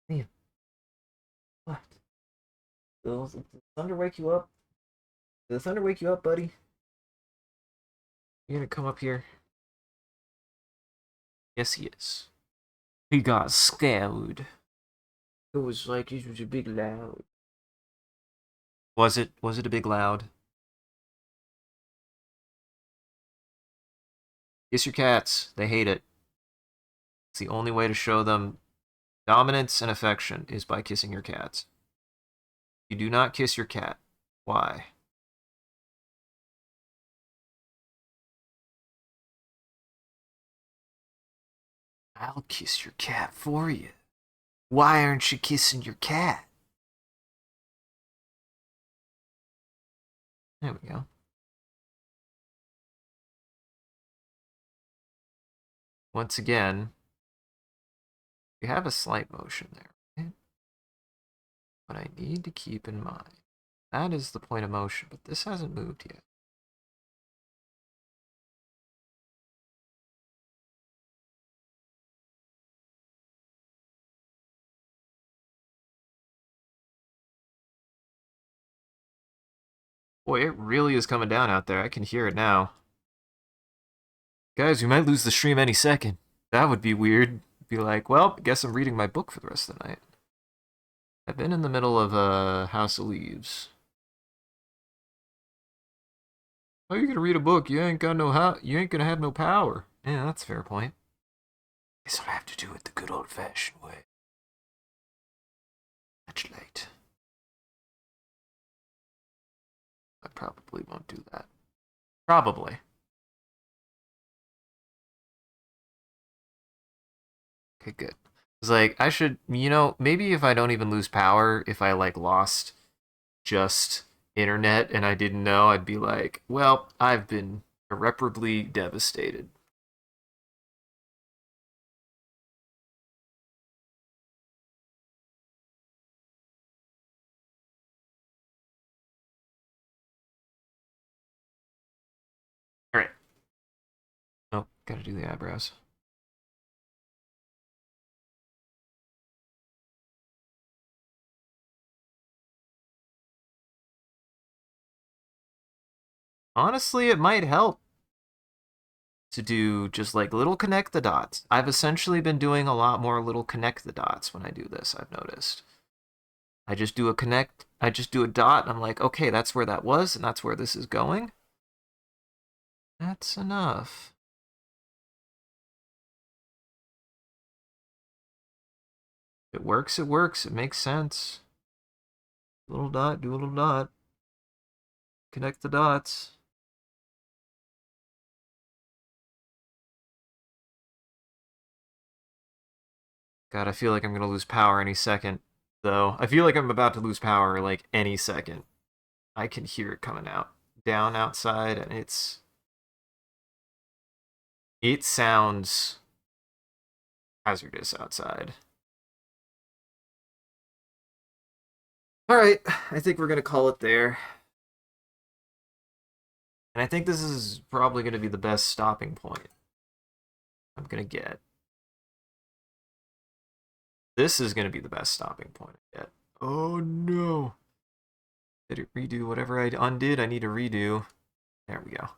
Man, what? Did the thunder wake you up? Did the thunder wake you up, buddy? You gonna come up here? Yes, he is. He got scared. It was like it was a big loud. Was it? Was it a big loud? Kiss your cats. They hate it. It's the only way to show them dominance and affection is by kissing your cats. You do not kiss your cat. Why? I'll kiss your cat for you. Why aren't you kissing your cat? There we go. Once again, we have a slight motion there, right? But I need to keep in mind, that is the point of motion, but this hasn't moved yet. Boy, it really is coming down out there. I can hear it now. Guys, we might lose the stream any second. That would be weird. It'd be like, well, guess I'm reading my book for the rest of the night. I've been in the middle of House of Leaves. How are you gonna read a book? You ain't got no you ain't gonna have no power. Yeah, that's a fair point. Guess I'll have to do it the good old-fashioned way. Much late. I probably won't do that. Probably. Okay, good. It's like, I should, maybe if I don't even lose power, if I, like, lost just internet and I didn't know, I'd be like, well, I've been irreparably devastated. All right. Oh, gotta do the eyebrows. Honestly, it might help to do just like little connect the dots. I've essentially been doing a lot more little connect the dots when I do this, I've noticed. I just do a connect, I just do a dot, and I'm like, okay, that's where that was, and that's where this is going. That's enough. If it works, it works. It makes sense. Little dot, do a little dot. Connect the dots. God, I feel like I'm gonna lose power any second, though. I feel like I'm about to lose power like any second. I can hear it coming out. Down outside, and it sounds hazardous outside. All right, I think we're gonna call it there. And I think this is probably gonna be the best stopping point I'm gonna get. This is gonna be the best stopping point I get. Oh no. Did it redo whatever I undid? I need to redo. There we go.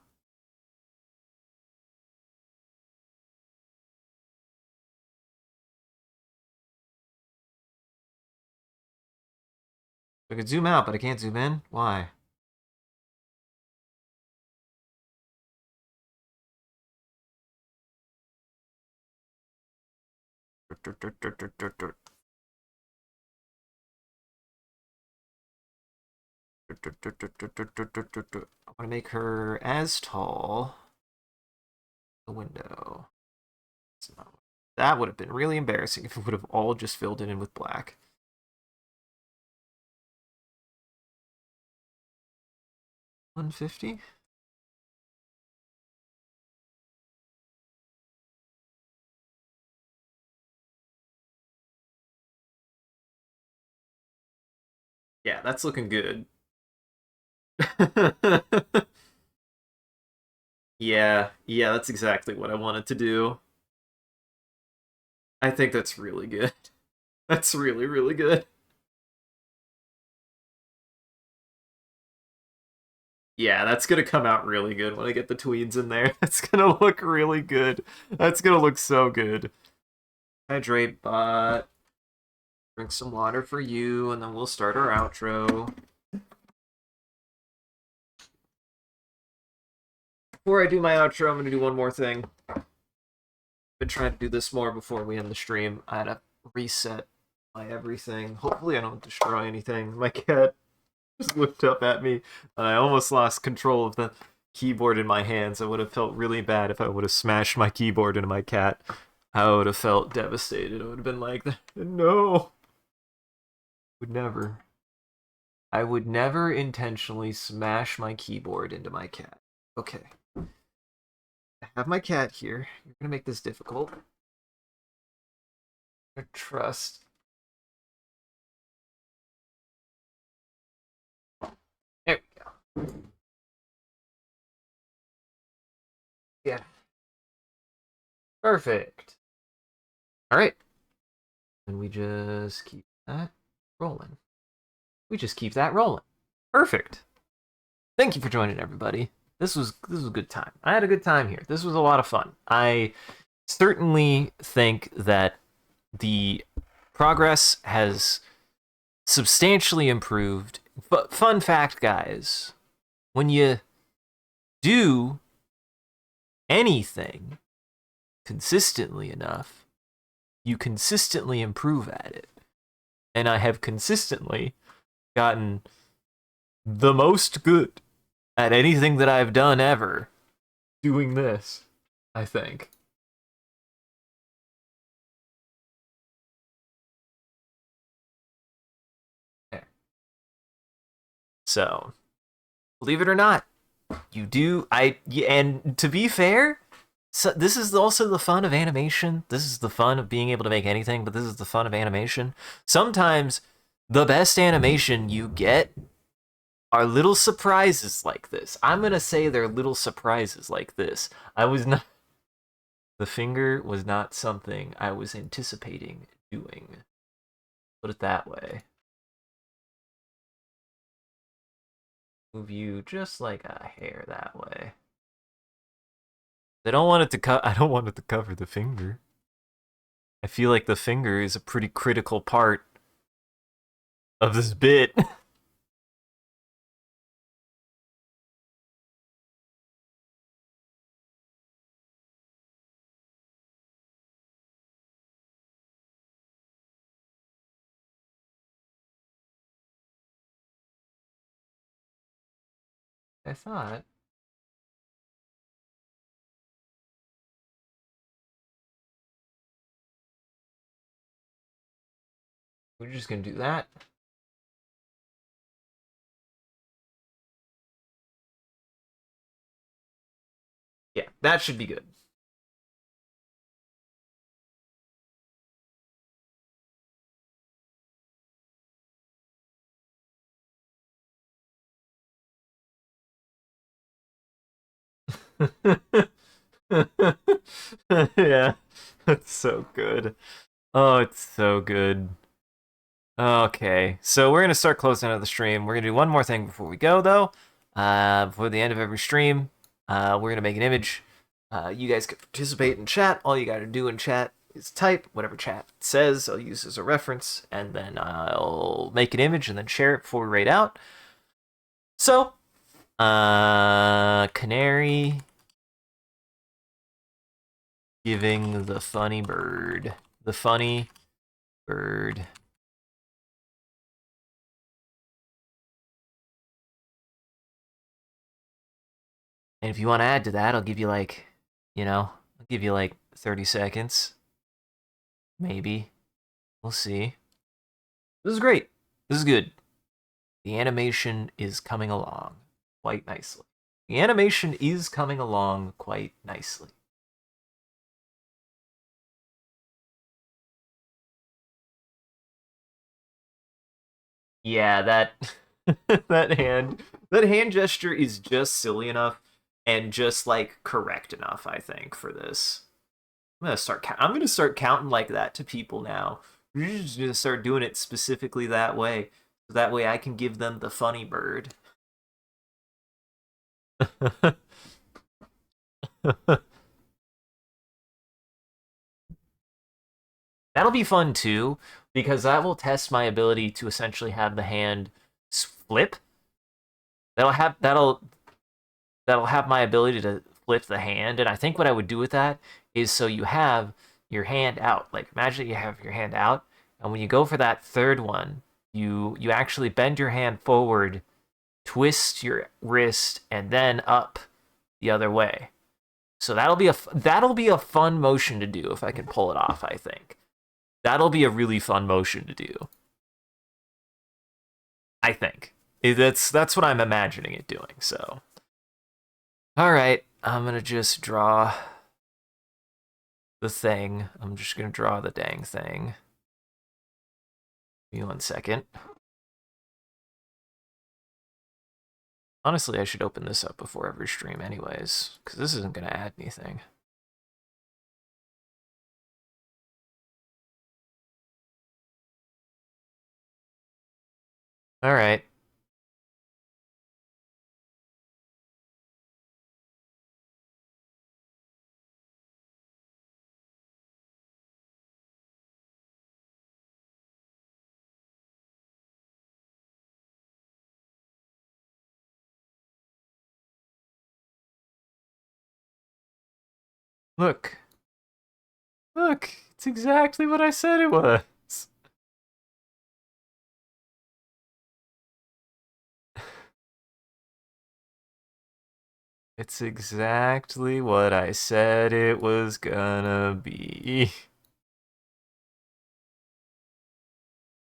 I could zoom out, but I can't zoom in. Why? I want to make her as tall. The window. That would have been really embarrassing if it would have all just filled it in with black. 150? Yeah, that's looking good. Yeah, that's exactly what I wanted to do. I think that's really good. That's really, really good. Yeah, that's gonna come out really good when I get the tweeds in there. That's gonna look really good. That's gonna look so good. Hydrate bot. Drink some water for you, and then we'll start our outro. Before I do my outro, I'm gonna do one more thing. I've been trying to do this more before we end the stream. I had to reset my everything. Hopefully I don't destroy anything. My cat just looked up at me, and I almost lost control of the keyboard in my hands. I would have felt really bad if I would have smashed my keyboard into my cat. I would have felt devastated. I would have been like, no. Would never. I would never intentionally smash my keyboard into my cat. Okay. I have my cat here. You're gonna make this difficult. Trust. There we go. Yeah. Perfect. All right. And we just keep that rolling. We just keep that rolling. Perfect. Thank you for joining, everybody. This was a good time. I had a good time here. This was a lot of fun. I certainly think that the progress has substantially improved. But fun fact, guys, when you do anything consistently enough, you consistently improve at it. And I have consistently gotten the most good at anything that I've done ever doing this, I think. So, believe it or not, you do. And to be fair, so this is also the fun of animation. This is the fun of being able to make anything, but this is the fun of animation. Sometimes the best animation you get are little surprises like this. I'm gonna say they're little surprises like this. I was not. The finger was not something I was anticipating doing. Put it that way. Move you just like a hair that way. They don't want it to I don't want it to cover the finger. I feel like the finger is a pretty critical part of this bit. I thought. We're just gonna do that. Yeah, that should be good. Yeah, that's so good. Oh, it's so good. Okay, so we're gonna start closing out the stream. We're gonna do one more thing before we go, though. Before the end of every stream, we're gonna make an image. You guys can participate in chat. All you gotta do in chat is type whatever chat says. I'll use as a reference, and then I'll make an image and then share it before we raid out. So, Canary giving the funny bird. The funny bird. And if you want to add to that, I'll give you like, I'll give you like 30 seconds. Maybe. We'll see. This is great. This is good. The animation is coming along quite nicely. The animation is coming along quite nicely. Yeah, that that hand gesture is just silly enough and just like correct enough, I think, for this. I'm gonna start counting like that to people now. We're just gonna start doing it specifically that way. So that way I can give them the funny bird. That'll be fun too, because that will test my ability to essentially have the hand flip. That'll have my ability to flip the hand, and I think what I would do with that is so you have your hand out. Like imagine you have your hand out, and when you go for that third one, you actually bend your hand forward, twist your wrist, and then up the other way. So that'll be a fun motion to do if I can pull it off, I think. That'll be a really fun motion to do. I think. That's what I'm imagining it doing, so. All right, I'm going to just draw the thing. I'm just going to draw the dang thing. Give me 1 second. Honestly, I should open this up before every stream anyways, because this isn't going to add anything. All right. Look. Look. It's exactly what I said it was. It's exactly what I said it was gonna be.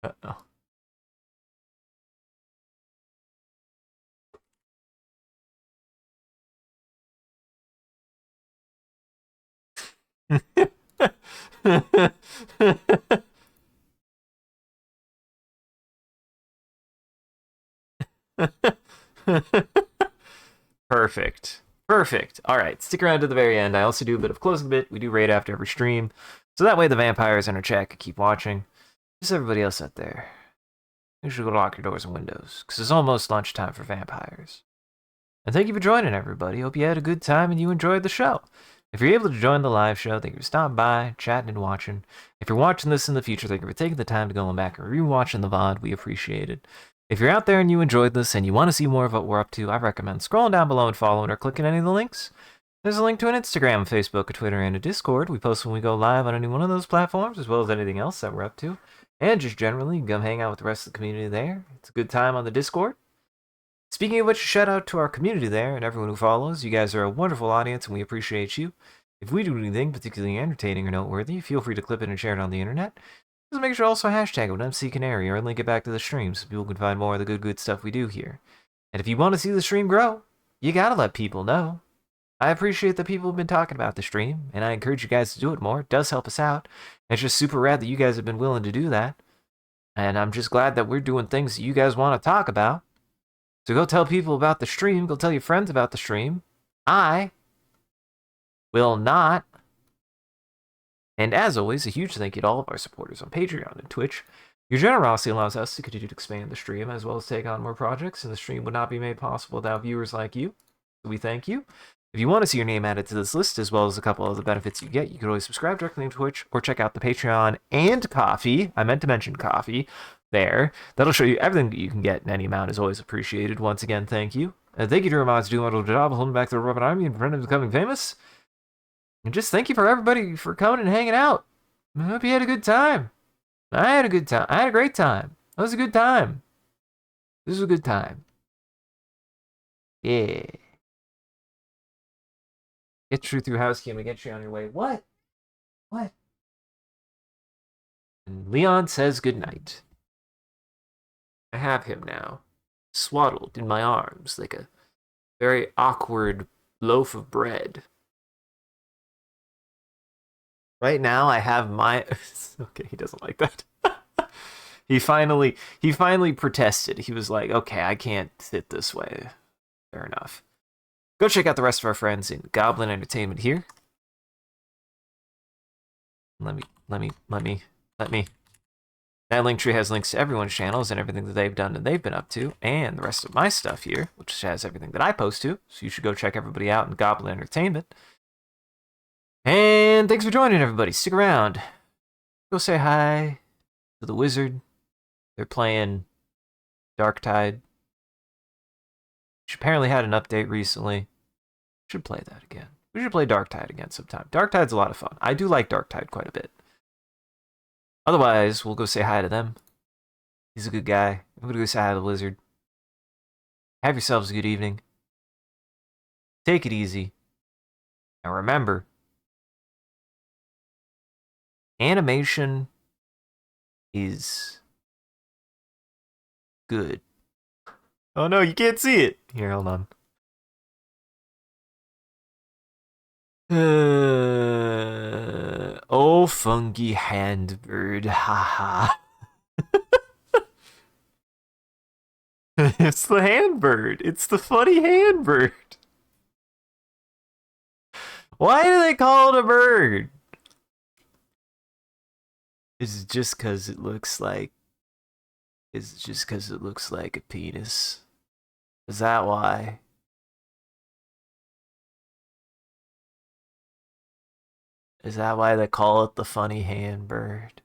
Uh-oh. Perfect. Perfect. All right, stick around to the very end. I also do a bit of closing bit. We do raid after every stream. So that way the vampires in our chat can keep watching. Just everybody else out there. You should go lock your doors and windows, because it's almost lunchtime for vampires. And thank you for joining, everybody. Hope you had a good time and you enjoyed the show. If you're able to join the live show, thank you for stopping by, chatting, and watching. If you're watching this in the future, thank you for taking the time to go back and re-watching the VOD. We appreciate it. If you're out there and you enjoyed this and you want to see more of what we're up to, I recommend scrolling down below and following or clicking any of the links. There's a link to an Instagram, Facebook, a Twitter, and a Discord. We post when we go live on any one of those platforms, as well as anything else that we're up to. And just generally, come hang out with the rest of the community there. It's a good time on the Discord. Speaking of which, shout out to our community there and everyone who follows. You guys are a wonderful audience and we appreciate you. If we do anything particularly entertaining or noteworthy, feel free to clip it and share it on the internet. Just make sure to also hashtag it with MCCanary or link it back to the stream so people can find more of the good stuff we do here. And if you want to see the stream grow, you gotta let people know. I appreciate that people have been talking about the stream, and I encourage you guys to do it more. It does help us out. It's just super rad that you guys have been willing to do that. And I'm just glad that we're doing things that you guys want to talk about. So go tell people about the stream. Go tell your friends about the stream. I will not. And as always, a huge thank you to all of our supporters on Patreon and Twitch. Your generosity allows us to continue to expand the stream as well as take on more projects, and the stream would not be made possible without viewers like you. So we thank you. If you want to see your name added to this list, as well as a couple of the benefits you get, you can always subscribe directly on Twitch or check out the Patreon and Coffee. I meant to mention Coffee there. That'll show you everything that you can get, and any amount is always appreciated. Once again, thank you. And thank you to Ramaz doing a wonderful job holding back the Robot Army and preventing becoming famous. And just thank you for everybody for coming and hanging out. I hope you had a good time. I had a good time. I had a great time. That was a good time. This was a good time. Yeah. Get you through housekeeping, get you on your way. What? What? And Leon says goodnight. I have him now, swaddled in my arms like a very awkward loaf of bread. Right now, I have my. Okay, he doesn't like that. He finally protested. He was like, "Okay, I can't sit this way." Fair enough. Go check out the rest of our friends in Goblin Entertainment here. Let me. That link tree has links to everyone's channels and everything that they've done and they've been up to, and the rest of my stuff here, which has everything that I post to. So you should go check everybody out in Goblin Entertainment. And thanks for joining, everybody. Stick around. Go say hi to the Wizard. They're playing Darktide, which apparently had an update recently. Should play that again. We should play Darktide again sometime. Darktide's a lot of fun. I do like Darktide quite a bit. Otherwise, we'll go say hi to them. He's a good guy. I'm gonna go say hi to the Wizard. Have yourselves a good evening. Take it easy. And remember, animation is good. Oh no, you can't see it. Here, hold on. Oh, funky handbird, haha. It's the handbird. It's the funny handbird. Why do they call it a bird? Is it just because it looks like... Is it just because it looks like a penis? Is that why? Is that why they call it the funny handbird?